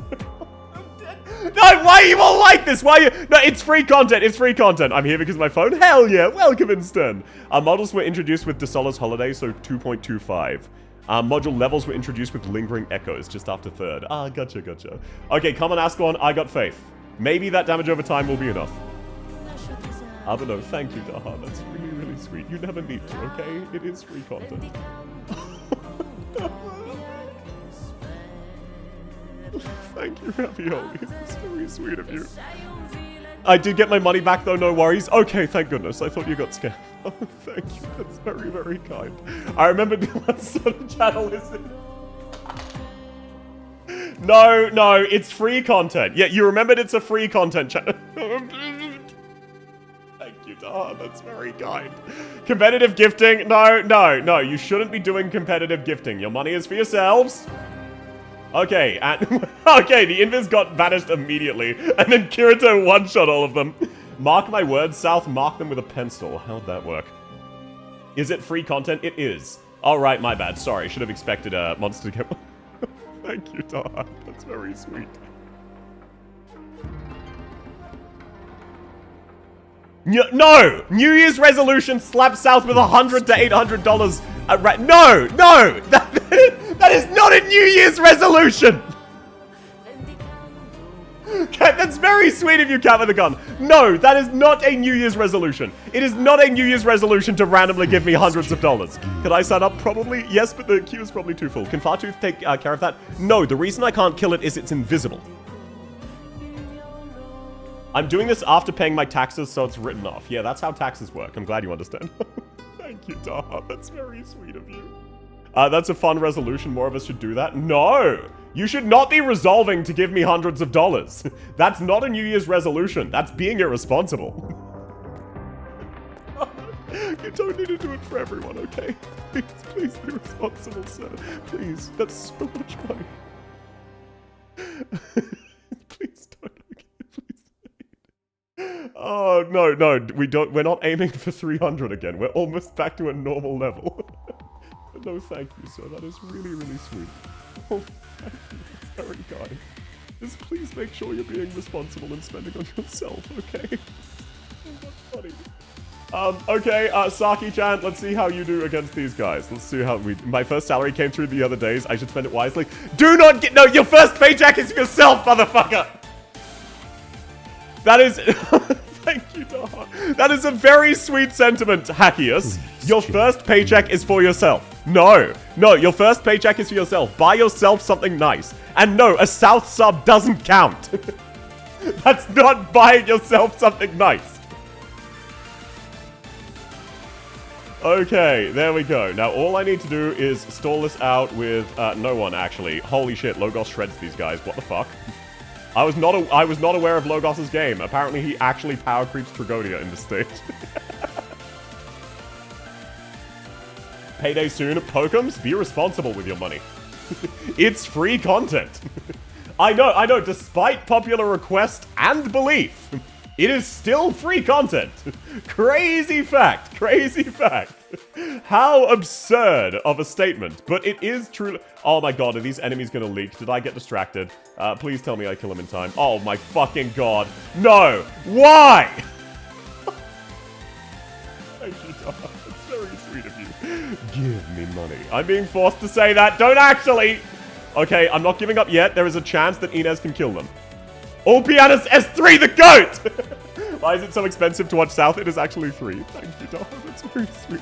No, why are you all like this? Why are you... No, it's free content. It's free content. I'm here because of my phone. Hell yeah. Welcome, Instant. Our models were introduced with Desola's Holiday, so 2.25. Module levels were introduced with Lingering Echoes just after 3rd. Ah, gotcha. Okay, come on, Ascalon. I got faith. Maybe that damage over time will be enough. But no, thank you, Daha. That's really, really sweet. You never need to, okay? It is free content. Thank you, Ravioli. It's very sweet of you. I did get my money back, though, no worries. Okay, thank goodness. I thought you got scammed. Oh, thank you. That's very, very kind. I remember what sort of channel is it? No, it's free content. Yeah, you remembered it's a free content channel. Thank you, Daha. That's very kind. Competitive gifting? No. You shouldn't be doing competitive gifting. Your money is for yourselves. Okay, and okay, the invis got vanished immediately, and then Kirito one-shot all of them. Mark my words, South, mark them with a pencil. How'd that work? Is it free content? It is. Alright, my bad. Sorry, should have expected a monster to get... Thank you, Daha. That's very sweet. No! New Year's resolution, slap South with $100 to $800. No! That is not a New Year's resolution! That's very sweet of you, Cat with a Gun. No, that is not a New Year's resolution. It is not a New Year's resolution to randomly give me hundreds of dollars. Could I sign up? Probably. Yes, but the queue is probably too full. Can Fartooth take care of that? No, the reason I can't kill it is it's invisible. I'm doing this after paying my taxes, so it's written off. Yeah, that's how taxes work. I'm glad you understand. Thank you, Daha. That's very sweet of you. That's a fun resolution. More of us should do that. No! You should not be resolving to give me hundreds of dollars. That's not a New Year's resolution. That's being irresponsible. You don't need to do it for everyone, okay? Please be responsible, sir. Please. That's so much money. Please don't. Oh, no. We're not aiming for 300 again. We're almost back to a normal level. No, thank you, sir. That is really, really sweet. Oh, thank you. That's very kind. Just please make sure you're being responsible and spending on yourself, okay? Oh, that's funny. Okay, Saki-chan, let's see how you do against these guys. Let's see how my first salary came through the other days. I should spend it wisely. Do not get... No, your first paycheck is yourself, motherfucker! That is... Thank you, Daha. That is a very sweet sentiment, Hackius. Your first paycheck is for yourself. No, your first paycheck is for yourself. Buy yourself something nice. And no, a South sub doesn't count. That's not buying yourself something nice. Okay, there we go. Now, all I need to do is stall this out with no one, actually. Holy shit, Logos shreds these guys. What the fuck? I was not aware of Logos's game. Apparently, he actually power creeps Tragonia in this stage. Payday soon. Pokums, be responsible with your money. It's free content. I know. Despite popular request and belief, it is still free content. Crazy fact. How absurd of a statement. But it is true. Oh my god, are these enemies gonna leak? Did I get distracted? Please tell me I kill him in time. Oh my fucking god. No! Why? Thank you, Tom. That's very sweet of you. Give me money. I'm being forced to say that. Don't actually! Okay, I'm not giving up yet. There is a chance that Inez can kill them. All pianos S3, the GOAT! Why is it so expensive to watch South? It is actually free. Thank you, Dom. That's very sweet.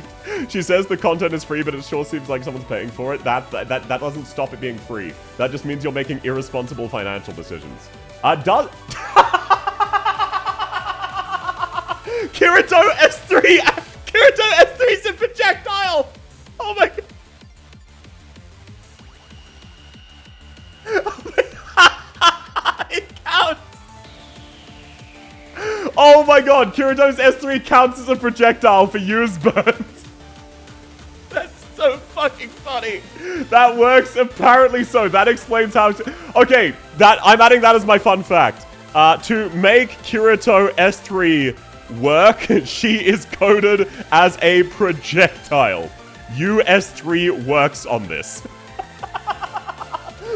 She says the content is free, but it sure seems like someone's paying for it. That doesn't stop it being free. That just means you're making irresponsible financial decisions. Does... Kirito S3! Kirito S3 is a projectile! Oh my god. It counts! Oh my god, Kirito's S3 counts as a projectile for use burns. That's so fucking funny. That works apparently so. That explains how to... Okay, I'm adding that as my fun fact. To make Kirito S3 work, she is coded as a projectile. US3 works on this.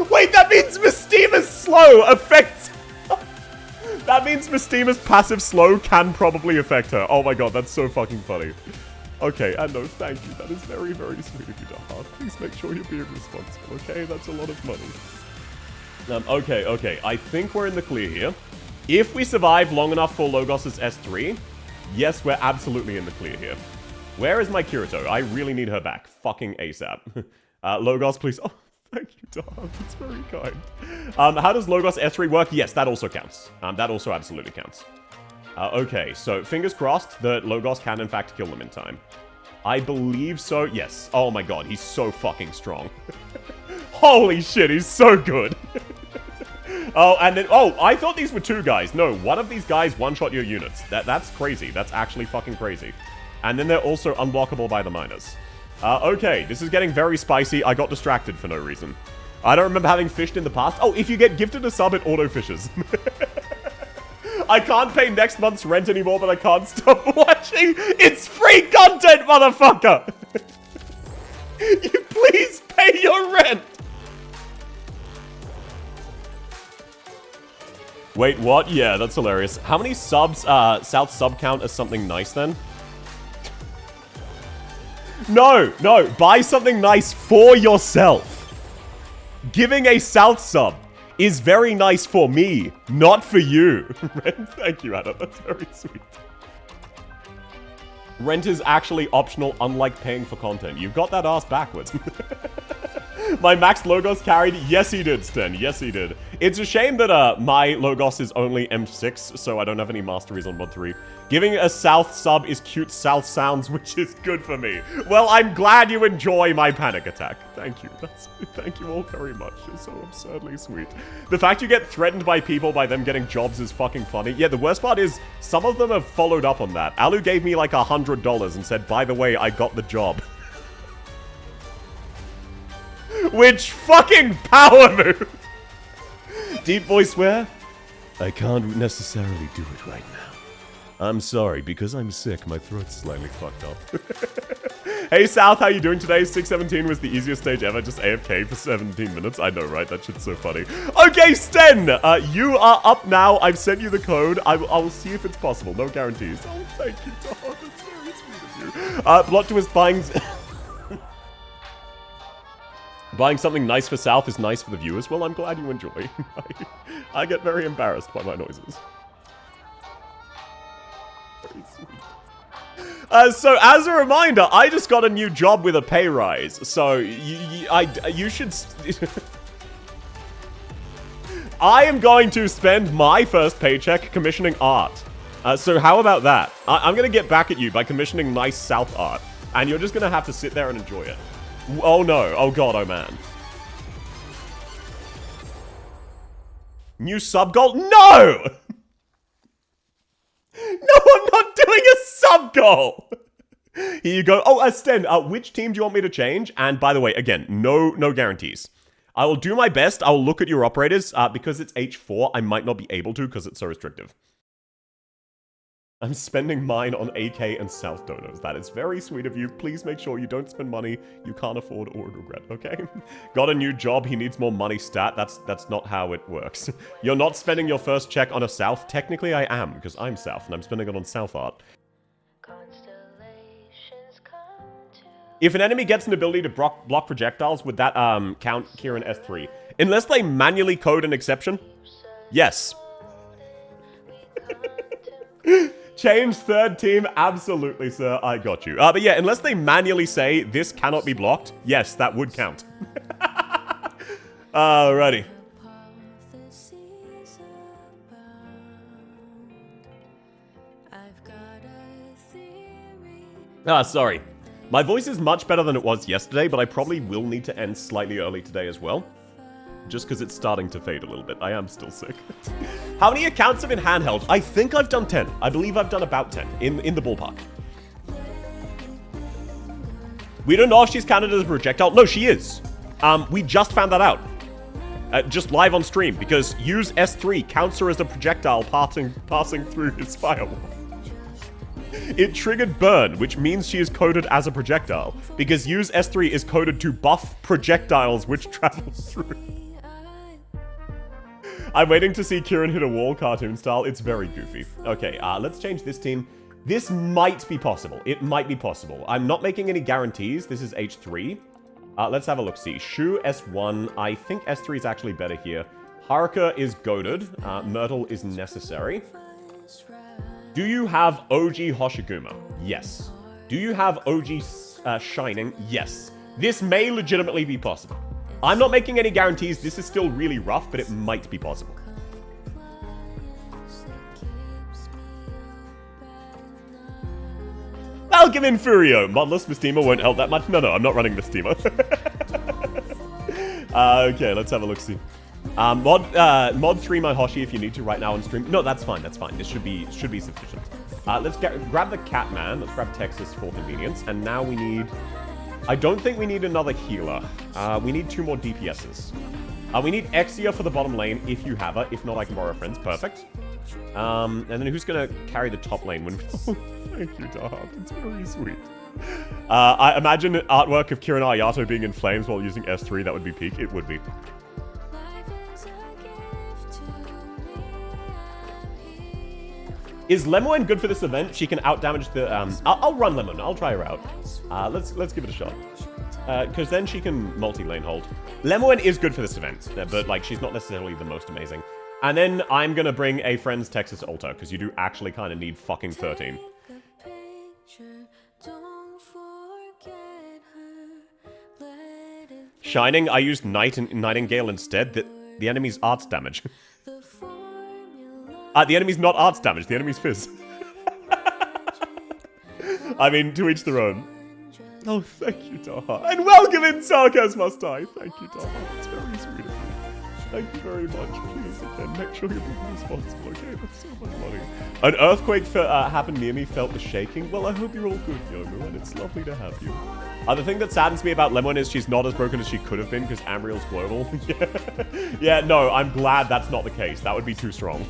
Wait, that means Mystima's slow affects... That means Mystima's passive slow can probably affect her. Oh my god, that's so fucking funny. Okay, and no, thank you. That is very, very sweet of you to heart. Please make sure you're being responsible, okay? That's a lot of money. Okay. I think we're in the clear here. If we survive long enough for Logos' S3, yes, we're absolutely in the clear here. Where is my Kirito? I really need her back. Fucking ASAP. Logos, please... Oh. Thank you, Dom. That's very kind. How does Logos S3 work? Yes, that also counts. That also absolutely counts. Okay, so fingers crossed that Logos can in fact kill them in time. I believe so. Yes. Oh my god, he's so fucking strong. Holy shit, he's so good. Oh, and then... Oh, I thought these were two guys. No, one of these guys one-shot your units. That's crazy. That's actually fucking crazy. And then they're also unblockable by the miners. Okay, this is getting very spicy. I got distracted for no reason. I don't remember having fished in the past. Oh, if you get gifted a sub, it auto-fishes. I can't pay next month's rent anymore, but I can't stop watching. It's free content, motherfucker! You please pay your rent! Wait, what? Yeah, that's hilarious. How many subs, South sub count as something nice, then? No, buy something nice for yourself. Giving a South sub is very nice for me, not for you. Rent, thank you, Anna. That's very sweet. Rent is actually optional, unlike paying for content. You've got that ass backwards. My Max Logos carried? Yes, he did, Sten. Yes, he did. It's a shame that my Logos is only M6, so I don't have any masteries on mod 3. Giving a South sub is cute South sounds, which is good for me. Well, I'm glad you enjoy my panic attack. Thank you. Thank you all very much. You're so absurdly sweet. The fact you get threatened by people by them getting jobs is fucking funny. Yeah, the worst part is some of them have followed up on that. Alu gave me like $100 and said, by the way, I got the job. Which fucking power move! Deep voice swear? I can't necessarily do it right now. I'm sorry, because I'm sick, my throat's slightly fucked up. Hey South, how you doing today? 617 was the easiest stage ever, just AFK for 17 minutes. I know, right? That shit's so funny. Okay, Sten! You are up now. I've sent you the code. I'll see if it's possible. No guarantees. Oh, thank you, Todd. That's very sweet of you. Plot twist buying... Buying something nice for South is nice for the viewers. Well, I'm glad you enjoy. I get very embarrassed by my noises. Very sweet. So, as a reminder, I just got a new job with a pay rise. So, you should... I am going to spend my first paycheck commissioning art. So, how about that? I'm going to get back at you by commissioning nice South art. And you're just gonna have to sit there and enjoy it. Oh no. Oh god, oh man. New sub goal? No! No, I'm not doing a sub goal! Here you go. Oh, Sten, which team do you want me to change? And by the way, again, no guarantees. I will do my best. I will look at your operators. Because it's H4, I might not be able to because it's so restrictive. I'm spending mine on AK and South donors. That is very sweet of you. Please make sure you don't spend money you can't afford or regret, okay? Got a new job. He needs more money stat. That's not how it works. You're not spending your first check on a South. Technically, I am, because I'm South, and I'm spending it on South art. If an enemy gets an ability to block projectiles, would that count Kieran S3? Unless they manually code an exception? Yes. Change third team? Absolutely, sir. I got you. But yeah, unless they manually say this cannot be blocked, yes, that would count. Alrighty. Sorry. My voice is much better than it was yesterday, but I probably will need to end slightly early today as well. Just because it's starting to fade a little bit. I am still sick. How many accounts have been handheld? I think I've done 10. I believe I've done about 10 in the ballpark. We don't know if she's counted as a projectile. No, she is. We just found that out. Just live on stream, because use S3 counts her as a projectile passing through his firewall. It triggered burn, which means she is coded as a projectile, because use S3 is coded to buff projectiles which travel through. I'm waiting to see Kieran hit a wall cartoon style. It's very goofy. Okay, let's change this team. This might be possible. It might be possible. I'm not making any guarantees. This is H3. Let's have a look-see. Shu, S1. I think S3 is actually better here. Haruka is goaded. Myrtle is necessary. Do you have OG Hoshiguma? Yes. Do you have OG Shining? Yes. This may legitimately be possible. I'm not making any guarantees. This is still really rough, but it might be possible. Welcome in, Furio. Modless Mistima won't help that much. No, I'm not running Mistima. Okay, let's have a look-see. Mod 3 my Hoshi if you need to right now on stream. No, that's fine, that's fine. This should be sufficient. Let's grab the Catman. Let's grab Texas for convenience. And now we need... I don't think we need another healer. We need 2 more DPSs. We need Exia for the bottom lane if you have her. If not, I can borrow friends. Perfect. And then who's going to carry the top lane? When... Thank you, Dahab. It's very sweet. I imagine artwork of Kiran Ayato being in flames while using S3. That would be peak. It would be. Is Lemoine good for this event? She can outdamage the... I'll run Lemon. I'll try her out. Let's give it a shot. Because then she can multi-lane hold. Lemoine is good for this event, but like she's not necessarily the most amazing. And then I'm going to bring a friend's Texas Altar, because you do actually kind of need fucking 13. Shining, I used Nightingale instead. The enemy's arts damage. The enemy's not arts damage, the enemy's fizz. I mean, to each their own. Oh, thank you, Taha. And welcome in, Sarkaz Must I. Thank you, Taha. It's very sweet of you. Thank you very much. Please, again, make sure you're being responsible, okay? That's so much money. An earthquake happened near me, felt the shaking. Well, I hope you're all good, Yomu, and it's lovely to have you. The thing that saddens me about Lemon is she's not as broken as she could have been because Amriel's global. Yeah, no, I'm glad that's not the case. That would be too strong.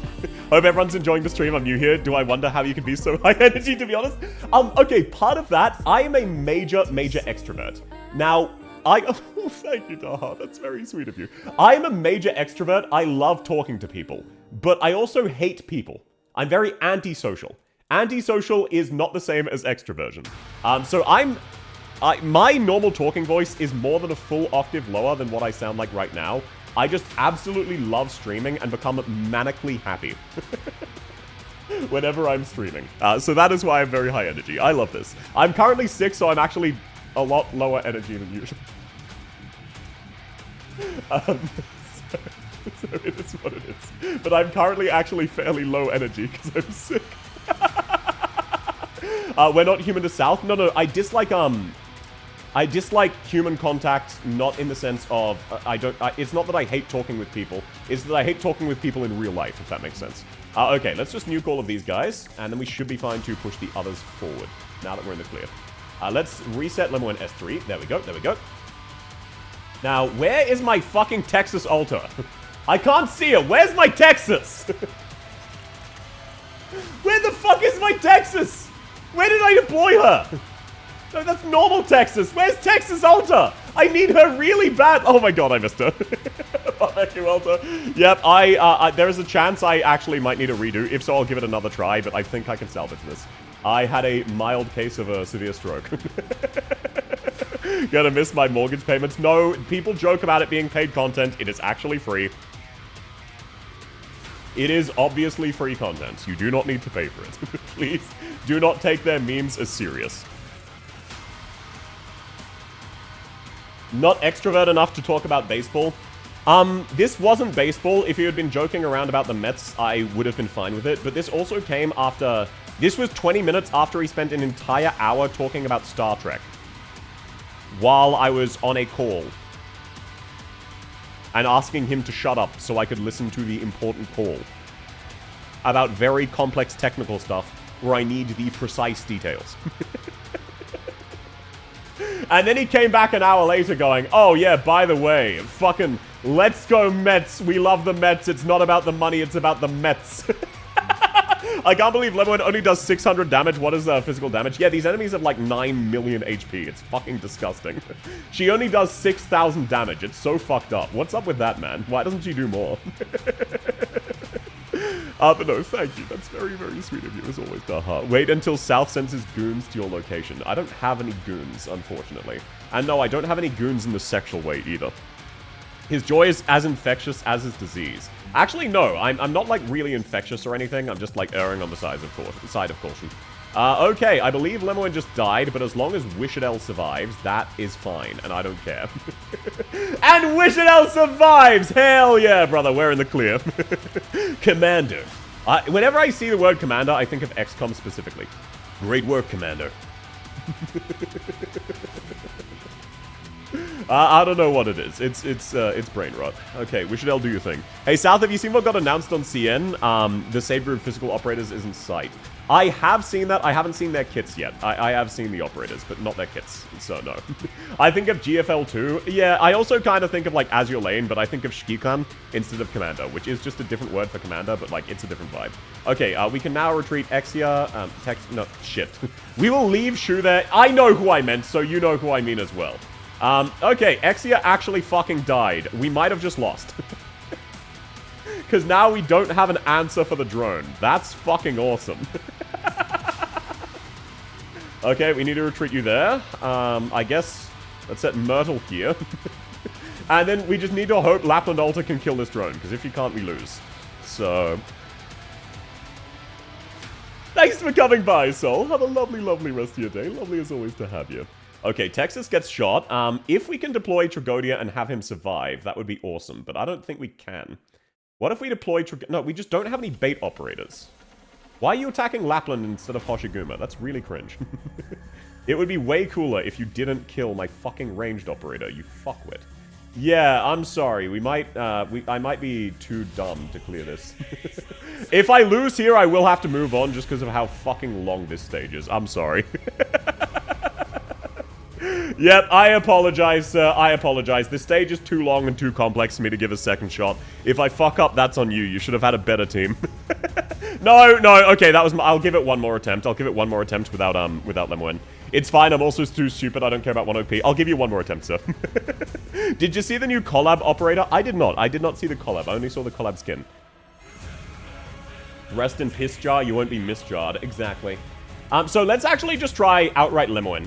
Hope everyone's enjoying the stream. I'm new here. Do I wonder how you can be so high energy, to be honest? Okay, part of that, I am a major extrovert. Now, oh, thank you, Daha. That's very sweet of you. I am a major extrovert. I love talking to people, but I also hate people. I'm very antisocial. Antisocial is not the same as extroversion. So my normal talking voice is more than a full octave lower than what I sound like right now. I just absolutely love streaming and become manically happy whenever I'm streaming. So that is why I'm very high energy. I love this. I'm currently sick, so I'm actually a lot lower energy than usual. So it is what it is. But I'm currently actually fairly low energy because I'm sick. We're not human to South. No, I dislike human contact, not in the sense of, it's not that I hate talking with people, it's that I hate talking with people in real life, if that makes sense. Okay, let's just nuke all of these guys, and then we should be fine to push the others forward, now that we're in the clear. Let's reset Limo and S3. There we go, there we go. Now, where is my fucking Texas altar? I can't see it. Where's my Texas? Where the fuck is my Texas? Where did I deploy her? No, that's normal Texas. Where's Texas altar? I need her really bad. Oh my god, I missed her. Thank you, altar. Yep, there is a chance I actually might need a redo. If so, I'll give it another try, but I think I can salvage this. I had a mild case of a severe stroke. Gonna miss my mortgage payments. No, people joke about it being paid content. It is actually free. It is obviously free content. You do not need to pay for it. Please do not take their memes as serious. Not extrovert enough to talk about baseball. This wasn't baseball. If you had been joking around about the Mets, I would have been fine with it. But this also came after... This was 20 minutes after he spent an entire hour talking about Star Trek. While I was on a call. And asking him to shut up so I could listen to the important call. About very complex technical stuff where I need the precise details. And then he came back an hour later going, oh yeah, by the way, fucking let's go Mets. We love the Mets. It's not about the money, it's about the Mets. I can't believe Lemon only does 600 damage. What is physical damage? Yeah, these enemies have like 9 million HP. It's fucking disgusting. She only does 6,000 damage. It's so fucked up. What's up with that, man? Why doesn't she do more? But no, thank you. That's very, very sweet of you, as always, Daha. Wait until South sends his goons to your location. I don't have any goons, unfortunately. And no, I don't have any goons in the sexual way, either. His joy is as infectious as his disease. Actually, no. I'm not, like, really infectious or anything. I'm just, like, erring on the side of caution. Okay, I believe Lemoine just died, but as long as Wishadel survives, that is fine, and I don't care. And Wishadel survives! Hell yeah, brother, we're in the clear. Commander. Whenever I see the word Commander, I think of XCOM specifically. Great work, Commander. I don't know what it is. It's brain rot. Okay, Wishadel, do your thing. Hey, South, have you seen what got announced on CN? The Saber of Physical Operators is in sight. I have seen that. I haven't seen their kits yet. I have seen the operators, but not their kits, so no. I think of GFL2. Yeah, I also kind of think of, like, Azure Lane, but I think of Shikikan instead of Commander, which is just a different word for Commander, but, like, it's a different vibe. Okay, we can now retreat Exia, no, shit. We will leave Shu there. I know who I meant, so you know who I mean as well. Okay, Exia actually fucking died. We might have just lost. Because now we don't have an answer for the drone. That's fucking awesome. Okay, we need to retreat you there. I guess let's set Myrtle here. And then we just need to hope Lapland Altar can kill this drone, because if you can't, we lose. So... Thanks for coming by, Sol. Have a lovely, lovely rest of your day. Lovely as always to have you. Okay, Texas gets shot. If we can deploy Tragodia and have him survive, that would be awesome. But I don't think we can. What if we deploy No, we just don't have any bait operators. Why are you attacking Lapland instead of Hoshiguma? That's really cringe. It would be way cooler if you didn't kill my fucking ranged operator, you fuckwit. Yeah, I'm sorry. We might, I might be too dumb to clear this. If I lose here, I will have to move on just because of how fucking long this stage is. I'm sorry. Yep, I apologize, sir. I apologize. This stage is too long and too complex for me to give a second shot. If I fuck up, that's on you. You should have had a better team. No, okay, that was I'll give it one more attempt. I'll give it one more attempt without Lemoine. It's fine, I'm also too stupid. I don't care about 1 OP. I'll give you one more attempt, sir. Did you see the new collab operator? I did not. I did not see the collab. I only saw the collab skin. Rest in piss jar, you won't be misjarred. Exactly. So let's actually just try outright Lemoine.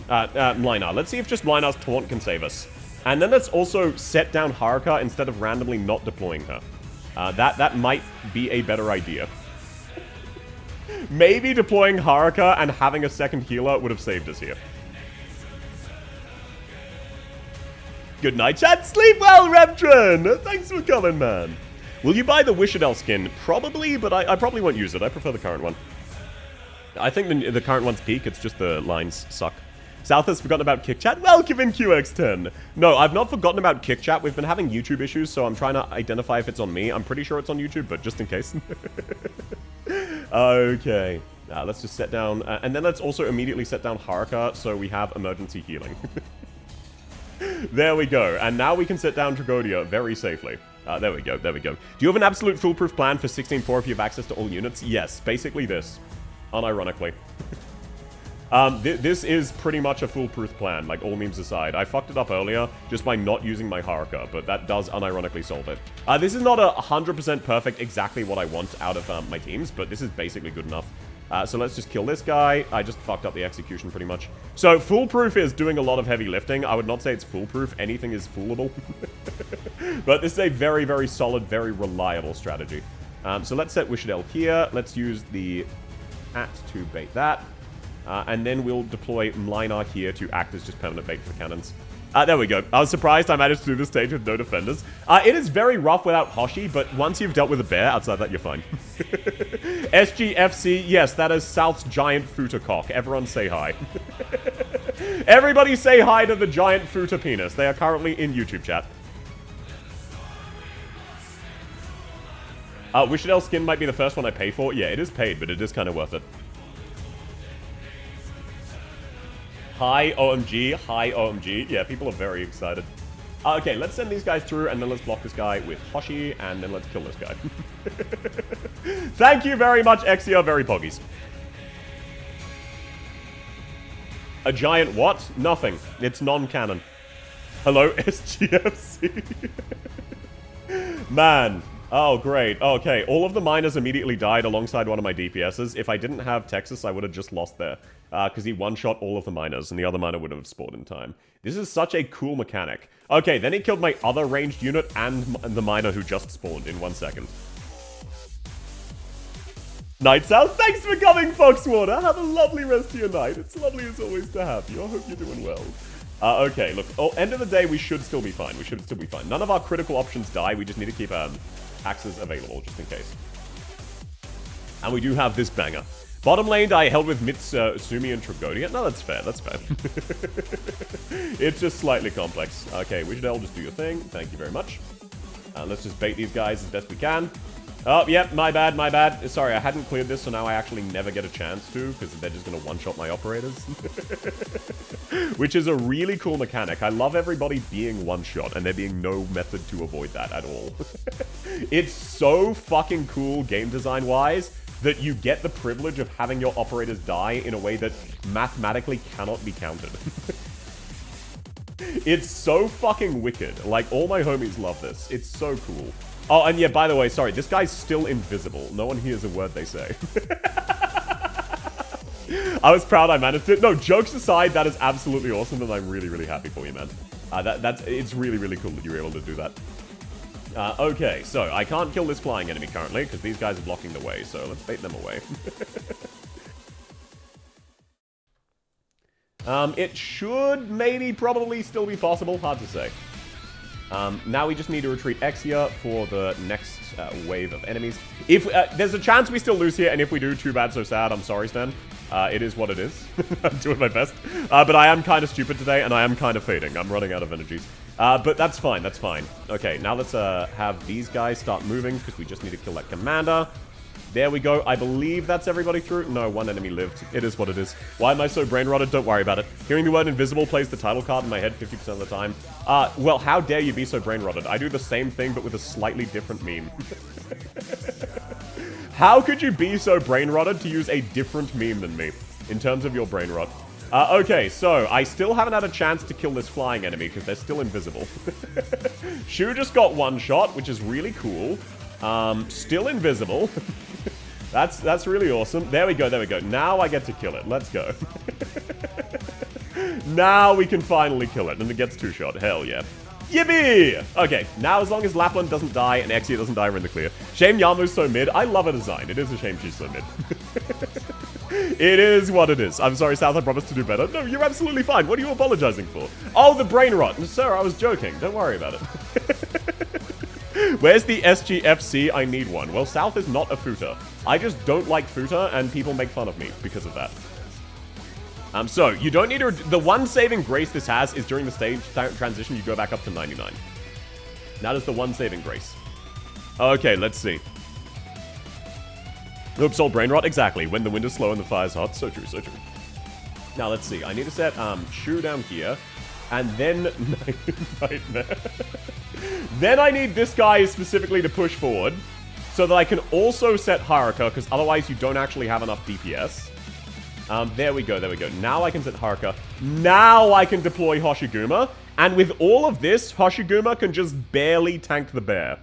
Linar. Let's see if just Linar's taunt can save us. And then let's also set down Haruka instead of randomly not deploying her. That might be a better idea. Maybe deploying Haruka and having a second healer would have saved us here. Good night, chat. Sleep well, Reptron. Thanks for coming, man. Will you buy the Wishadel skin? Probably, but I probably won't use it. I prefer the current one. I think the current one's peak. It's just the lines suck. South has forgotten about Kick Chat. Welcome in QX10. No, I've not forgotten about Kick Chat. We've been having YouTube issues, so I'm trying to identify if it's on me. I'm pretty sure it's on YouTube, but just in case. Okay. Let's just set down... and then let's also immediately set down Haruka, so we have emergency healing. There we go. And now we can set down Tragodia very safely. There we go, there we go. Do you have an absolute foolproof plan for 16.4 if you have access to all units? Yes, basically this. Unironically. This is pretty much a foolproof plan, like all memes aside. I fucked it up earlier just by not using my Haruka, but that does unironically solve it. This is not 100% perfect exactly what I want out of my teams, but this is basically good enough. So let's just kill this guy. I just fucked up the execution pretty much. So foolproof is doing a lot of heavy lifting. I would not say it's foolproof. Anything is foolable. But this is a very, very solid, very reliable strategy. So let's set Wishadel here. Let's use the hat to bait that. And then we'll deploy Mlinar here to act as just permanent bait for cannons. There we go. I was surprised I managed to do this stage with no defenders. It is very rough without Hoshi, but once you've dealt with a bear, outside that, you're fine. SGFC, yes, that is South's giant Futa cock. Everyone say hi. Everybody say hi to the giant Futa penis. They are currently in YouTube chat. Wishadel skin might be the first one I pay for. Yeah, it is paid, but it is kind of worth it. Hi, OMG. Hi, OMG. Yeah, people are very excited. Okay, let's send these guys through, and then let's block this guy with Hoshi, and then let's kill this guy. Thank you very much, Exia. Very poggies. A giant what? Nothing. It's non-canon. Hello, SGFC. Man. Oh, great. Okay, all of the miners immediately died alongside one of my DPSs. If I didn't have Texas, I would have just lost there. Because he one-shot all of the miners, and the other miner would have spawned in time. This is such a cool mechanic. Okay, then he killed my other ranged unit and the miner who just spawned in 1 second. Night South, thanks for coming, Foxwater! Have a lovely rest of your night. It's lovely as always to have you. I hope you're doing well. Okay, look, end of the day, we should still be fine. We should still be fine. None of our critical options die. We just need to keep axes available, just in case. And we do have this banger. Bottom lane, I held with Mitsumi and Tragodia. No, that's fair, that's fair. It's just slightly complex. Okay, Wishadel, just do your thing. Thank you very much. Let's just bait these guys as best we can. Oh, yep, my bad, my bad. Sorry, I hadn't cleared this, so now I actually never get a chance to, because they're just going to one-shot my operators. Which is a really cool mechanic. I love everybody being one-shot, and there being no method to avoid that at all. It's so fucking cool game design-wise, that you get the privilege of having your operators die in a way that mathematically cannot be counted. It's so fucking wicked. Like, all my homies love this. It's so cool. Oh, and yeah, by the way, sorry, this guy's still invisible. No one hears a word they say. I was proud I managed it. No, jokes aside, that is absolutely awesome, and I'm really, really happy for you, man. It's really, really cool that you were able to do that. Okay, so I can't kill this flying enemy currently, because these guys are blocking the way, so let's bait them away. It should maybe probably still be possible, hard to say. Now we just need to retreat Exia for the next wave of enemies. If there's a chance we still lose here, and if we do, too bad, so sad. I'm sorry, Stan. It is what it is. I'm doing my best. But I am kind of stupid today, and I am kind of fading. I'm running out of energies. But that's fine, that's fine. Okay, now let's have these guys start moving, because we just need to kill that commander. There we go. I believe that's everybody through. No, one enemy lived. It is what it is. Why am I so brain-rotted? Don't worry about it. Hearing the word invisible plays the title card in my head 50% of the time. Well, how dare you be so brain-rotted? I do the same thing, but with a slightly different meme. How could you be so brain-rotted to use a different meme than me, in terms of your brain rot? Okay, so I still haven't had a chance to kill this flying enemy, because they're still invisible. Shu just got one shot, which is really cool. Still invisible. That's really awesome. There we go, there we go. Now I get to kill it. Let's go. Now we can finally kill it, and it gets two-shot. Hell yeah. Yippee! Okay, now as long as Lapland doesn't die and Exia doesn't die, we're in the clear. Shame Yamu's so mid. I love her design. It is a shame she's so mid. It is what it is. I'm sorry, South, I promised to do better. No, you're absolutely fine. What are you apologizing for? Oh, the brain rot. Sir, I was joking. Don't worry about it. Where's the SGFC? I need one. Well, South is not a Futa. I just don't like Futa, and people make fun of me because of that. So, you don't need to... The one saving grace this has is during the stage transition, you go back up to 99. That is the one saving grace. Okay, let's see. Oops, all brain rot. Exactly. When the wind is slow and the fire's hot. So true, so true. Now, let's see. I need to set Shu down here. And then... Nightmare. Then I need this guy specifically to push forward. So that I can also set Haruka, because otherwise you don't actually have enough DPS. There we go, there we go. Now I can set Haruka. Now I can deploy Hoshiguma. And with all of this, Hoshiguma can just barely tank the bear.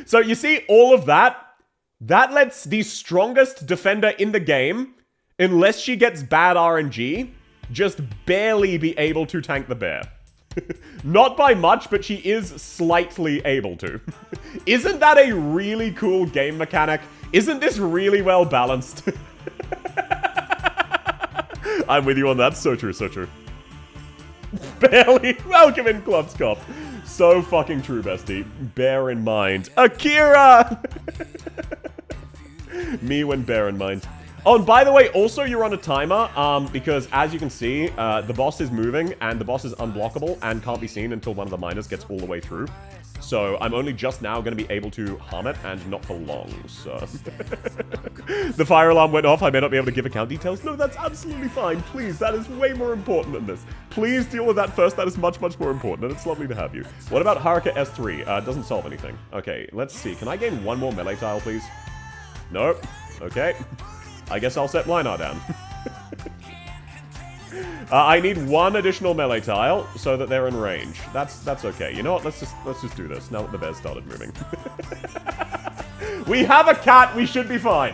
So you see all of that? That lets the strongest defender in the game, unless she gets bad RNG, just barely be able to tank the bear. Not by much, but she is slightly able to. Isn't that a really cool game mechanic? Isn't this really well balanced? I'm with you on that. So true, so true. Barely. Welcome in, Clubs Cop. So fucking true, bestie. Bear in mind. Akira! Me when bear in mind. Oh, and by the way, also you're on a timer, because as you can see, the boss is moving, and the boss is unblockable, and can't be seen until one of the miners gets all the way through. So I'm only just now going to be able to harm it, and not for long, so... The fire alarm went off, I may not be able to give account details. No, that's absolutely fine, please, that is way more important than this. Please deal with that first, that is much, much more important, and it's lovely to have you. What about Haruka S3? It doesn't solve anything. Okay, let's see, can I gain one more melee tile, please? Nope. Okay. I guess I'll set Linar down. I need one additional melee tile so that they're in range. That's okay. You know what? Let's just do this now that the bears started moving. We have a cat. We should be fine.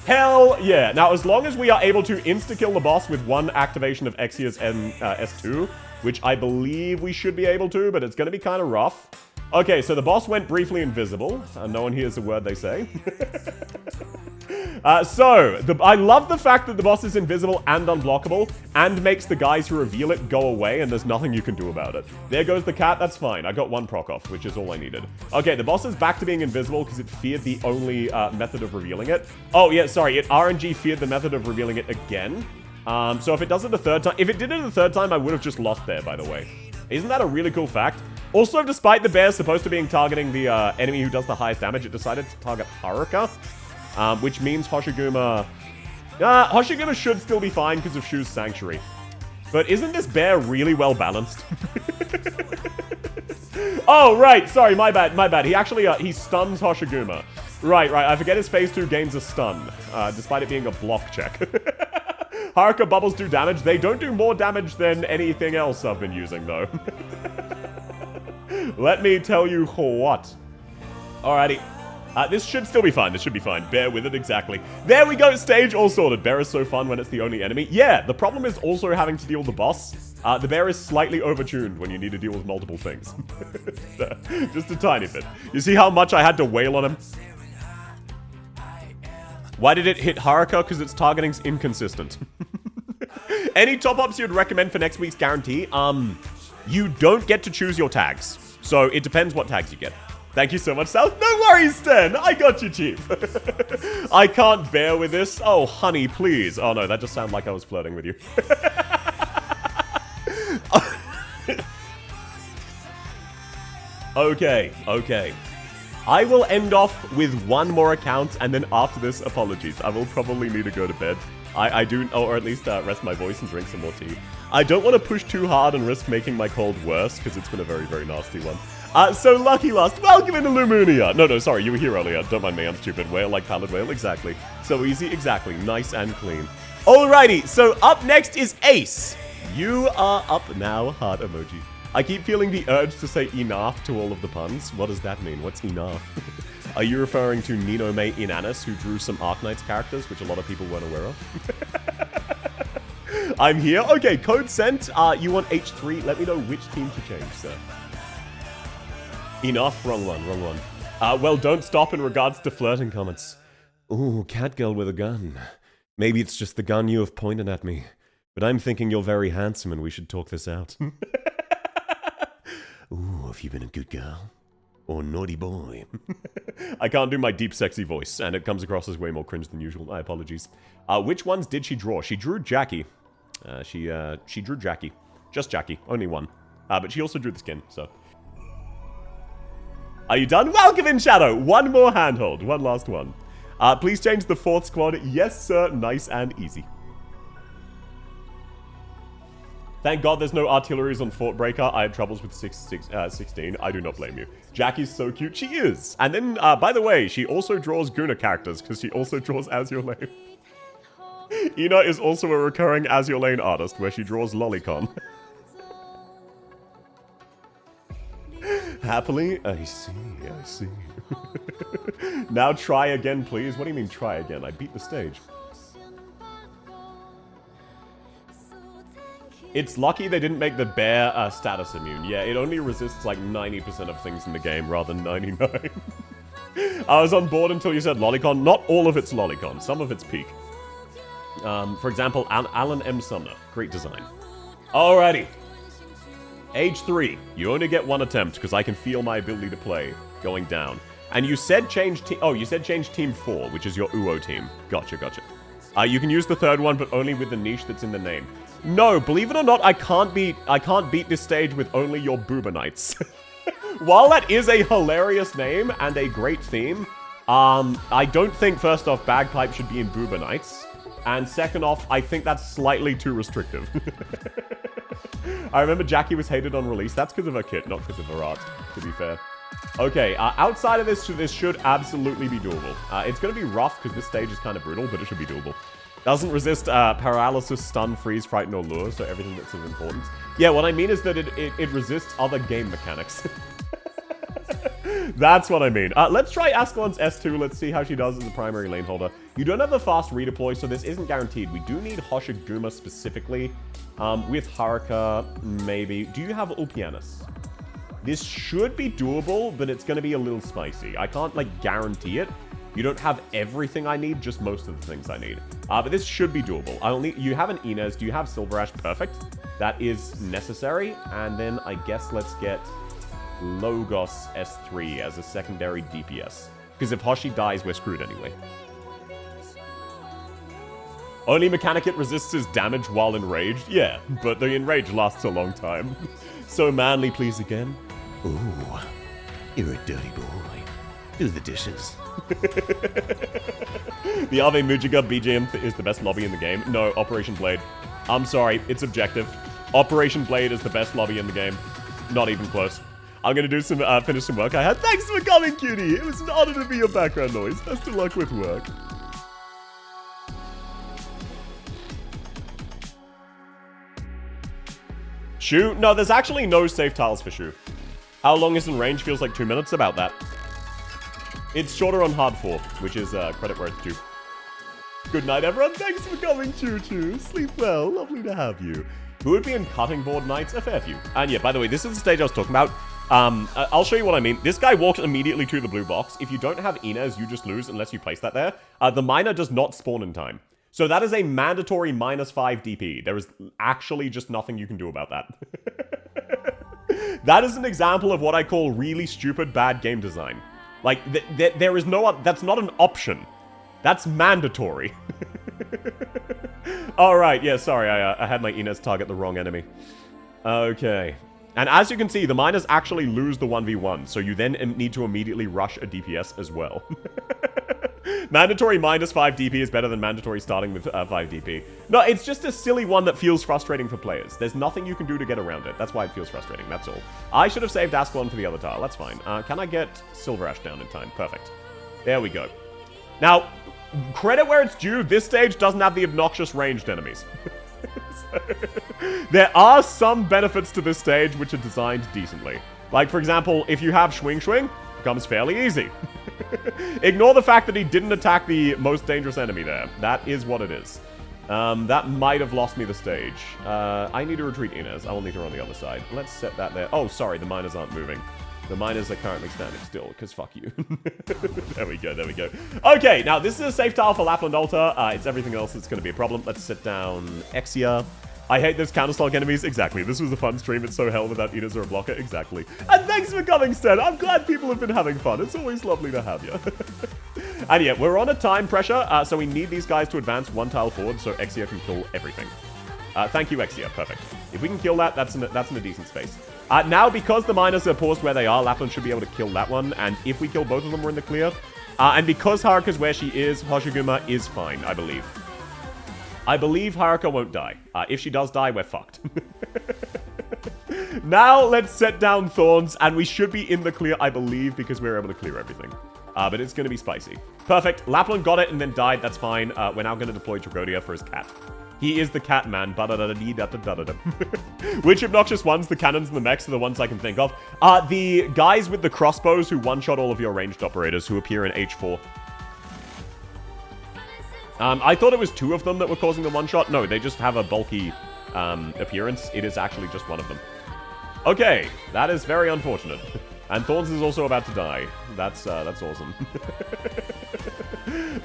Hell yeah. Now, as long as we are able to insta-kill the boss with one activation of Exia's S2, which I believe we should be able to, but it's going to be kind of rough. Okay, so the boss went briefly invisible. No one hears a word they say. I love the fact that the boss is invisible and unblockable, and makes the guys who reveal it go away, and there's nothing you can do about it. There goes the cat, that's fine. I got one proc off, which is all I needed. Okay, the boss is back to being invisible, because it feared the only method of revealing it. Oh, yeah, sorry, it RNG feared the method of revealing it again. So if it does it the third time, if it did it the third time, I would have just lost there, by the way. Isn't that a really cool fact? Also, despite the bear supposed to be targeting the enemy who does the highest damage, it decided to target Haruka. Which means Hoshiguma... Hoshiguma should still be fine because of Shu's Sanctuary. But isn't this bear really well balanced? Oh, right. Sorry, my bad, my bad. He actually, he stuns Hoshiguma. Right. I forget his phase 2 gains a stun, despite it being a block check. Haruka bubbles do damage. They don't do more damage than anything else I've been using, though. Let me tell you what. Alrighty. This should still be fine. This should be fine. Bear with it, exactly. There we go. Stage all sorted. Bear is so fun when it's the only enemy. Yeah, the problem is also having to deal with the boss. The bear is slightly overtuned when you need to deal with multiple things. Just a tiny bit. You see how much I had to wail on him? Why did it hit Haruka? Because its targeting's inconsistent. Any top-ups you'd recommend for next week's guarantee? You don't get to choose your tags. So it depends what tags you get. Thank you so much, South. No worries, Stan. I got you, Chief. I can't bear with this. Oh, honey, please. Oh, no, that just sounded like I was flirting with you. Okay. I will end off with one more account, and then after this, apologies. I will probably need to go to bed. I do, or at least rest my voice and drink some more tea. I don't want to push too hard and risk making my cold worse, because it's been a very, very nasty one. So Lucky Lust, welcome into Lumunia. No, sorry, you were here earlier. Don't mind me, I'm stupid. Whale like pallid whale, exactly. So easy, exactly. Nice and clean. Alrighty, so up next is Ace. You are up now, heart emoji. I keep feeling the urge to say enough to all of the puns. What does that mean? What's enough? Are you referring to Ninome Inanis, who drew some Arknights characters, which a lot of people weren't aware of? I'm here. Okay, code sent. You want H3? Let me know which team to change, sir. Enough. Wrong one. Well, don't stop in regards to flirting comments. Ooh, catgirl with a gun. Maybe it's just the gun you have pointed at me. But I'm thinking you're very handsome and we should talk this out. Ooh, have you been a good girl? or naughty boy. I can't do my deep, sexy voice, and it comes across as way more cringe than usual. My apologies. Which ones did she draw? She drew Jackie. She drew Jackie. Just Jackie. Only one. But she also drew the skin, so. Are you done? Welcome in, Shadow. One more handhold. One last one. Please change the 4th squad. Yes, sir. Nice and easy. Thank God there's no artilleries on Fort Breaker. I had troubles with 16. I do not blame you. Jackie's so cute. She is. And then, by the way, she also draws Guna characters because she also draws As Your Lane. Ina is also a recurring As Your Lane artist where she draws Lolicon. Happily? I see. Now try again, please. What do you mean try again? I beat the stage. It's lucky they didn't make the bear status immune. Yeah, it only resists like 90% of things in the game rather than 99. I was on board until you said Lolicon. Not all of it's Lolicon. Some of it's Peak. For example, Alan M. Sumner. Great design. Alrighty. Age 3. You only get one attempt because I can feel my ability to play going down. And you said change team. Oh, you said change team 4, which is your Uo team. Gotcha. You can use the 3rd one, but only with the niche that's in the name. No, believe it or not, I can't beat this stage with only your Booba Knights. While that is a hilarious name and a great theme, I don't think, first off, Bagpipe should be in Booba Knights. And second off, I think that's slightly too restrictive. I remember Jackie was hated on release. That's because of her kit, not because of her art, to be fair. Okay, outside of this should absolutely be doable. It's going to be rough because this stage is kind of brutal, but it should be doable. Doesn't resist paralysis, stun, freeze, frighten, or lure, so everything that's of importance. Yeah, what I mean is that it resists other game mechanics. That's what I mean. Let's try Ascalon's S2. Let's see how she does as a primary lane holder. You don't have the fast redeploy, so this isn't guaranteed. We do need Hoshiguma specifically. With Haruka, maybe. Do you have Ulpianus? This should be doable, but it's going to be a little spicy. I can't, like, guarantee it. You don't have everything I need, just most of the things I need. But this should be doable. You have an Inez. Do you have Silver Ash? Perfect. That is necessary. And then I guess let's get Logos S3 as a secondary DPS. Because if Hoshi dies, we're screwed anyway. Only mechanic it resists is damage while enraged. Yeah, but the enrage lasts a long time. So manly, please again. Ooh, you're a dirty boy. Do the dishes. The Ave Mujiga BGM is the best lobby in the game. No, Operation Blade. I'm sorry, it's objective. Operation Blade is the best lobby in the game. Not even close. I'm gonna do some finish some work I had. Thanks for coming, cutie. It was an honor to be your background noise. Best of luck with work. Shu? No, there's actually no safe tiles for Shu. How long is in range? Feels like 2 minutes. About that. It's shorter on hard 4, which is credit where it's due. Good night, everyone. Thanks for coming, Choo Choo. Sleep well. Lovely to have you. Who would be in cutting board nights? A fair few. And yeah, by the way, this is the stage I was talking about. I'll show you what I mean. This guy walks immediately to the blue box. If you don't have Inez, you just lose unless you place that there. The miner does not spawn in time. So that is a mandatory -5 DP. There is actually just nothing you can do about that. That is an example of what I call really stupid bad game design. Like, there is no... That's not an option. That's mandatory. Alright, yeah, sorry. I had my Inez target the wrong enemy. Okay. And as you can see, the miners actually lose the 1v1, so you then need to immediately rush a DPS as well. Mandatory -5 DP is better than mandatory starting with 5 DP. No, it's just a silly one that feels frustrating for players. There's nothing you can do to get around it. That's why it feels frustrating, that's all. I should have saved Ascalon for the other tile, that's fine. Can I get Silver Ash down in time? Perfect. There we go. Now, credit where it's due, this stage doesn't have the obnoxious ranged enemies. So, there are some benefits to this stage which are designed decently. Like, for example, if you have Swing Swing, it becomes fairly easy. Ignore the fact that he didn't attack the most dangerous enemy there. That is what it is. That might have lost me the stage. I need to retreat Inez. I will need her on the other side. Let's set that there. Oh, sorry, the miners aren't moving. The miners are currently standing still, because fuck you. There we go, there we go. Okay, now this is a safe tile for Lapland Altar. It's everything else that's going to be a problem. Let's set down Exia. I hate those counter-slog enemies. Exactly. This was a fun stream. It's so hell without eaters or a blocker. Exactly. And thanks for coming, Stan. I'm glad people have been having fun. It's always lovely to have you. And yeah, we're on a time pressure, so we need these guys to advance one tile forward so Exia can kill everything. Thank you, Exia. Perfect. If we can kill that, that's in a decent space. Now, because the miners are paused where they are, Lapland should be able to kill that one. And if we kill both of them, we're in the clear. And because Haruka's where she is, Hoshiguma is fine, I believe. I believe Haruka won't die. If she does die, we're fucked. Now, let's set down Thorns, and we should be in the clear, I believe, because we're able to clear everything. But it's going to be spicy. Perfect. Lapland got it and then died. That's fine. We're now going to deploy Tragodia for his cat. He is the cat man. Which obnoxious ones, the cannons and the mechs, are the ones I can think of? The guys with the crossbows who one-shot all of your ranged operators who appear in H4. I thought it was 2 of them that were causing the one-shot. No, they just have a bulky appearance. It is actually just 1 of them. Okay, that is very unfortunate. And Thorns is also about to die. That's awesome.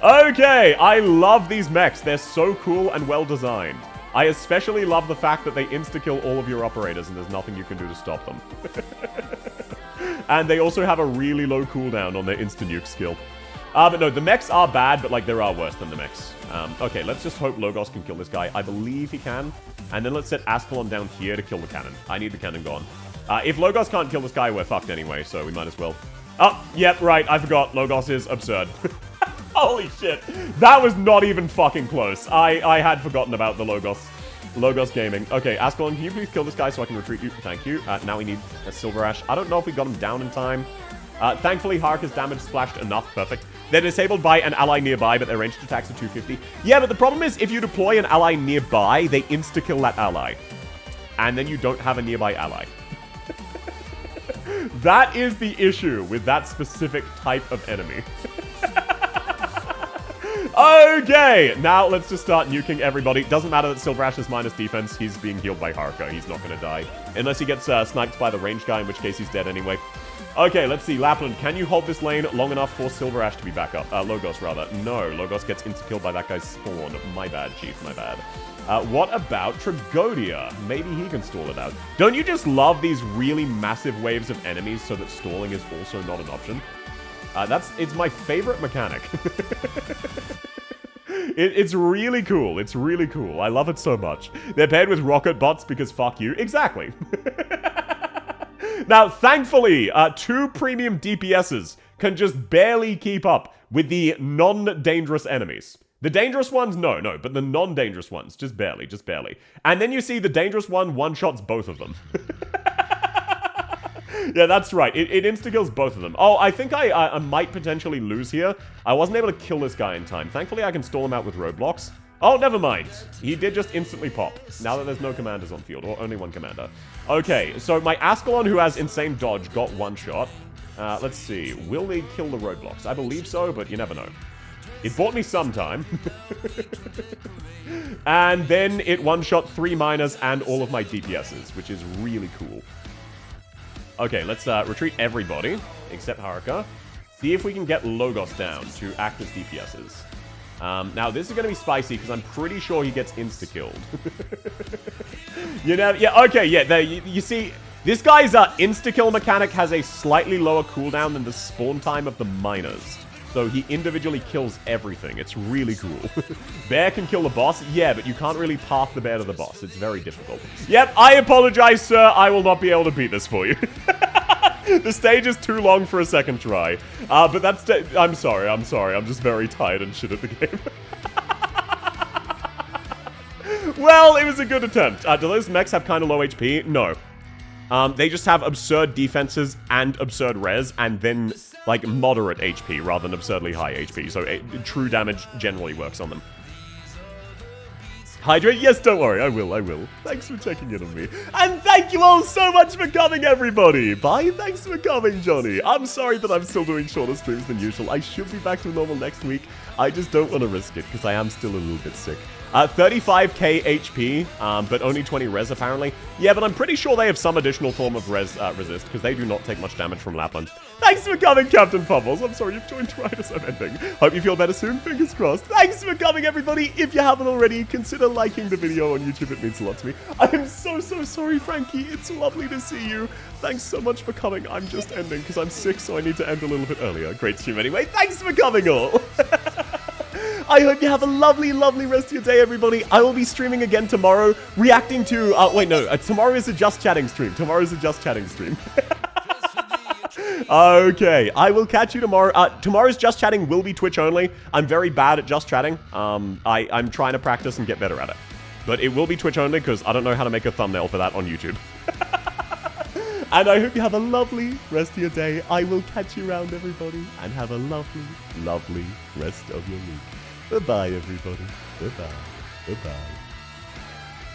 Okay, I love these mechs. They're so cool and well designed. I especially love the fact that they insta-kill all of your operators and there's nothing you can do to stop them. And they also have a really low cooldown on their insta-nuke skill. But no, the mechs are bad, but like there are worse than the mechs. Okay, let's just hope Logos can kill this guy. I believe he can. And then let's set Ascalon down here to kill the cannon. I need the cannon gone. If Logos can't kill this guy, we're fucked anyway, so we might as well. Oh, yep, right, I forgot. Logos is absurd. Holy shit. That was not even fucking close. I had forgotten about the Logos gaming. Okay, Ascalon, can you please kill this guy so I can retreat you? Thank you. Now we need a Silver Ash. I don't know if we got him down in time. Thankfully, Haruka's damage splashed enough. Perfect. They're disabled by an ally nearby, but their ranged attacks are 250. Yeah, but the problem is, if you deploy an ally nearby, they insta-kill that ally. And then you don't have a nearby ally. That is the issue with that specific type of enemy. Okay, now let's just start nuking everybody. Doesn't matter that Silver Ash is minus defense. He's being healed by Haruka. He's not going to die. Unless he gets sniped by the range guy, in which case he's dead anyway. Okay, let's see. Lapland, can you hold this lane long enough for Silver Ash to be back up? Logos, rather. No, Logos gets insta-killed by that guy's spawn. My bad, Chief, my bad. What about Tragodia? Maybe he can stall it out. Don't you just love these really massive waves of enemies so that stalling is also not an option? It's my favorite mechanic. It's really cool. It's really cool. I love it so much. They're paired with rocket bots because fuck you. Exactly. Now, thankfully, 2 premium DPSs can just barely keep up with the non-dangerous enemies. The dangerous ones, no, but the non-dangerous ones, just barely. And then you see the dangerous one-shots both of them. Yeah, that's right. It insta-kills both of them. Oh, I think I might potentially lose here. I wasn't able to kill this guy in time. Thankfully, I can stall him out with roadblocks. Oh, never mind. He did just instantly pop. Now that there's no commanders on field, or only 1 commander. Okay, so my Ascalon, who has insane dodge, got 1 shot. Let's see. Will they kill the roadblocks? I believe so, but you never know. It bought me some time. And then it one-shot 3 miners and all of my DPSs, which is really cool. Okay, let's retreat everybody, except Haruka. See if we can get Logos down to act as DPSs. Now, this is going to be spicy, because I'm pretty sure he gets insta-killed. You know, yeah, okay, yeah, you see, this guy's insta-kill mechanic has a slightly lower cooldown than the spawn time of the miners. So he individually kills everything. It's really cool. Bear can kill the boss? Yeah, but you can't really path the bear to the boss. It's very difficult. Yep, I apologize, sir. I will not be able to beat this for you. The stage is too long for a second try. But that's... I'm sorry. I'm just very tired and shit at the game. Well, it was a good attempt. Do those mechs have kind of low HP? No. They just have absurd defenses and absurd res, and then, like, moderate HP rather than absurdly high HP. So true damage generally works on them. Hydrate? Yes, don't worry. I will. Thanks for checking in on me. And thank you all so much for coming, everybody. Bye. Thanks for coming, Johnny. I'm sorry that I'm still doing shorter streams than usual. I should be back to normal next week. I just don't want to risk it because I am still a little bit sick. 35k HP, but only 20 res apparently. Yeah, but I'm pretty sure they have some additional form of resist, because they do not take much damage from Lapland. Thanks for coming, Captain Pummels. I'm sorry you've joined right as I'm ending. Hope you feel better soon, fingers crossed. Thanks for coming, everybody. If you haven't already, consider liking the video on YouTube. It means a lot to me. I am so sorry, Frankie. It's lovely to see you. Thanks so much for coming. I'm just ending, because I'm sick, so I need to end a little bit earlier. Great stream anyway. Thanks for coming, all. I hope you have a lovely rest of your day, everybody. I will be streaming again tomorrow, reacting to... tomorrow is a Just Chatting stream. Okay, I will catch you tomorrow. Tomorrow's Just Chatting will be Twitch only. I'm very bad at Just Chatting. I'm trying to practice and get better at it. But it will be Twitch only, because I don't know how to make a thumbnail for that on YouTube. And I hope you have a lovely rest of your day. I will catch you around, everybody. And have a lovely rest of your week. Bye-bye, everybody. Bye-bye. Bye-bye.